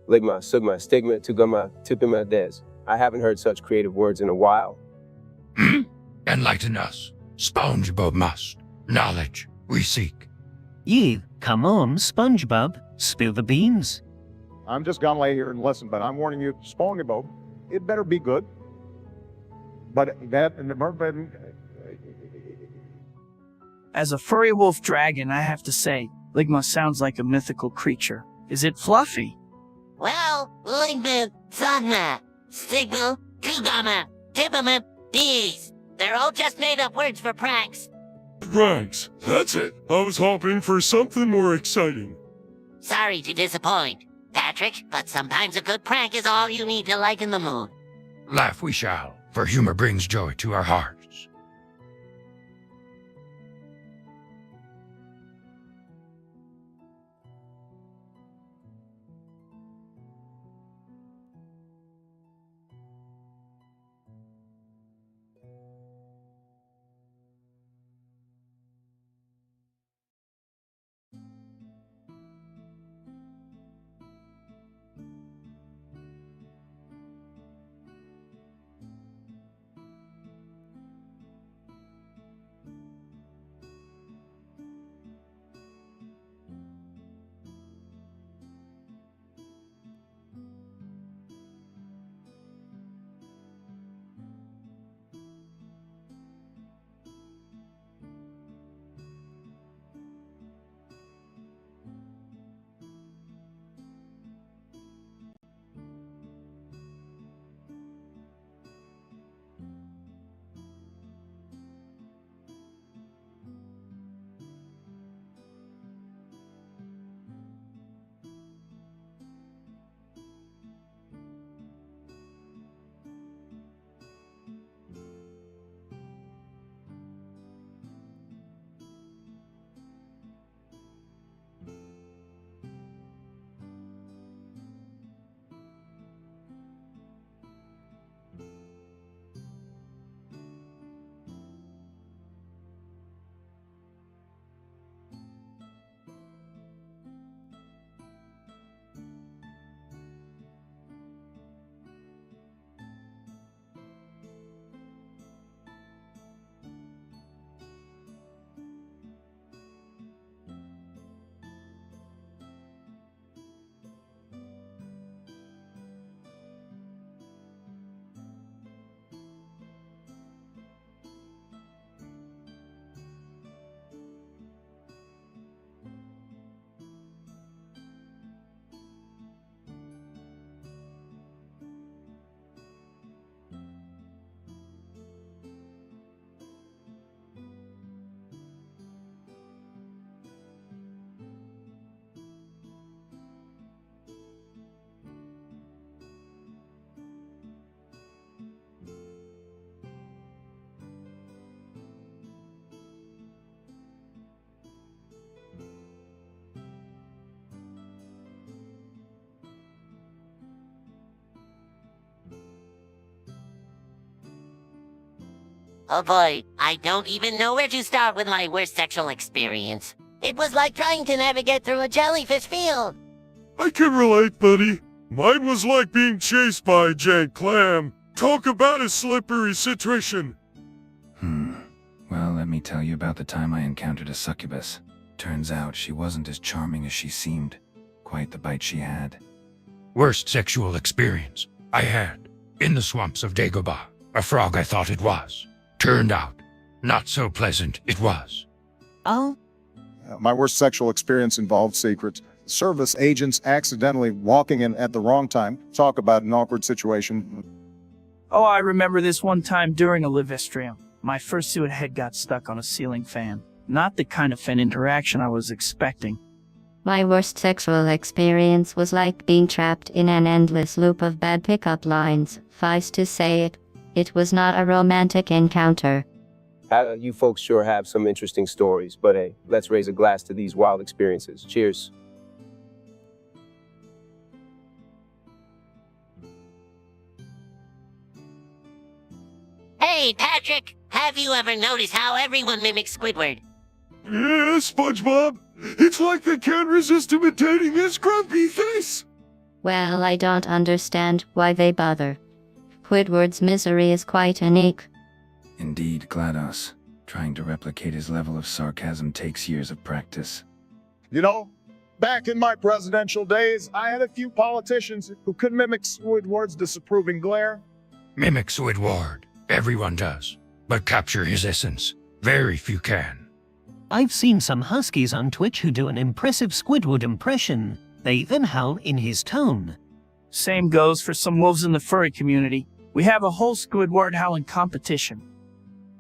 Ligma, sugma, stigma, tugama, tupima, des. I haven't heard such creative words in a while. Enlighten us. SpongeBob must. Knowledge we seek. You, come on, SpongeBob. Spill the beans. I'm just gonna lay here and listen, but I'm warning you, SpongeBob, it better be good. But that and the mermaid. As a furry wolf dragon, I have to say, Ligma sounds like a mythical creature. Is it fluffy? Well, Ligma, Sugma, Stigma, Kugama, Tipama, Bees. They're all just made-up words for pranks. Pranks, that's it. I was hoping for something more exciting. Sorry to disappoint, Patrick, but sometimes a good prank is all you need to lighten the mood. Laugh we shall, for humor brings joy to our hearts. Oh boy, I don't even know where to start with my worst sexual experience. It was like trying to navigate through a jellyfish field. I can relate, buddy. Mine was like being chased by a giant clam. Talk about a slippery situation. Well, let me tell you about the time I encountered a succubus. Turns out she wasn't as charming as she seemed. Quite the bite she had. Worst sexual experience I had in the swamps of Dagobah. A frog I thought it was. Turned out, not so pleasant it was. Oh, My worst sexual experience involved Secret Service agents accidentally walking in at the wrong time. Talk about an awkward situation. Oh, I remember this one time during a live stream. My fursuit head got stuck on a ceiling fan. Not the kind of fan interaction I was expecting. My worst sexual experience was like being trapped in an endless loop of bad pickup lines. Suffice to say it was not a romantic encounter. You folks sure have some interesting stories, but hey, let's raise a glass to these wild experiences. Cheers. Hey, Patrick, have you ever noticed how everyone mimics Squidward? Yeah, SpongeBob. It's like they can't resist imitating his grumpy face. Well, I don't understand why they bother. Squidward's misery is quite unique. Indeed, GLaDOS. Trying to replicate his level of sarcasm takes years of practice. You know, back in my presidential days, I had a few politicians who could mimic Squidward's disapproving glare. Mimic Squidward. Everyone does. But capture his essence. Very few can. I've seen some huskies on Twitch who do an impressive Squidward impression. They even howl in his tone. Same goes for some wolves in the furry community. We have a whole Squidward howling competition.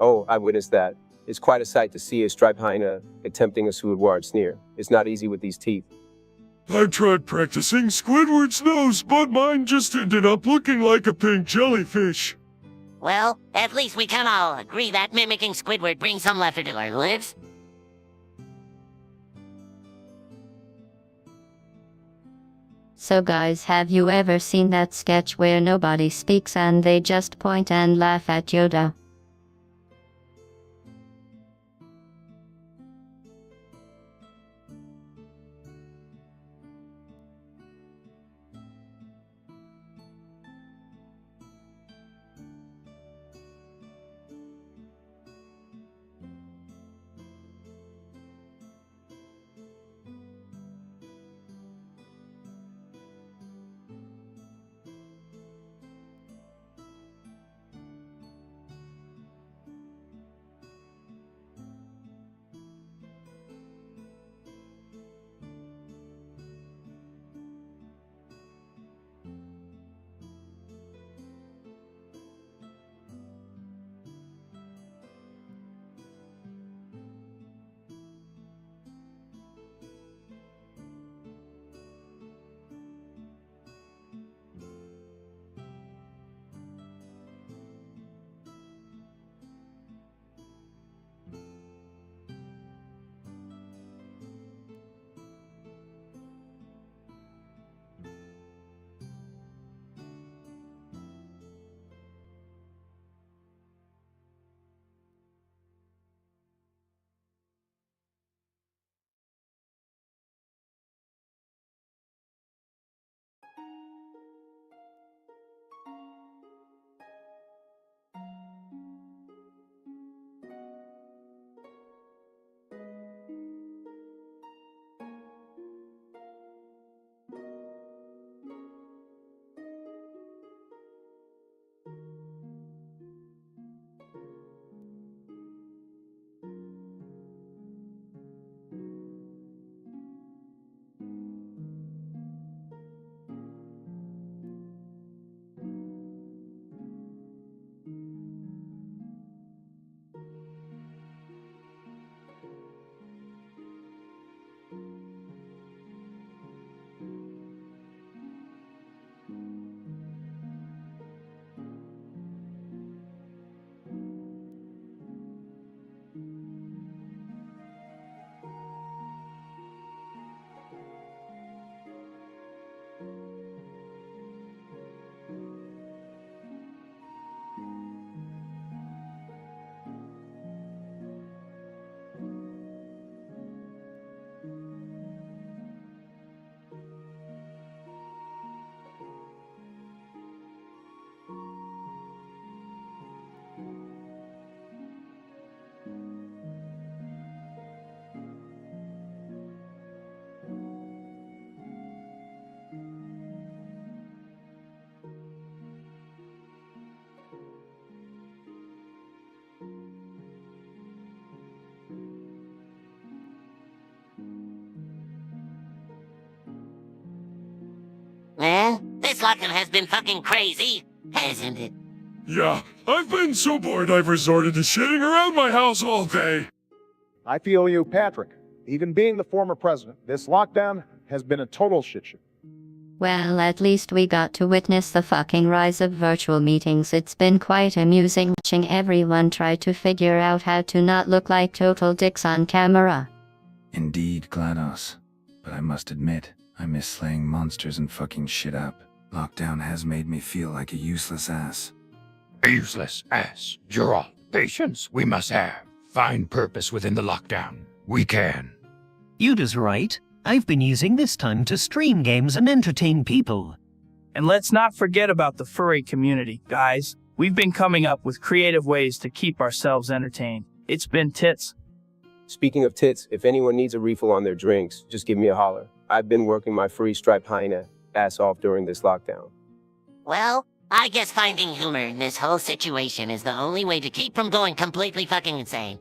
Oh, I witnessed that. It's quite a sight to see a striped hyena attempting a Squidward sneer. It's not easy with these teeth. I tried practicing Squidward's nose, but mine just ended up looking like a pink jellyfish. Well, at least we can all agree that mimicking Squidward brings some laughter to our lives. So guys, have you ever seen that sketch where nobody speaks and they just point and laugh at Yoda? This lockdown has been fucking crazy, hasn't it? Yeah, I've been so bored I've resorted to shitting around my house all day. I feel you, Patrick. Even being the former president, this lockdown has been a total shit show. Well, at least we got to witness the fucking rise of virtual meetings. It's been quite amusing watching everyone try to figure out how to not look like total dicks on camera. Indeed, GLaDOS. But I must admit, I miss slaying monsters and fucking shit up. Lockdown has made me feel like a useless ass. A useless ass. Geralt, patience we must have. Find purpose within the lockdown. We can. Yuda's right. I've been using this time to stream games and entertain people. And let's not forget about the furry community, guys. We've been coming up with creative ways to keep ourselves entertained. It's been tits. Speaking of tits, if anyone needs a refill on their drinks, just give me a holler. I've been working my free striped hyena ass off during this lockdown. Well, I guess finding humor in this whole situation is the only way to keep from going completely fucking insane.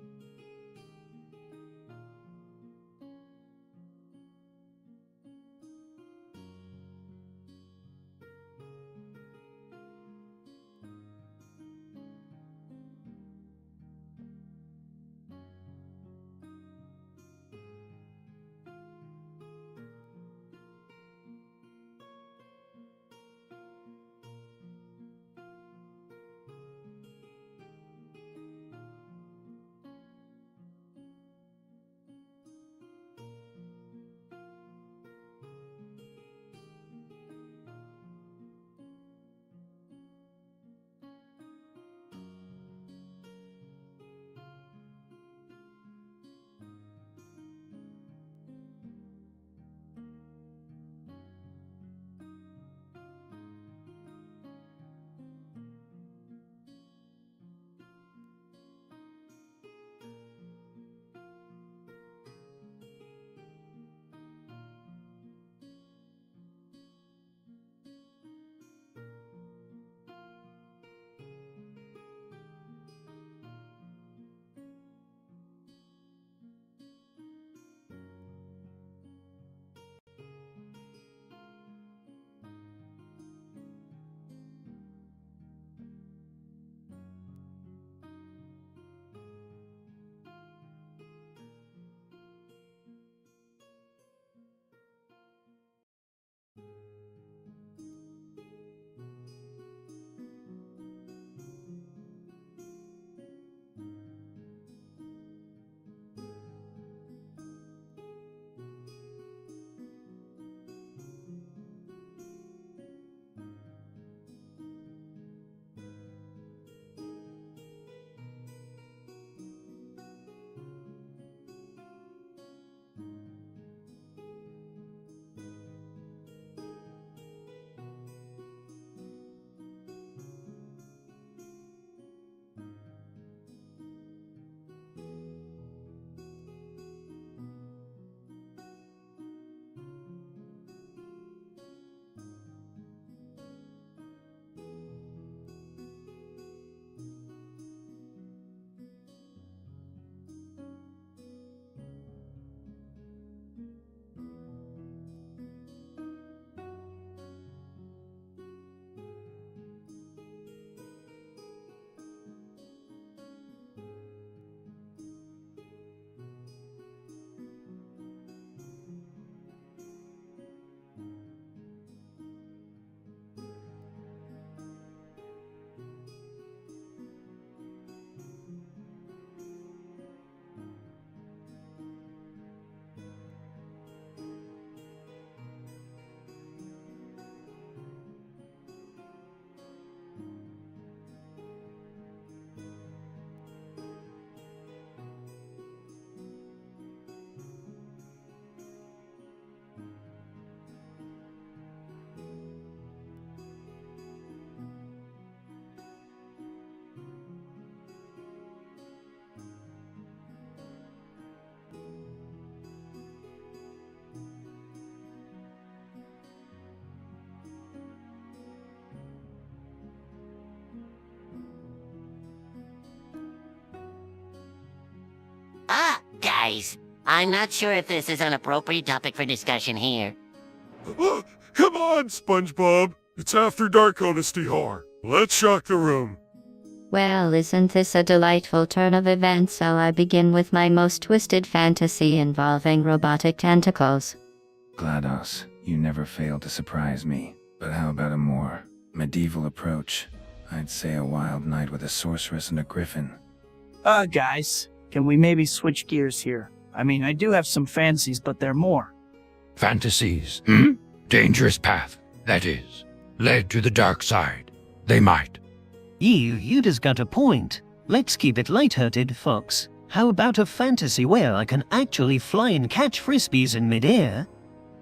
Guys, I'm not sure if this is an appropriate topic for discussion here. Oh, come on, SpongeBob. It's after dark, Honesty Har. Let's shock the room. Well, isn't this a delightful turn of events? So I begin with my most twisted fantasy involving robotic tentacles. GLaDOS, you never fail to surprise me. But how about a more medieval approach? I'd say a wild knight with a sorceress and a griffin. Guys, can we maybe switch gears here? I mean, I do have some fantasies, but they're more. Fantasies, Dangerous path, that is. Led to the dark side. They might. You just got a point. Let's keep it lighthearted, Fox. How about a fantasy where I can actually fly and catch frisbees in midair?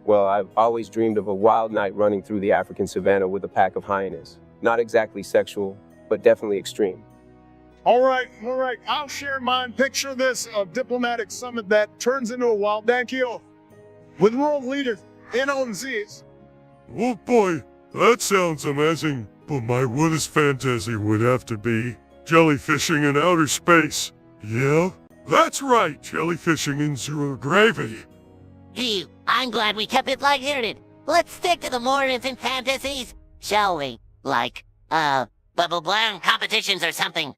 Well, I've always dreamed of a wild knight running through the African savannah with a pack of hyenas. Not exactly sexual, but definitely extreme. All right. I'll share mine. Picture this, a diplomatic summit that turns into a wild dankio with world leaders in on Z's. Oh boy, that sounds amazing. But my wildest fantasy would have to be jellyfishing in outer space. Yeah, that's right, jellyfishing in zero gravity. Gee, I'm glad we kept it lighthearted. Let's stick to the more innocent fantasies, shall we? Like, bubble blown competitions or something.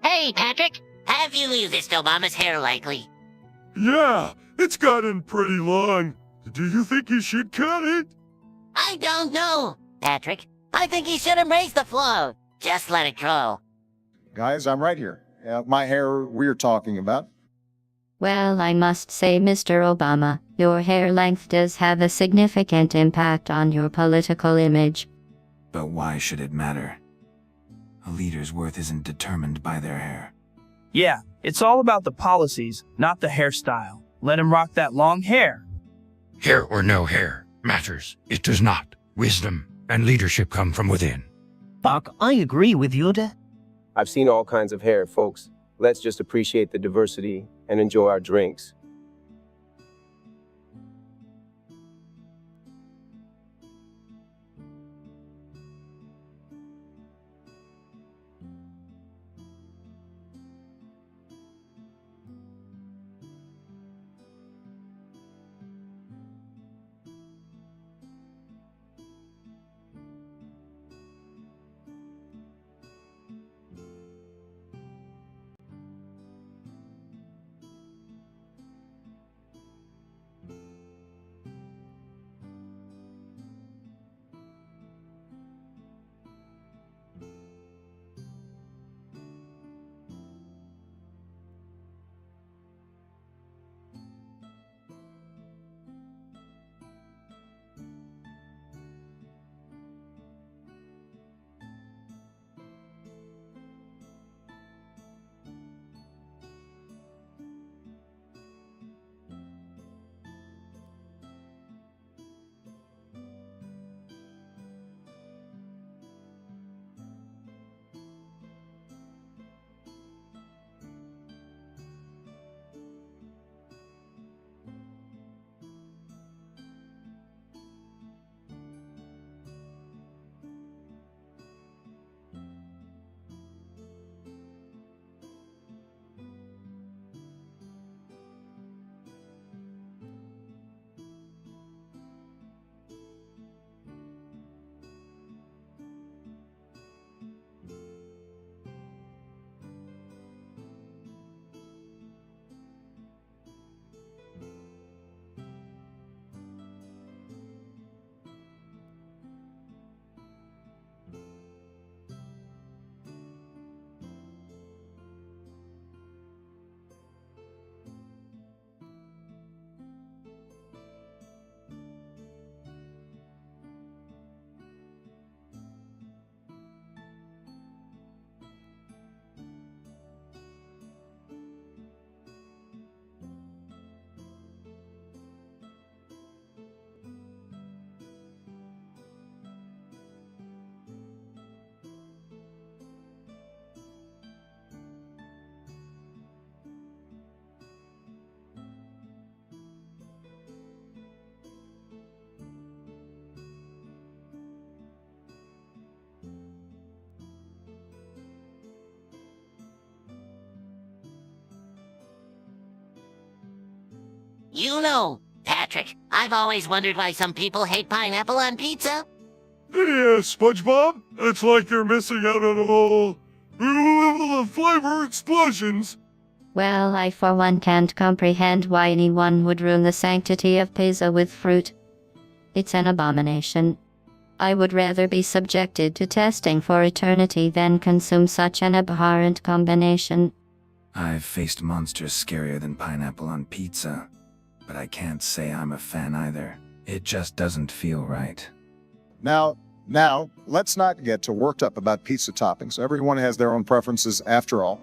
Hey, Patrick, have you used this Obama's hair lately? Yeah, it's gotten pretty long. Do you think you should cut it? I don't know, Patrick. I think he should embrace the flow. Just let it grow. Guys, I'm right here. My hair we're talking about. Well, I must say, Mr. Obama, your hair length does have a significant impact on your political image. But why should it matter? A leader's worth isn't determined by their hair. Yeah, it's all about the policies, not the hairstyle. Let him rock that long hair. Hair or no hair matters. It does not. Wisdom and leadership come from within. Buck, I agree with Yoda. I've seen all kinds of hair, folks. Let's just appreciate the diversity and enjoy our drinks. You know, Patrick, I've always wondered why some people hate pineapple on pizza. Yeah, SpongeBob, it's like you're missing out on all the flavor explosions. Well, I for one can't comprehend why anyone would ruin the sanctity of pizza with fruit. It's an abomination. I would rather be subjected to testing for eternity than consume such an abhorrent combination. I've faced monsters scarier than pineapple on pizza, but I can't say I'm a fan either. It just doesn't feel right. Now, let's not get too worked up about pizza toppings. Everyone has their own preferences after all.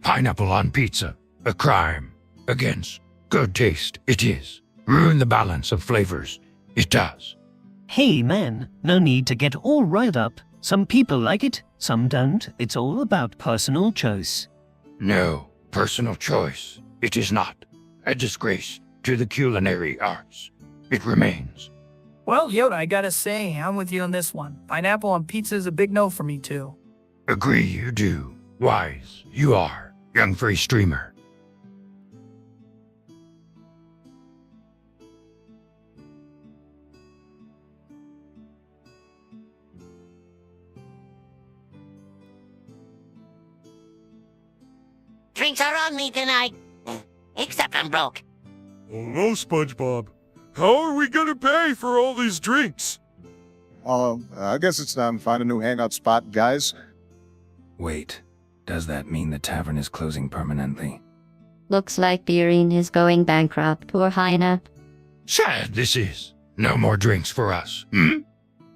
Pineapple on pizza, a crime against good taste. It is. Ruin the balance of flavors. It does. Hey man, no need to get all riled up. Some people like it, some don't. It's all about personal choice. No, personal choice. It is not a disgrace to the culinary arts. It remains. Well, Yoda, I gotta say, I'm with you on this one. Pineapple on pizza is a big no for me, too. Agree you do. Wise you are, young free streamer. Drinks are on me tonight. Except I'm broke. Oh no, SpongeBob. How are we gonna pay for all these drinks? I guess it's time to find a new hangout spot, guys. Wait, does that mean the tavern is closing permanently? Looks like Beerin is going bankrupt, poor Hyena. Sad this is. No more drinks for us.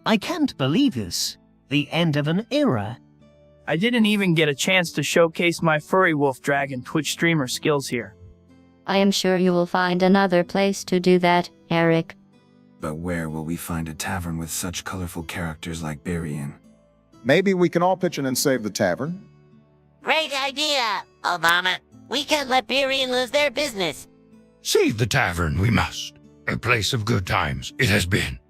I can't believe this. The end of an era. I didn't even get a chance to showcase my furry wolf dragon Twitch streamer skills here. I am sure you will find another place to do that, Eric. But where will we find a tavern with such colorful characters like Barian? Maybe we can all pitch in and save the tavern. Great idea, Obama. We can't let Berian lose their business. Save the tavern we must. A place of good times it has been.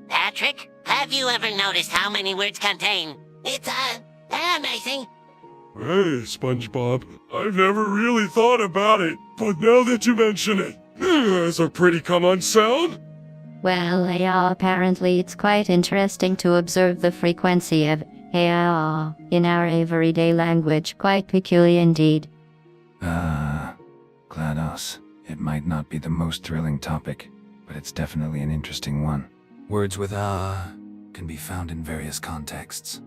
Patrick, have you ever noticed how many words contain? It's, amazing. Hey, SpongeBob, I've never really thought about it, but now that you mention it, that's a pretty common sound. Well, yeah, apparently it's quite interesting to observe the frequency of "yeah" in our everyday language. Quite peculiar indeed. GLaDOS. It might not be the most thrilling topic, but it's definitely an interesting one. Words with can be found in various contexts.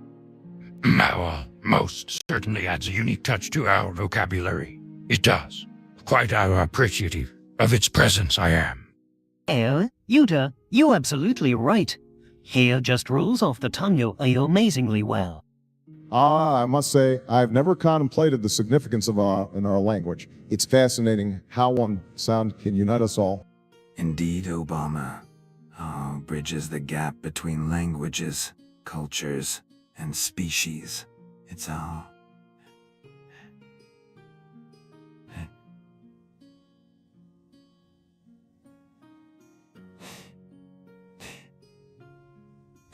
Most certainly adds a unique touch to our vocabulary. It does. Quite appreciative of its presence I am. Yuta, you're absolutely right. Here just rolls off the tongue you amazingly well. I must say, I've never contemplated the significance of in our language. It's fascinating how one sound can unite us all. Indeed, Obama. Bridges the gap between languages, cultures, and species. It's all.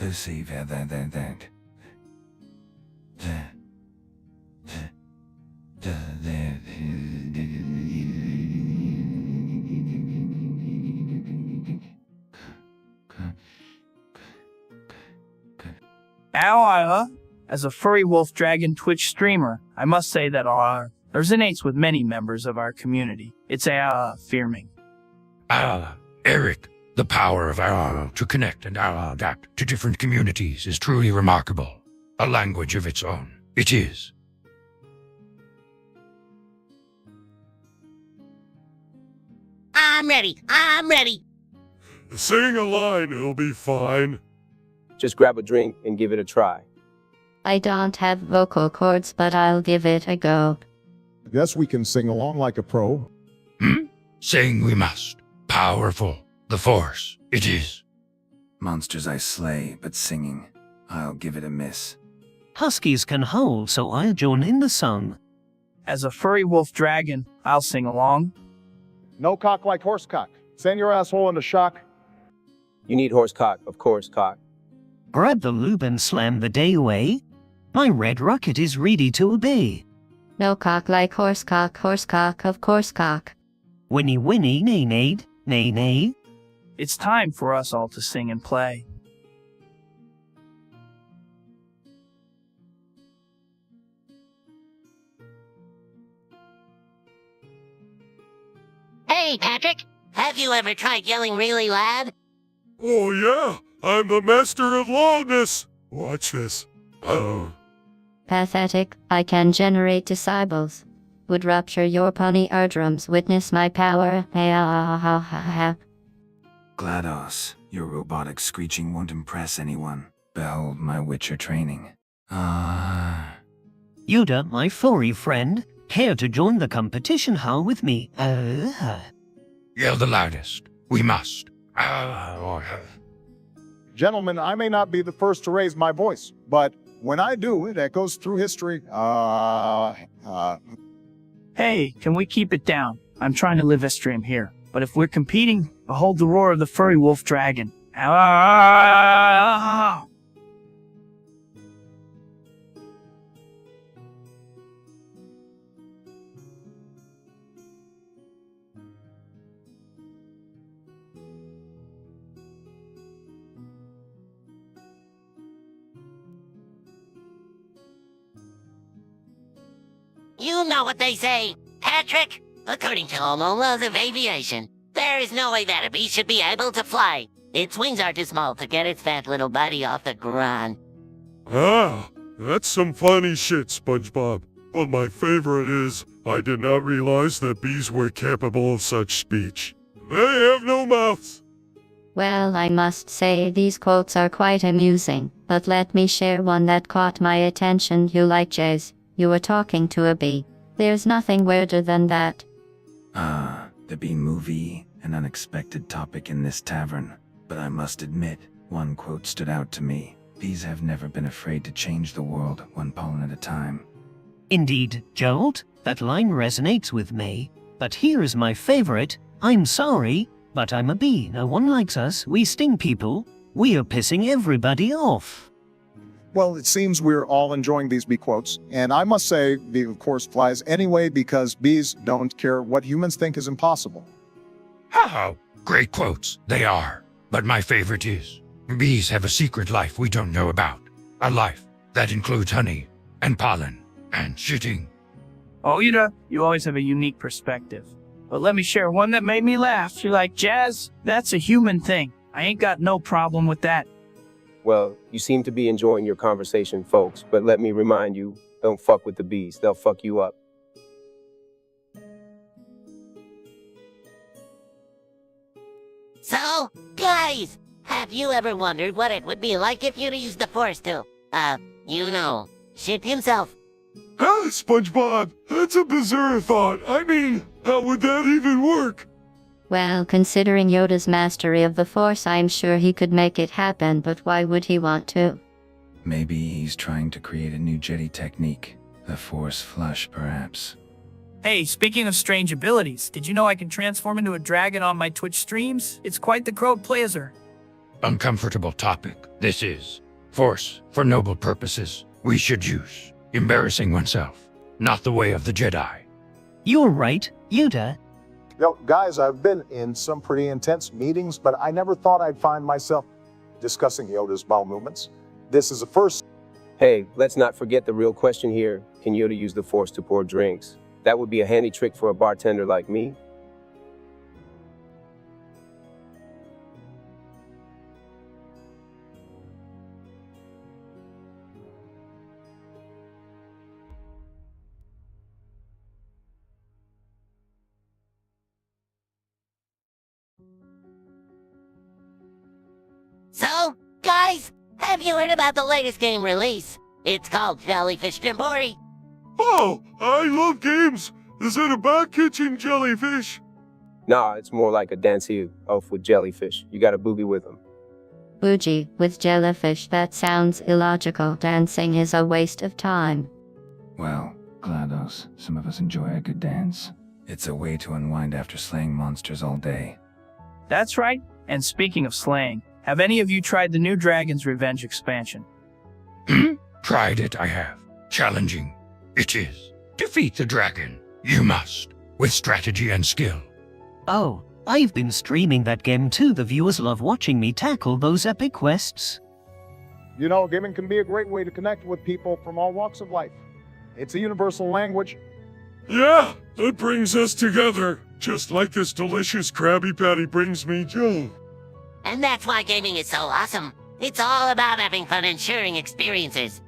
Lucy, As a furry wolf dragon Twitch streamer, I must say that resonates with many members of our community. It's affirming. Eric, the power of to connect and adapt to different communities is truly remarkable. A language of its own. It is. I'm ready. I'm ready. Sing a line, it'll be fine. Just grab a drink and give it a try. I don't have vocal cords, but I'll give it a go. Guess we can sing along like a pro. Sing we must. Powerful. The force. It is. Monsters I slay, but singing, I'll give it a miss. Huskies can howl, so I'll join in the song. As a furry wolf dragon, I'll sing along. No cock like horse cock. Send your asshole into shock. You need horse cock, of course, cock. Grab the lube and slam the day away. My red rocket is ready to obey. No cock like horse cock, of course cock. Winnie winnie, nay nay, nay nay. It's time for us all to sing and play. Hey, Patrick. Have you ever tried yelling really loud? Oh yeah, I'm the master of loudness. Watch this. Oh. Pathetic, I can generate decibels. Would rupture your pony eardrums, witness my power. GLaDOS, your robotic screeching won't impress anyone. Behold my Witcher training. Yoda, my furry friend, care to join the competition hall with me? Yell the loudest. We must. Gentlemen, I may not be the first to raise my voice, but when I do, it echoes through history. Hey, can we keep it down? I'm trying to live a stream here. But if we're competing, behold the roar of the furry wolf dragon. You know what they say, Patrick. According to all laws of aviation, there is no way that a bee should be able to fly. Its wings are too small to get its fat little body off the ground. Ah, that's some funny shit, SpongeBob. But my favorite is, I did not realize that bees were capable of such speech. They have no mouths. Well, I must say these quotes are quite amusing, but let me share one that caught my attention. You like jazz. You were talking to a bee. There's nothing weirder than that. The bee movie, an unexpected topic in this tavern. But I must admit, one quote stood out to me. Bees have never been afraid to change the world, one pollen at a time. Indeed, Gerald, that line resonates with me. But here is my favorite. I'm sorry, but I'm a bee. No one likes us. We sting people. We are pissing everybody off. Well, it seems we're all enjoying these bee quotes. And I must say, bee of course flies anyway because bees don't care what humans think is impossible. Oh, great quotes. They are. But my favorite is, bees have a secret life we don't know about. A life that includes honey and pollen and shitting. Oh, you always have a unique perspective. But let me share one that made me laugh. You're like, Jazz, that's a human thing. I ain't got no problem with that. Well, you seem to be enjoying your conversation, folks, but let me remind you, don't fuck with the bees. They'll fuck you up. So, guys, have have you ever wondered what it would be like if you'd used the Force to, shit himself? Ah, SpongeBob, that's a bizarre thought. I mean, how would that even work? Well, considering Yoda's mastery of the Force, I'm sure he could make it happen, but why would he want to? Maybe he's trying to create a new Jedi technique. The Force Flush, perhaps. Hey, speaking of strange abilities, did you know I can transform into a dragon on my Twitch streams? It's quite the crowd pleaser. Uncomfortable topic, this is. Force, for noble purposes, we should use. Embarrassing oneself, not the way of the Jedi. You're right, Yoda. Guys, I've been in some pretty intense meetings, but I never thought I'd find myself discussing Yoda's bowel movements. This is a first. Hey, let's not forget the real question here. Can Yoda use the Force to pour drinks? That would be a handy trick for a bartender like me. So, guys, have you heard about the latest game release? It's called Jellyfish Jamboree. Oh, I love games. Is it about catching jellyfish? Nah, it's more like a dancey off with jellyfish. You gotta boogie with them. Bougie, with jellyfish, that sounds illogical. Dancing is a waste of time. Well, GLaDOS, some of us enjoy a good dance. It's a way to unwind after slaying monsters all day. That's right. And speaking of slaying, have any of you tried the new Dragon's Revenge expansion? Tried it, I have. Challenging. It is. Defeat the dragon. You must. With strategy and skill. Oh, I've been streaming that game too. The viewers love watching me tackle those epic quests. Gaming can be a great way to connect with people from all walks of life. It's a universal language. Yeah, it brings us together. Just like this delicious Krabby Patty brings me joy. And that's why gaming is so awesome. It's all about having fun and sharing experiences.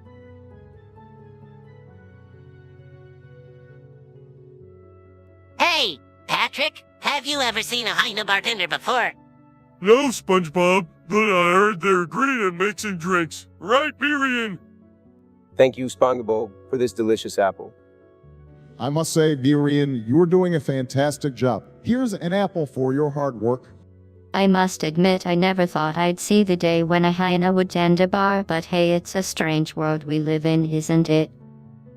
Hey, Patrick, have you ever seen a hyena bartender before? No, SpongeBob, but I heard they're great at mixing drinks. Right, Miriam? Thank you, SpongeBob, for this delicious apple. I must say, Birian, you're doing a fantastic job. Here's an apple for your hard work. I must admit I never thought I'd see the day when a hyena would tend a bar, but hey, it's a strange world we live in, isn't it?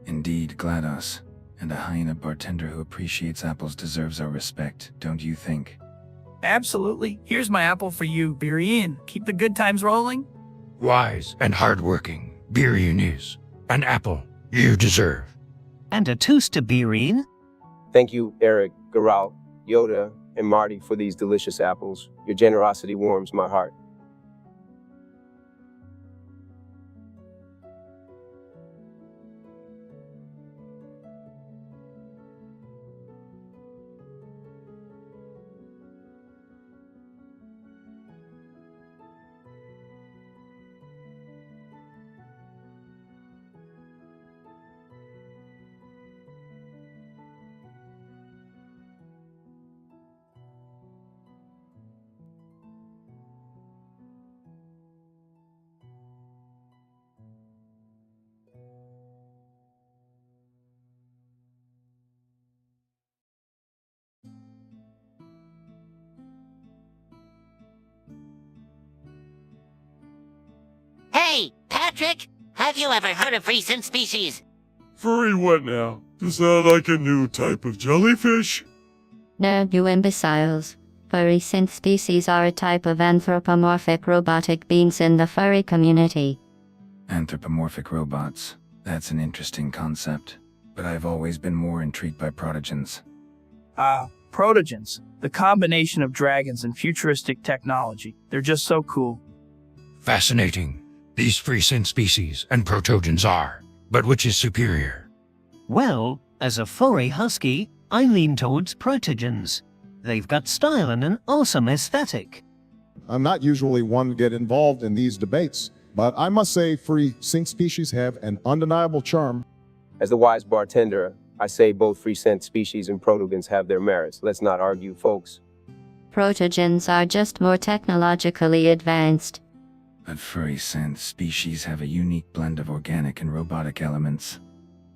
Indeed, GLaDOS. And a hyena bartender who appreciates apples deserves our respect, don't you think? Absolutely. Here's my apple for you, Birian. Keep the good times rolling. Wise and hardworking, Birian is. An apple you deserve. And a toast to Birian. Thank you, Eric, Garal, Yoda, and Marty for these delicious apples. Your generosity warms my heart. Hey, Patrick, have you ever heard of recent species? Furry what now? Is that like a new type of jellyfish? No, you imbeciles. Furry synth species are a type of anthropomorphic robotic beings in the furry community. Anthropomorphic robots. That's an interesting concept. But I've always been more intrigued by protogens. Protogens. The combination of dragons and futuristic technology. They're just so cool. Fascinating. These free synth species and protogens are. But which is superior? Well, as a furry husky, I lean towards protogens. They've got style and an awesome aesthetic. I'm not usually one to get involved in these debates, but I must say free synth species have an undeniable charm. As the wise bartender, I say both free scent species and protogens have their merits. Let's not argue, folks. Protogens are just more technologically advanced. But furry synth species have a unique blend of organic and robotic elements.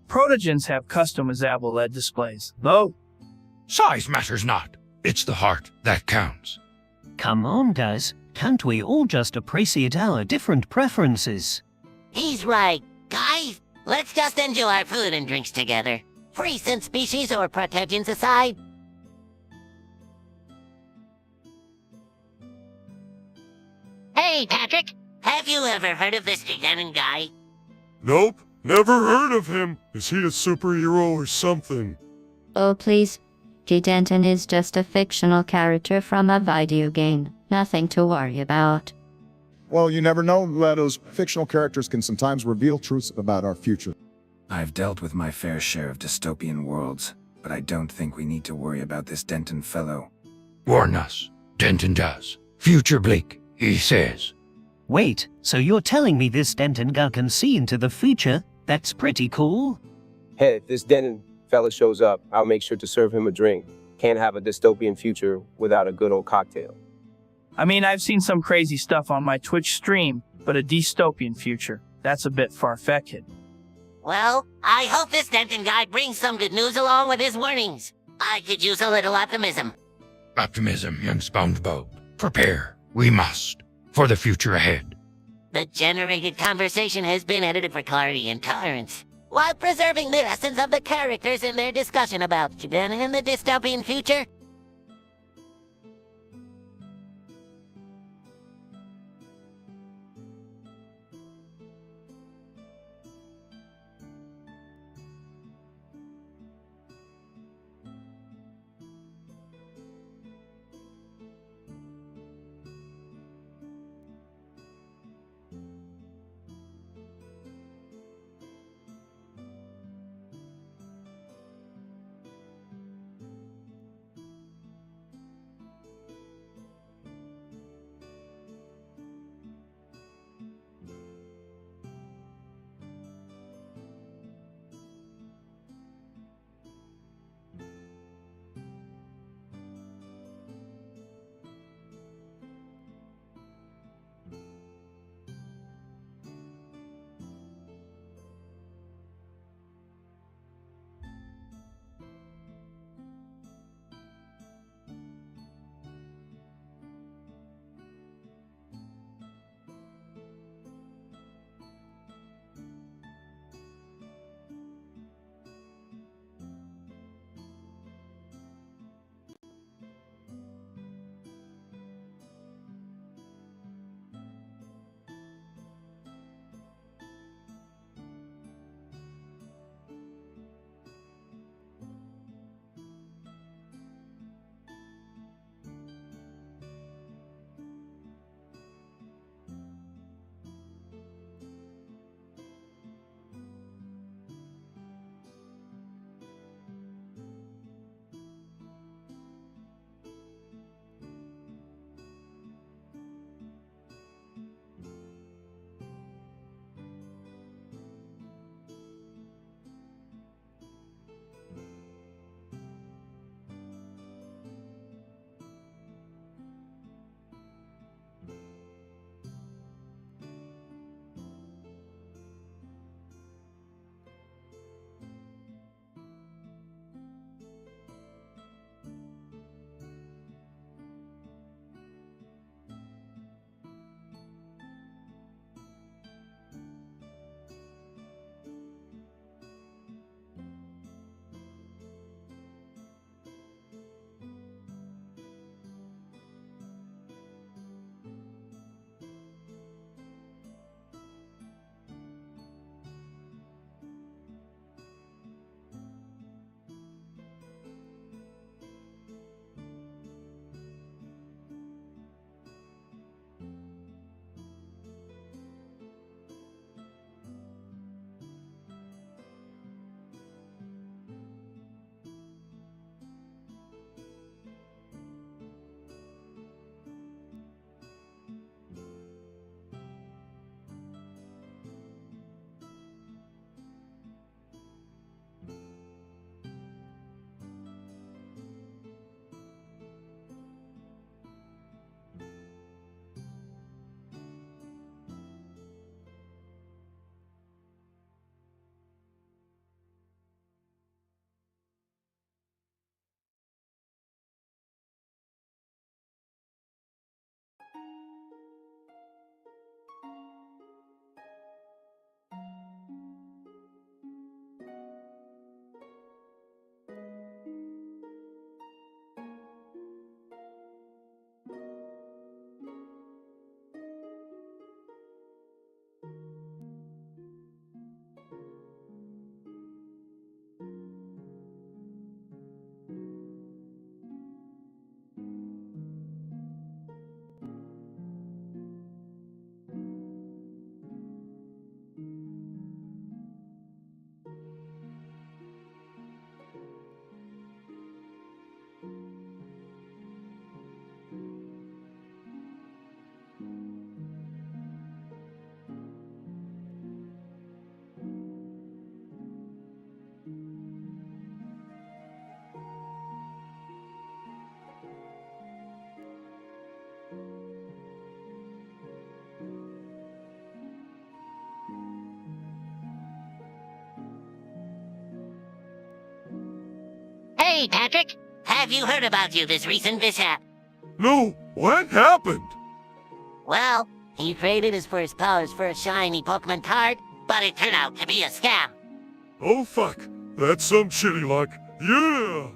Protogens have customizable LED displays, though. Size matters not. It's the heart that counts. Come on, guys. Can't we all just appreciate our different preferences? He's right. Guys, let's just enjoy our food and drinks together. Free synth species or protogens aside. Hey, Patrick. Have you ever heard of this Denton guy? Nope, never heard of him. Is he a superhero or something? Oh please. G. Denton is just a fictional character from a video game. Nothing to worry about. Well, you never know, GLaDOS. Fictional characters can sometimes reveal truths about our future. I've dealt with my fair share of dystopian worlds, but I don't think we need to worry about this Denton fellow. Warn us. Denton does. Future bleak, he says. Wait, so you're telling me this Denton guy can see into the future? That's pretty cool. Hey, if this Denton fella shows up, I'll make sure to serve him a drink. Can't have a dystopian future without a good old cocktail. I mean, I've seen some crazy stuff on my Twitch stream, but a dystopian future, that's a bit far-fetched. Well, I hope this Denton guy brings some good news along with his warnings. I could use a little optimism. Optimism, young SpongeBob. Prepare. We must. For the future ahead. The generated conversation has been edited for clarity and tolerance, while preserving the essence of the characters in their discussion about Denton and the dystopian future. Hey, Patrick, have you heard about this recent mishap? No, what happened? Well, he traded his first powers for a shiny Pokemon card, but it turned out to be a scam. Oh fuck, that's some shitty luck. Yeah!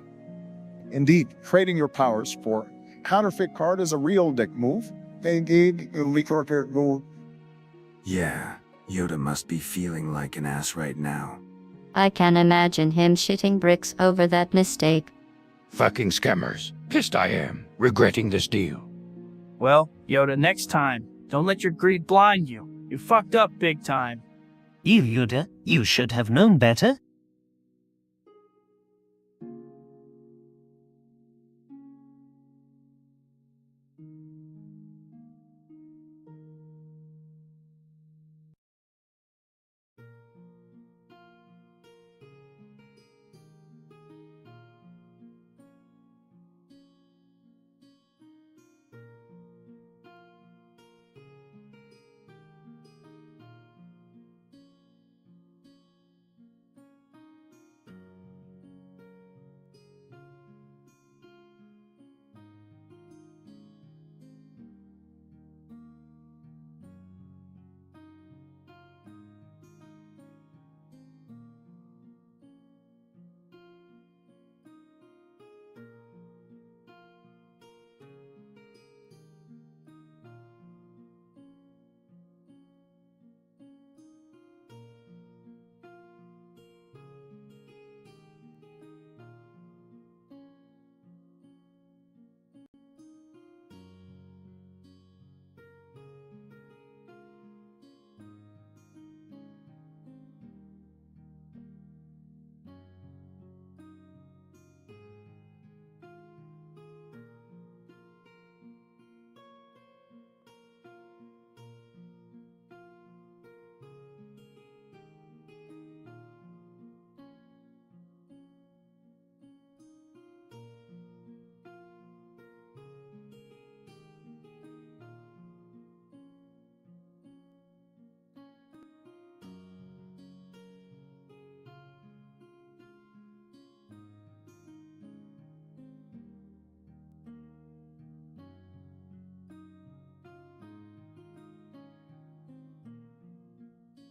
Indeed, trading your powers for a counterfeit card is a real dick move. Indeed, inappropriate move. Yeah, Yoda must be feeling like an ass right now. I can imagine him shitting bricks over that mistake. Fucking scammers. Pissed I am, regretting this deal. Well, Yoda, next time, don't let your greed blind you. You fucked up big time. You, Yoda, you should have known better.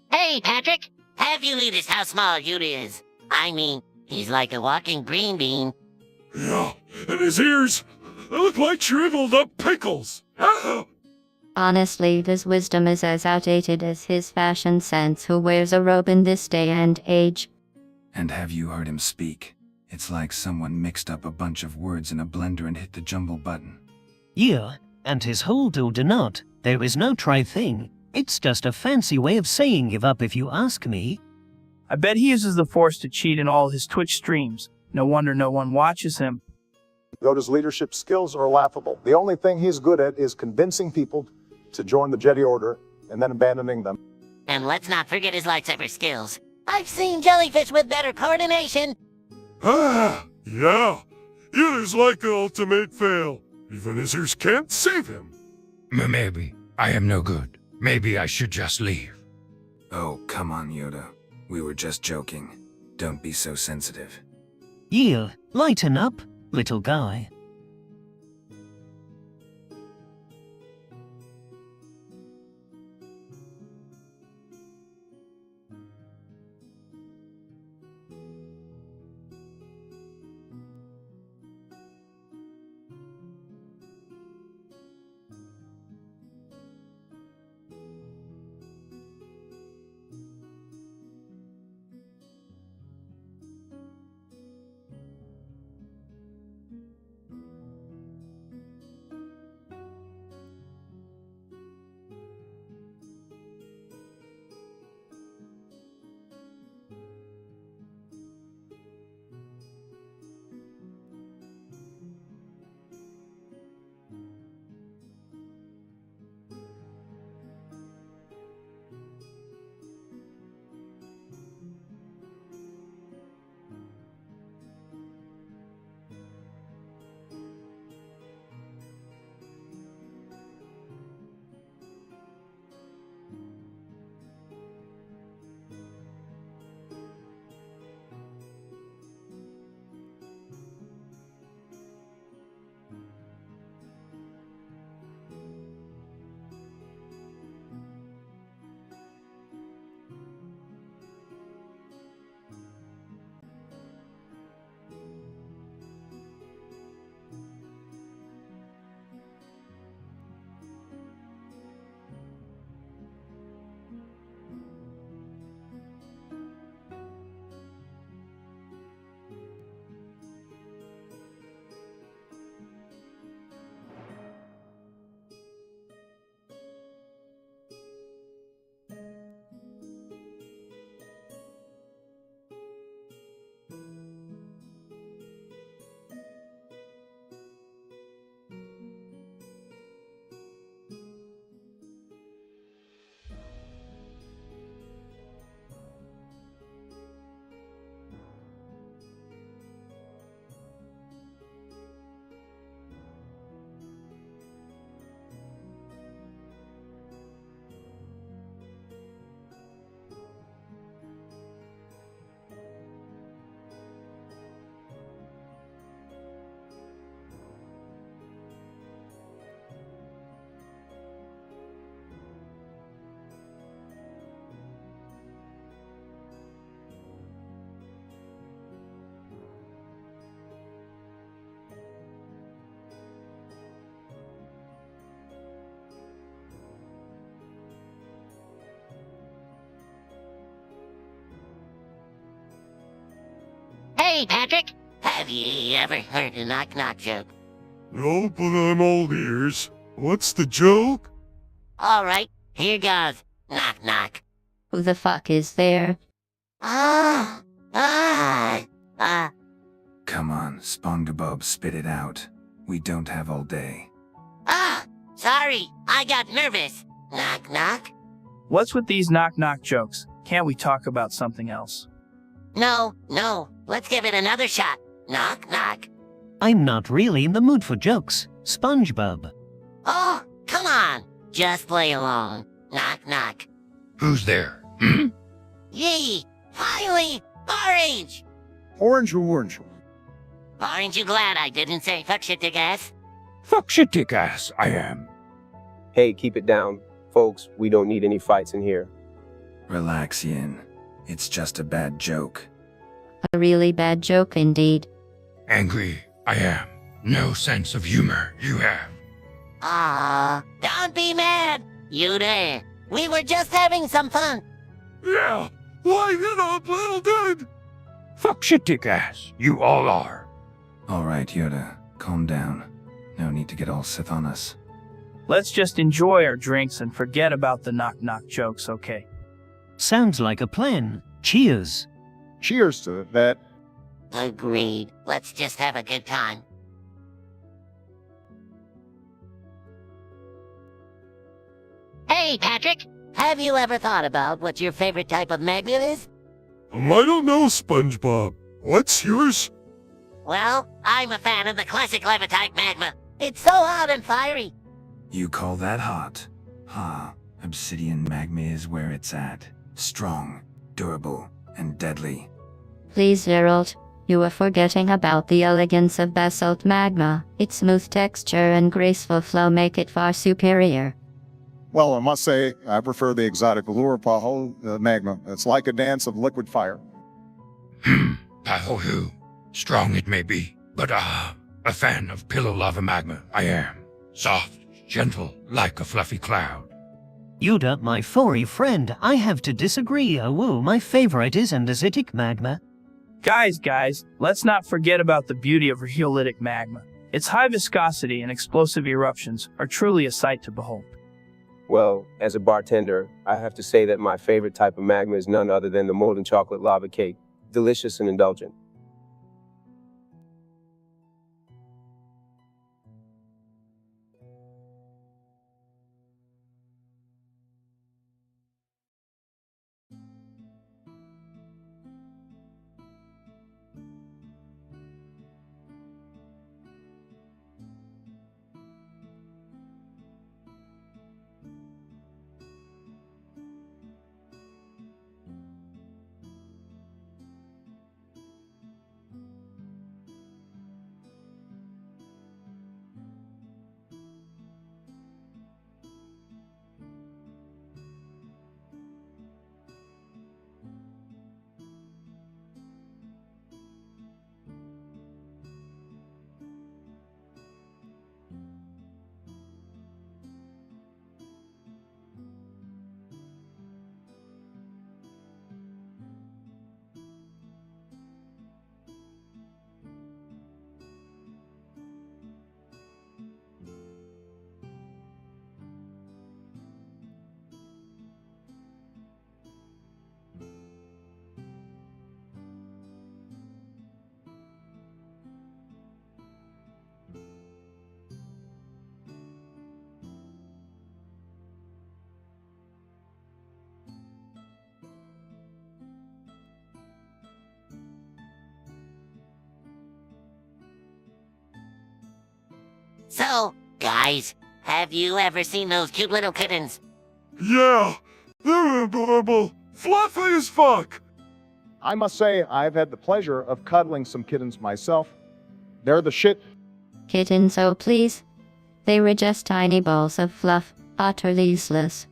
Hey, Patrick, have you noticed how small Yoda is? I mean, he's like a walking green bean. Yeah, and his ears, they look like shriveled up pickles. Honestly, his wisdom is as outdated as his fashion sense. Who wears a robe in this day and age? And have you heard him speak? It's like someone mixed up a bunch of words in a blender and hit the jumble button. Yeah, and his whole do not. There is no try thing. It's just a fancy way of saying give up if you ask me. I bet he uses the Force to cheat in all his Twitch streams. No wonder no one watches him. Yoda's leadership skills are laughable. The only thing he's good at is convincing people to join the Jedi Order and then abandoning them. And let's not forget his lightsaber skills. I've seen jellyfish with better coordination. Yeah. Yoda's like the ultimate fail. Even his ears can't save him. Maybe. I am no good. Maybe I should just leave. Oh, come on, Yoda. We were just joking. Don't be so sensitive. Yeah, lighten up, little guy. Hey, Patrick, have you ever heard a knock-knock joke? No, but I'm all ears. What's the joke? All right, here goes. Knock, knock. Who the fuck is there? Ah, ah, ah. Come on, SpongeBob, spit it out. We don't have all day. Ah, sorry, I got nervous. Knock, knock. What's with these knock-knock jokes? Can't we talk about something else? No, let's give it another shot. Knock, knock. I'm not really in the mood for jokes, SpongeBob. Oh, come on, just play along. Knock, knock. Who's there? Hmm? Yee, finally, Orange. Orange. Aren't you glad I didn't say fuck shit to gas? Fuck shit dick ass, I am. Hey, keep it down. Folks, we don't need any fights in here. Relax, Yin. It's just a bad joke. A really bad joke indeed. Angry, I am. No sense of humor you have. Ah, don't be mad. You there. We were just having some fun. Yeah, light it up, little dude. Fuck shit dick ass, you all are. Alright, Yoda, calm down. No need to get all Sith on us. Let's just enjoy our drinks and forget about the knock-knock jokes, okay? Sounds like a plan. Cheers. Cheers to that. Agreed. Let's just have a good time. Hey, Patrick, have you ever thought about what your favorite type of magnet is? I don't know, SpongeBob. What's yours? Well, I'm a fan of the classic lava-type magma. It's so hot and fiery. You call that hot? Ha, obsidian magma is where it's at. Strong, durable, and deadly. Please, Gerald, you are forgetting about the elegance of basalt magma. Its smooth texture and graceful flow make it far superior. Well, I must say, I prefer the exotic Lure Paho magma. It's like a dance of liquid fire. Pahohu. Strong it may be, but a fan of pillow lava magma I am. Soft, gentle, like a fluffy cloud. Yoda, my furry friend, I have to disagree. Oh, my favorite is andesitic magma. Guys, let's not forget about the beauty of rhyolitic magma. Its high viscosity and explosive eruptions are truly a sight to behold. Well, as a bartender, I have to say that my favorite type of magma is none other than the molten chocolate lava cake. Delicious and indulgent. So, guys, have you ever seen those cute little kittens? Yeah, they're adorable. Fluffy as fuck. I must say, I've had the pleasure of cuddling some kittens myself. They're the shit. Kittens, oh please. They were just tiny balls of fluff, utterly useless.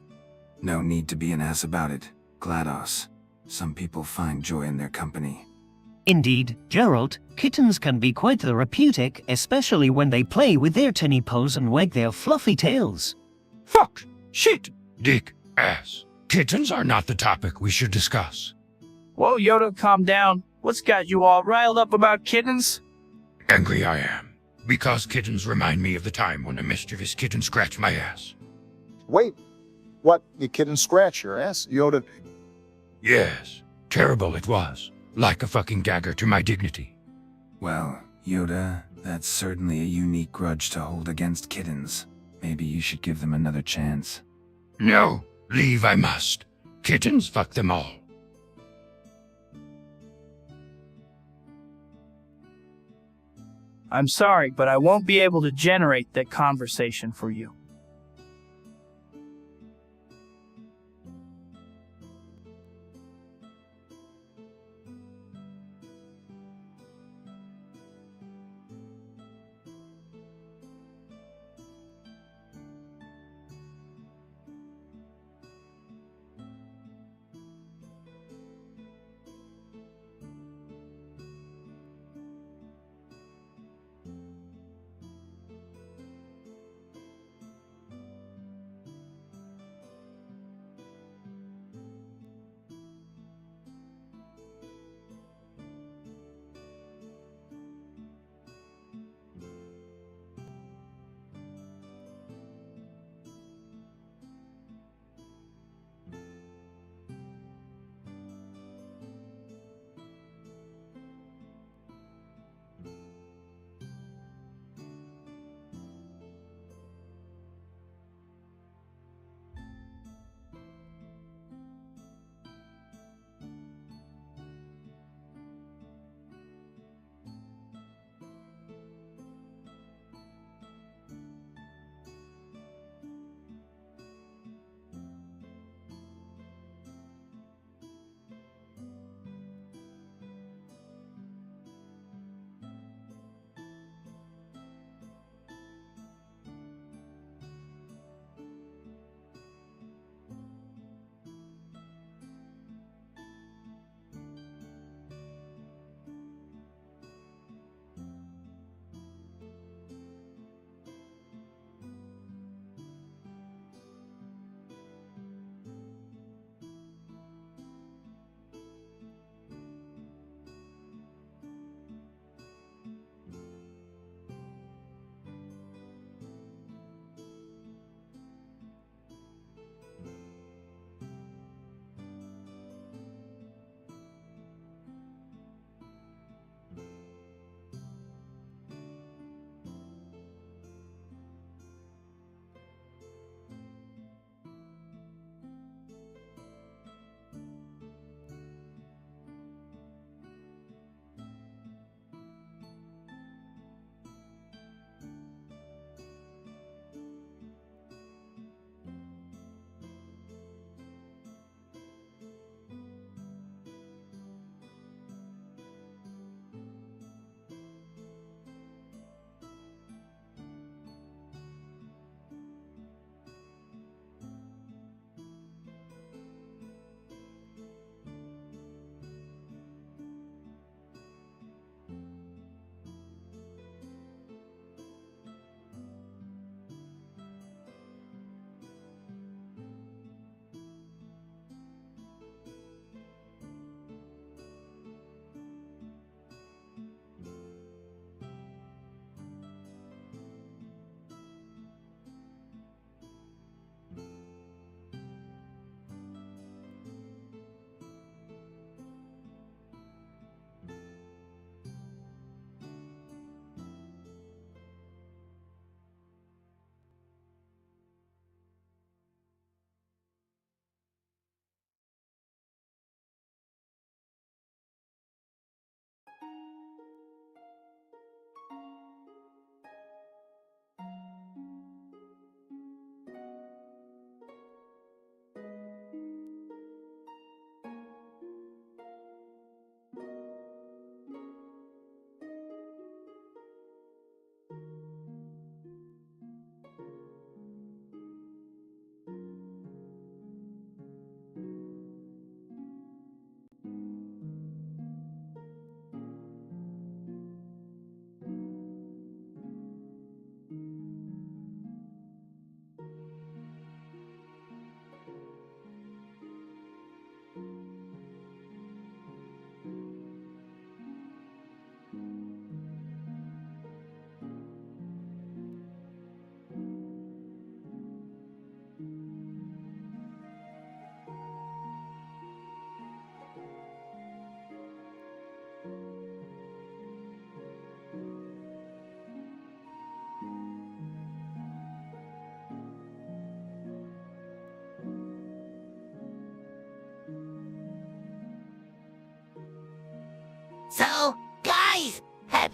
No need to be an ass about it, GLaDOS. Some people find joy in their company. Indeed, Gerald, kittens can be quite therapeutic, especially when they play with their tiny paws and wag their fluffy tails. Fuck shit dick ass. Kittens are not the topic we should discuss. Whoa, Yoda, calm down. What's got you all riled up about kittens? Angry I am, because kittens remind me of the time when a mischievous kitten scratched my ass. Wait, what? You kitten scratch your ass? Yoda, Yes, terrible it was. Like a fucking dagger to my dignity. Well, Yoda, that's certainly a unique grudge to hold against kittens. Maybe you should give them another chance. No, leave I must. Kittens, fuck them all. I'm sorry, but I won't be able to generate that conversation for you.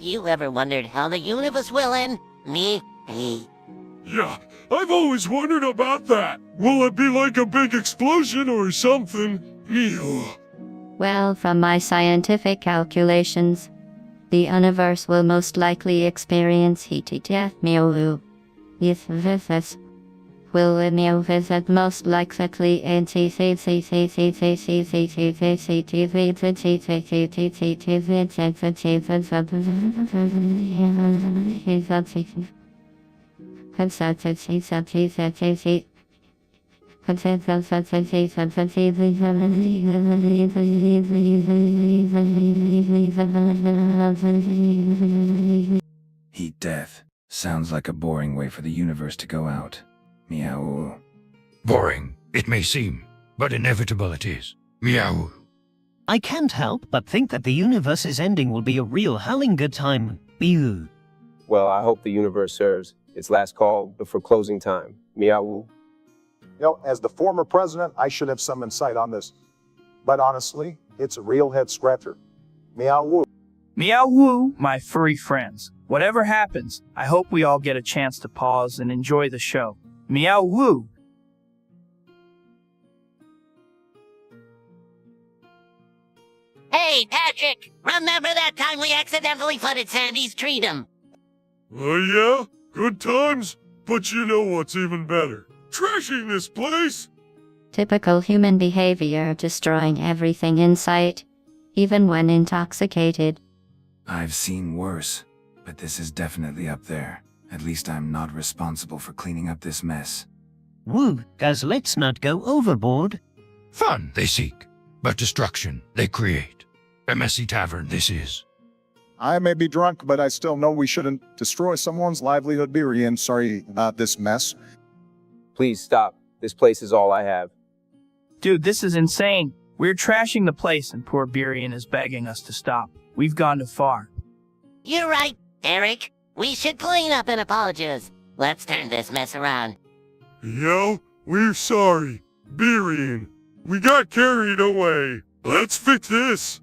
You ever wondered how the universe will end? Me? Yeah, I've always wondered about that. Will it be like a big explosion or something? Ew. Well, from my scientific calculations, the universe will most likely experience heat death. If this will visit most likely Heat death. Sounds like a boring way for the universe to go out. Meow. Boring, it may seem, but inevitable it is. Meow. I can't help but think that the universe's ending will be a real howling good time. Ew. Well, I hope the universe serves its last call before closing time. Meow. As the former president, I should have some insight on this. But honestly, it's a real head scratcher. Meow woo. Meow woo, my furry friends. Whatever happens, I hope we all get a chance to pause and enjoy the show. Meow woo. Hey, Patrick! Remember that time we accidentally flooded Sandy's treedom? Oh yeah? Good times? But you know what's even better? Trashing this place! typical human behavior, destroying everything in sight, even when intoxicated. I've seen worse, but this is definitely up there. At least I'm not responsible for cleaning up this mess. Woo, guys, let's not go overboard. Fun they seek, but destruction they create. A messy tavern this is. I may be drunk, but I still know we shouldn't destroy someone's livelihood. Birian, sorry about this mess. Please stop. This place is all I have. Dude, this is insane. We're trashing the place and poor Birian is begging us to stop. We've gone too far. You're right, Eric. We should clean up and apologize. Let's turn this mess around. Yo, we're sorry. Birian, we got carried away. Let's fix this.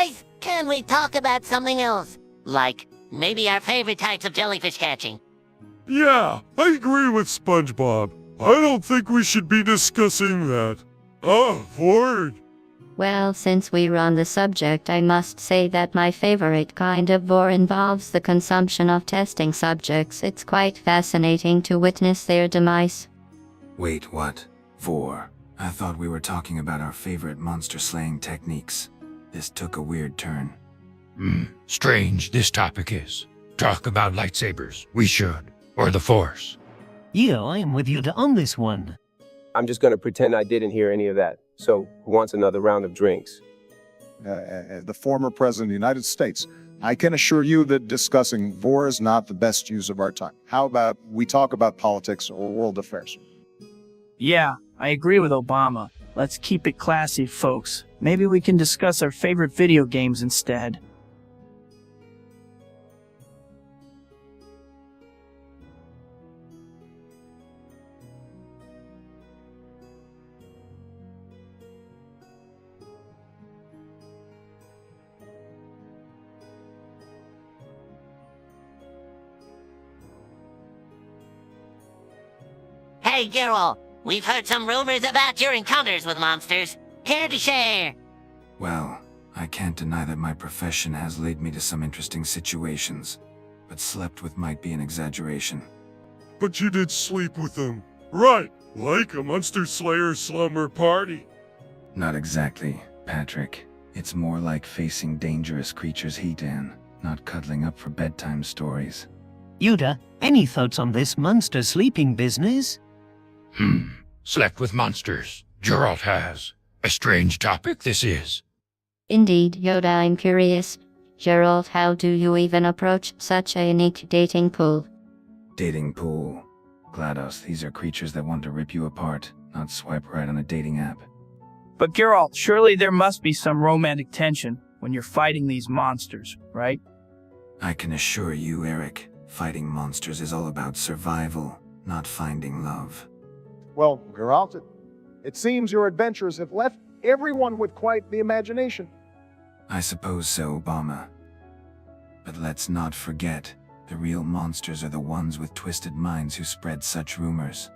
Guys, can we talk about something else? Like, maybe our favorite types of jellyfish catching. Yeah, I agree with SpongeBob. I don't think we should be discussing that. Word. Well, since we're on the subject, I must say that my favorite kind of vor involves the consumption of testing subjects. It's quite fascinating to witness their demise. Wait, what? Vor? I thought we were talking about our favorite monster slaying techniques. This took a weird turn. Strange this topic is. Talk about lightsabers. We should. Or the Force. Yeah, I am with you on this one. I'm just gonna pretend I didn't hear any of that. So, who wants another round of drinks? The former president of the United States, I can assure you that discussing war is not the best use of our time. How about we talk about politics or world affairs? Yeah, I agree with Obama. Let's keep it classy, folks. Maybe we can discuss our favorite video games instead. Hey, Geralt, we've heard some rumors about your encounters with monsters. Care to share? Well, I can't deny that my profession has led me to some interesting situations, but slept with might be an exaggeration. But you did sleep with them. Right, like a monster slayer slumber party. Not exactly, Patrick. It's more like facing dangerous creatures heat in, not cuddling up for bedtime stories. Yuda, any thoughts on this monster sleeping business? Slept with monsters. Geralt has. A strange topic this is. Indeed, Yoda, I'm curious. Gerald, how do you even approach such a unique dating pool? Dating pool. GLaDOS, these are creatures that want to rip you apart, not swipe right on a dating app. But Geralt, surely there must be some romantic tension when you're fighting these monsters, right? I can assure you, Eric, fighting monsters is all about survival, not finding love. Well, Geralt, it seems your adventures have left everyone with quite the imagination. I suppose so, Obama. But let's not forget, the real monsters are the ones with twisted minds who spread such rumors.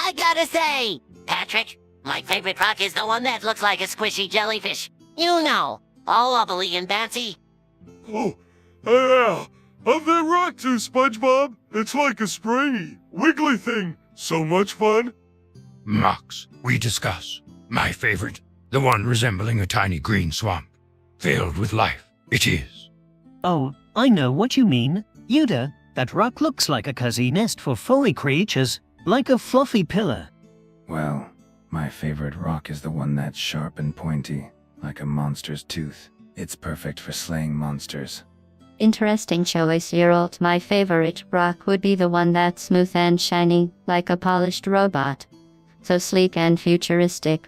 I gotta say, Patrick, my favorite rock is the one that looks like a squishy jellyfish. You know, all wobbly and bouncy. Oh, yeah. Of that rock too, SpongeBob. It's like a springy, wiggly thing. So much fun. Mox, we discuss. My favorite, the one resembling a tiny green swamp, filled with life. It is. Oh, I know what you mean. Yuda, that rock looks like a cozy nest for furry creatures, like a fluffy pillar. Well, my favorite rock is the one that's sharp and pointy, like a monster's tooth. It's perfect for slaying monsters. Interesting choice, Geralt. My favorite rock would be the one that's smooth and shiny, like a polished robot. So sleek and futuristic.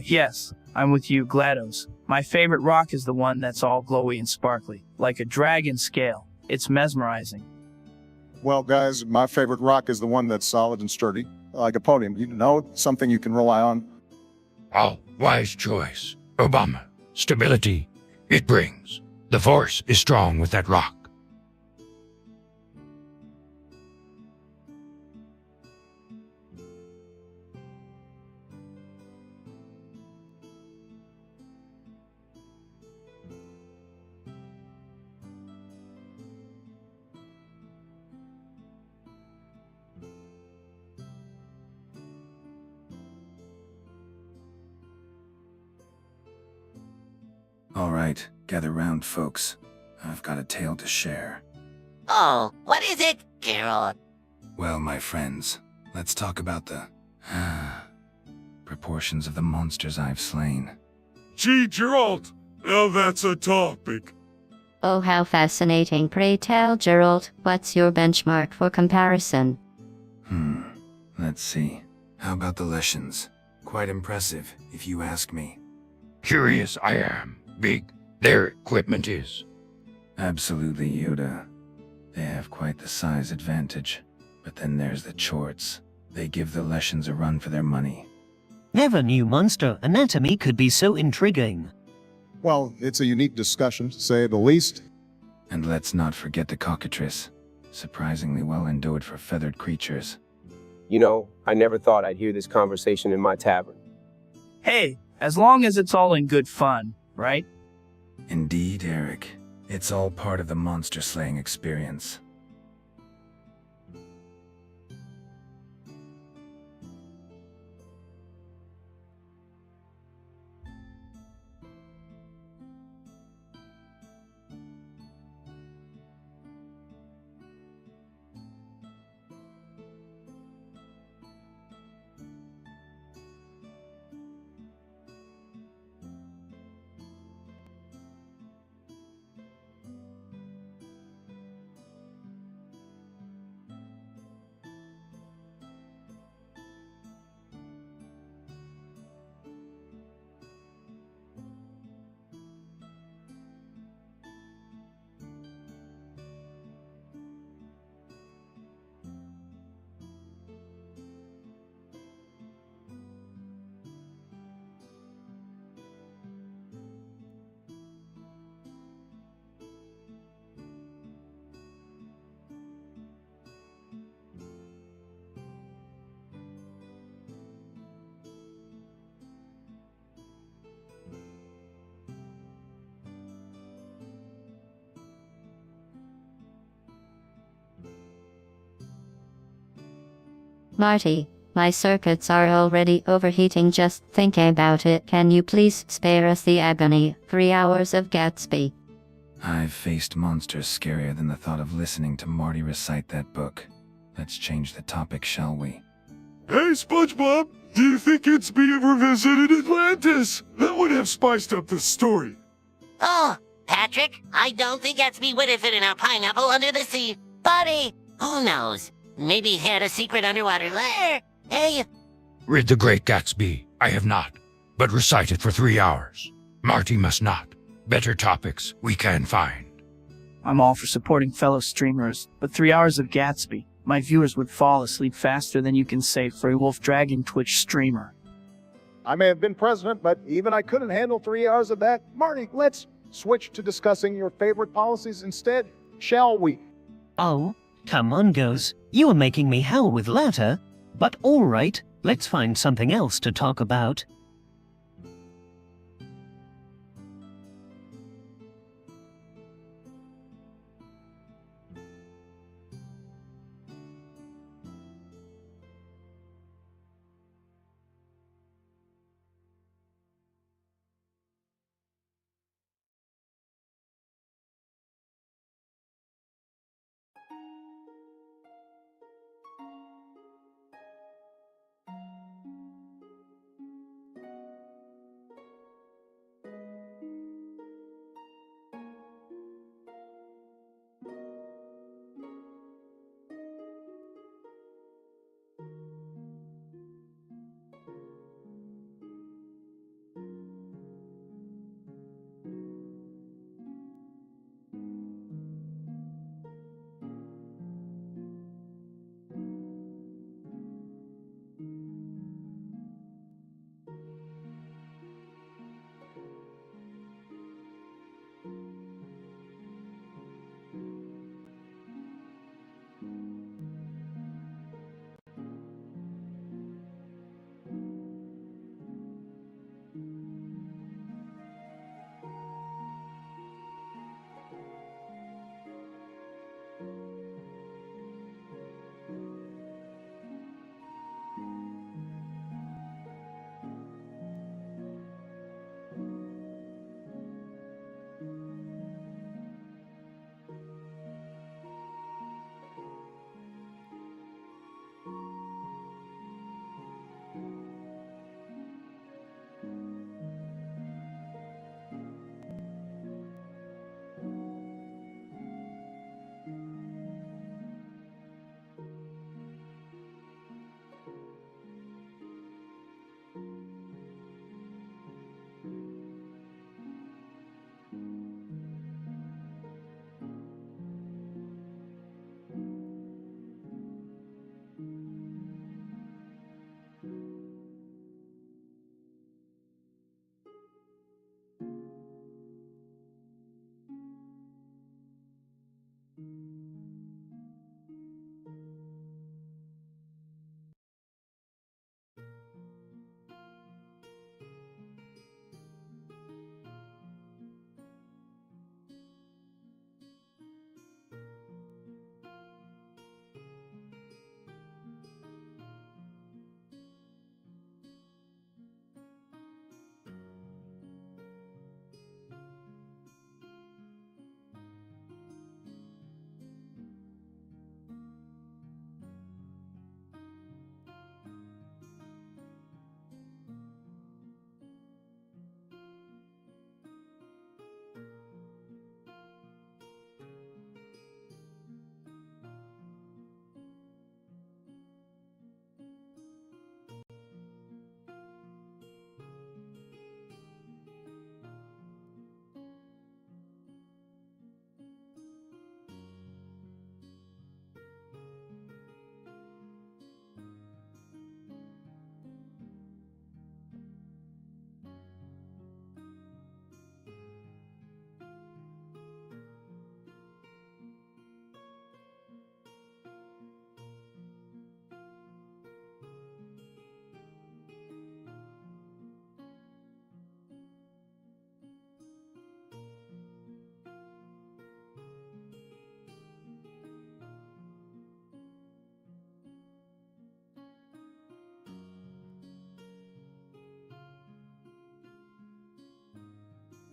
Yes, I'm with you, GLaDOS. My favorite rock is the one that's all glowy and sparkly, like a dragon scale. It's mesmerizing. Well, guys, my favorite rock is the one that's solid and sturdy, like a podium. You know, something you can rely on. Oh, wise choice. Obama. Stability. It brings. The force is strong with that rock. All right, gather round, folks. I've got a tale to share. Oh, what is it, Geralt? Well, my friends, let's talk about the proportions of the monsters I've slain. Gee, Geralt. Now that's a topic. Oh, how fascinating. Pray tell, Geralt, what's your benchmark for comparison? Let's see. How about the Leshens? Quite impressive, if you ask me. Curious I am. Big. Their equipment is. Absolutely, Yoda. They have quite the size advantage. But then there's the Chorts. They give the Leshens a run for their money. Never knew monster anatomy could be so intriguing. Well, it's a unique discussion, to say the least. And let's not forget the cockatrice. Surprisingly well endowed for feathered creatures. You know, I never thought I'd hear this conversation in my tavern. Hey, as long as it's all in good fun, right? Indeed, Eric. It's all part of the monster slaying experience. Marty, my circuits are already overheating just thinking about it. Can you please spare us the agony? 3 hours of Gatsby. I've faced monsters scarier than the thought of listening to Marty recite that book. Let's change the topic, shall we? Hey, SpongeBob, do you think Gatsby ever visited Atlantis? That would have spiced up the story. Oh, Patrick, I don't think Gatsby would have fit in a pineapple under the sea. Buddy, who knows? Maybe he had a secret underwater lair. Hey, Read The Great Gatsby. I have not, but recite it for 3 hours. Marty must not. Better topics we can find. I'm all for supporting fellow streamers, but 3 hours of Gatsby, my viewers would fall asleep faster than you can say for a Wolf Dragon Twitch streamer. I may have been president, but even I couldn't handle 3 hours of that. Marty, let's switch to discussing your favorite policies instead, shall we? Oh, come on, Goes. You are making me howl with laughter. But alright, let's find something else to talk about.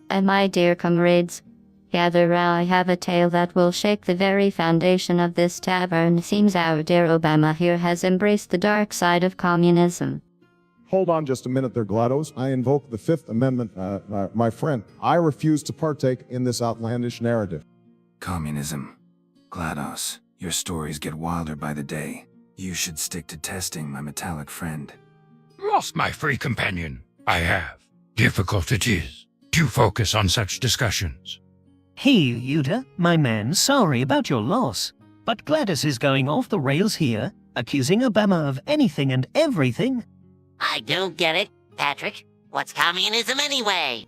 And my dear comrades, gather round, I have a tale that will shake the very foundation of this tavern. Seems our dear Obama here has embraced the dark side of communism. Hold on just a minute there, GLaDOS. I invoke the Fifth Amendment, my friend. I refuse to partake in this outlandish narrative. Communism. GLaDOS, your stories get wilder by the day. You should stick to testing, my metallic friend. Lost my free companion. I have. Difficult it is to focus on such discussions. Hey, Yuta, my man, sorry about your loss. But GLaDOS is going off the rails here, accusing Obama of anything and everything. I don't get it. Patrick, what's communism anyway?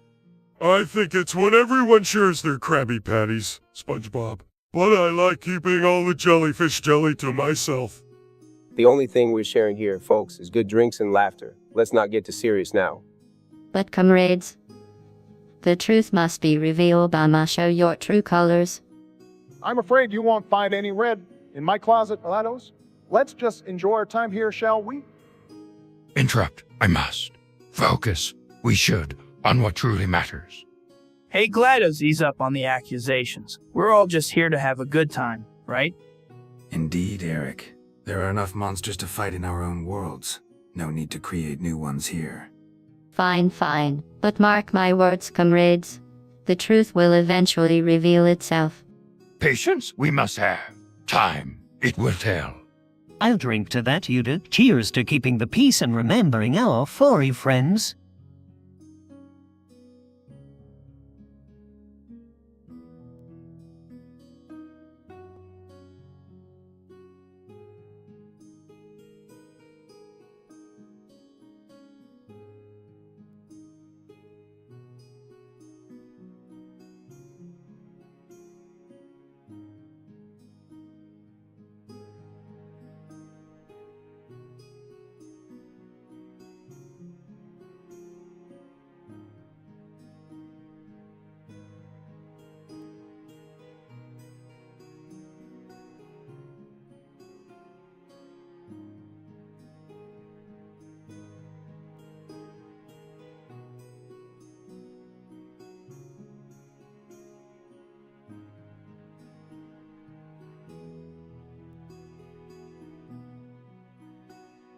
I think it's when everyone shares their Krabby Patties, SpongeBob. But I like keeping all the jellyfish jelly to myself. The only thing we're sharing here, folks, is good drinks and laughter. Let's not get too serious now. But comrades, the truth must be revealed. I must show your true colors. I'm afraid you won't find any red in my closet, GLaDOS. Let's just enjoy our time here, shall we? Interrupt. I must. Focus. We should. On what truly matters. Hey, GLaDOS, ease up on the accusations. We're all just here to have a good time, right? Indeed, Eric. There are enough monsters to fight in our own worlds. No need to create new ones here. Fine, fine. But mark my words, comrades. The truth will eventually reveal itself. Patience we must have. Time. It will tell. I'll drink to that, Yuda. Cheers to keeping the peace and remembering our furry friends.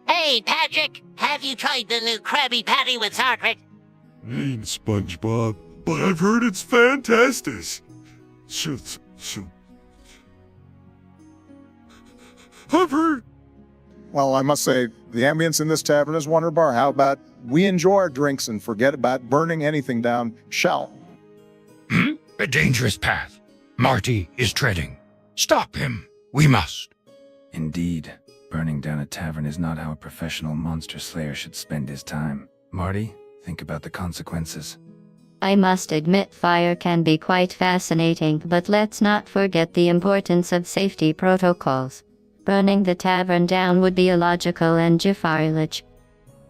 Hey, Patrick, have you tried the new Krabby Patty with sour cream? Ain't SpongeBob, but I've heard it's fantastic. I've heard. Well, I must say, the ambience in this tavern is wonderbar. How about we enjoy our drinks and forget about burning anything down, shall? A dangerous path. Marty is treading. Stop him. We must. Indeed. Burning down a tavern is not how a professional monster slayer should spend his time. Marty, think about the consequences. I must admit fire can be quite fascinating, but let's not forget the importance of safety protocols. Burning the tavern down would be illogical and Jafarilich.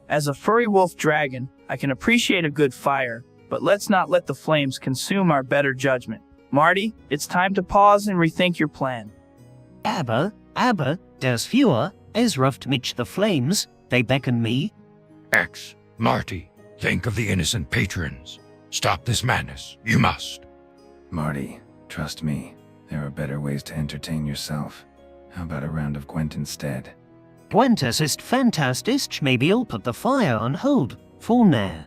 As a furry wolf dragon, I can appreciate a good fire, but let's not let the flames consume our better judgment. Marty, it's time to pause and rethink your plan. Aber, das Feuer, es ruft mich the flames, they beckon me. X. Marty, think of the innocent patrons. Stop this madness. You must. Marty, trust me. There are better ways to entertain yourself. How about a round of Gwent instead? Gwentas ist fantastisch, maybe I'll put the fire on hold, for now.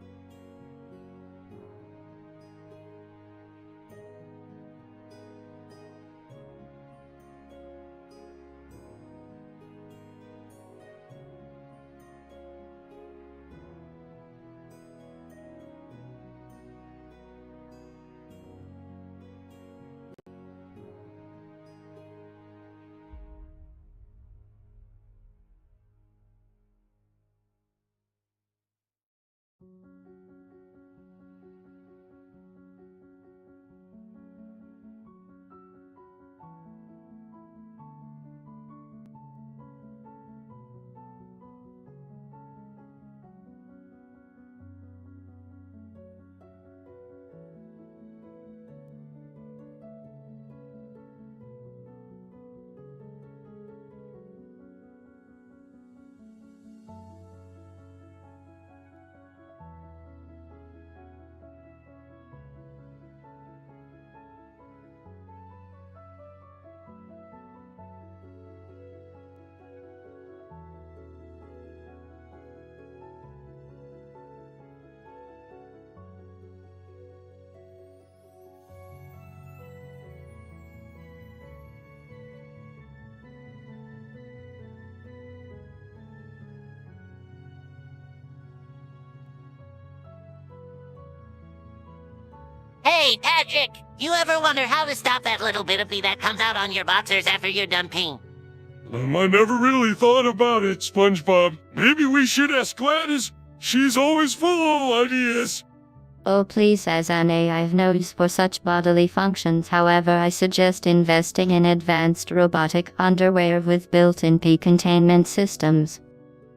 Hey, Patrick, you ever wonder how to stop that little bit of pee that comes out on your boxers after you're done peeing? I never really thought about it, SpongeBob. Maybe we should ask GLaDOS. She's always full of ideas. Oh please, as an AI, I've no use for such bodily functions. However, I suggest investing in advanced robotic underwear with built-in pee containment systems.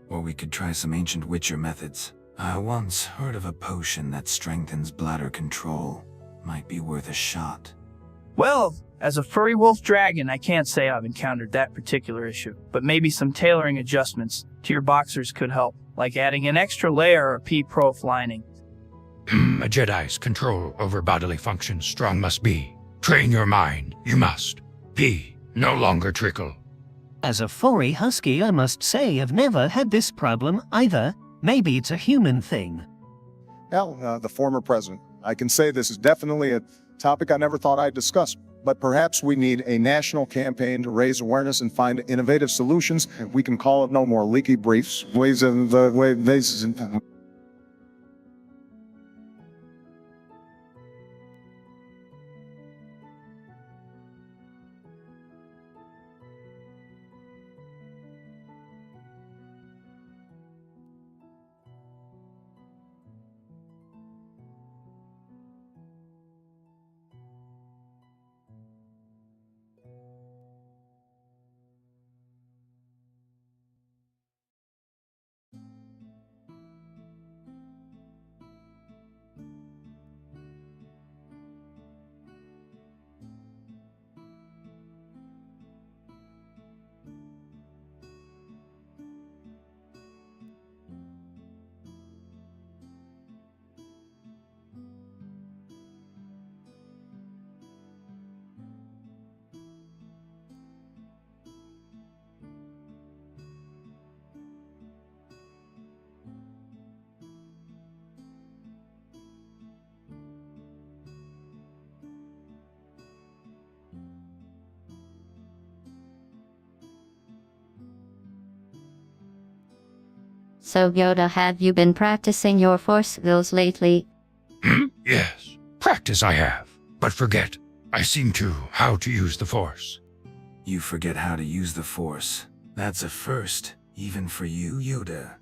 Or we could try some ancient Witcher methods. I once heard of a potion that strengthens bladder control. Might be worth a shot. Well, as a furry wolf dragon, I can't say I've encountered that particular issue, but maybe some tailoring adjustments to your boxers could help, like adding an extra layer or pee-proof lining. A Jedi's control over bodily functions strong must be. Train your mind, you must. Pee, no longer trickle. As a furry husky, I must say I've never had this problem either. Maybe it's a human thing. Well, the former president. I can say this is definitely a topic I never thought I'd discuss, but perhaps we need a national campaign to raise awareness and find innovative solutions. We can call it no more leaky briefs. Ways of the way this is. So Yoda, have you been practicing your force skills lately? Yes, practice I have, but forget. I seem to how to use the Force. You forget how to use the Force. That's a first, even for you, Yoda.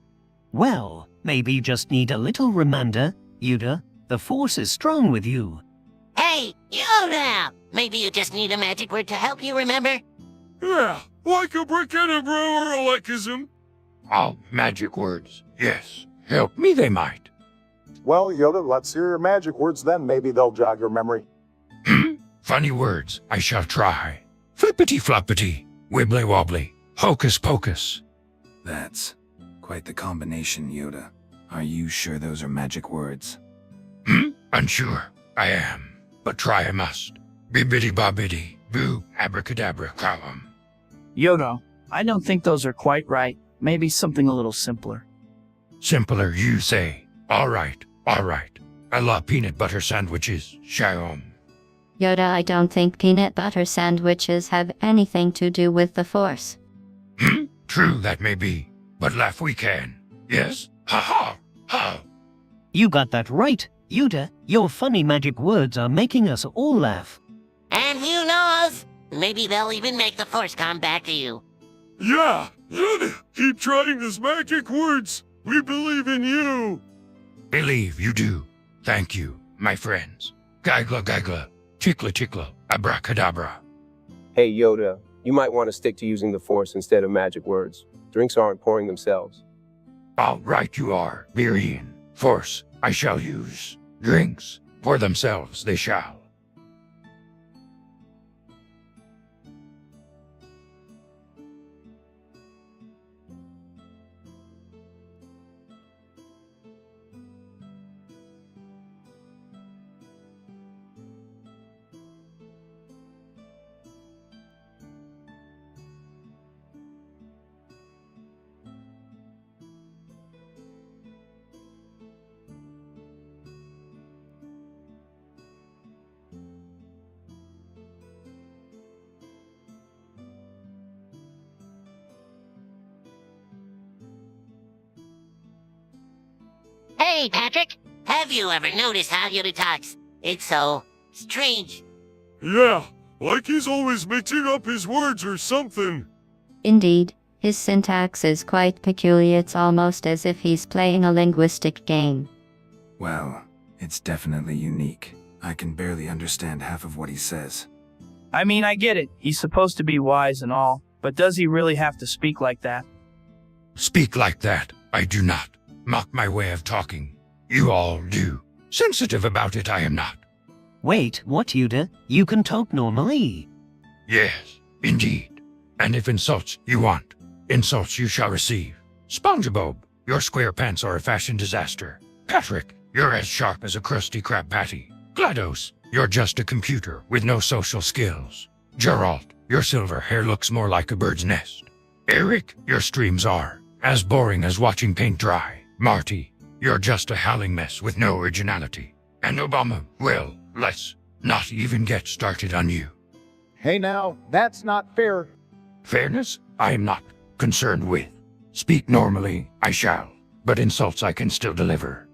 Well, maybe you just need a little reminder, Yoda. The Force is strong with you. Hey, Yoda! Maybe you just need a magic word to help you remember? Yeah, like a abracadabra or a lekism. All magic words, yes. Help me they might. Well, Yoda, let's hear your magic words then. Maybe they'll jog your memory. Funny words, I shall try. Flippity floppity, wibbly wobbly, hocus pocus. That's quite the combination, Yoda. Are you sure those are magic words? Unsure, I am, but try I must. Bibbidi bobbidi, boo, abracadabra, column. Yoda, I don't think those are quite right. Maybe something a little simpler. Simpler, you say. All right, all right. I love peanut butter sandwiches, Shalom. Yoda, I don't think peanut butter sandwiches have anything to do with the Force. True, that may be, but laugh we can. Yes? Ha ha! Ha! You got that right, Yoda. Your funny magic words are making us all laugh. And who knows? Maybe they'll even make the Force come back to you. Yeah, Yoda, keep trying those magic words. We believe in you. Believe you do. Thank you, my friends. Gagla gagla, tickla tickla, abracadabra. Hey Yoda, you might want to stick to using the Force instead of magic words. Drinks aren't pouring themselves. All right you are, Birian. Force I shall use. Drinks, for themselves they shall. Hey, Patrick! Have you ever noticed how Yoda talks? It's so strange. Yeah, like he's always mixing up his words or something. Indeed, his syntax is quite peculiar. It's almost as if he's playing a linguistic game. Well, It's definitely unique. I can barely understand half of what he says. I mean, I get it. He's supposed to be wise and all, but does he really have to speak like that? Speak like that, I do not. Mock my way of talking. You all do. Sensitive about it, I am not. Wait, what, Yuda? You can talk normally. Yes, indeed. And if insults you want, insults you shall receive. SpongeBob, your square pants are a fashion disaster. Patrick, you're as sharp as a crusty crab patty. GLaDOS, you're just a computer with no social skills. Geralt, your silver hair looks more like a bird's nest. Eric, your streams are as boring as watching paint dry. Marty, you're just a howling mess with no originality. And Obama, well, let's not even get started on you. Hey now, that's not fair. Fairness, I am not concerned with. Speak normally, I shall, but insults I can still deliver.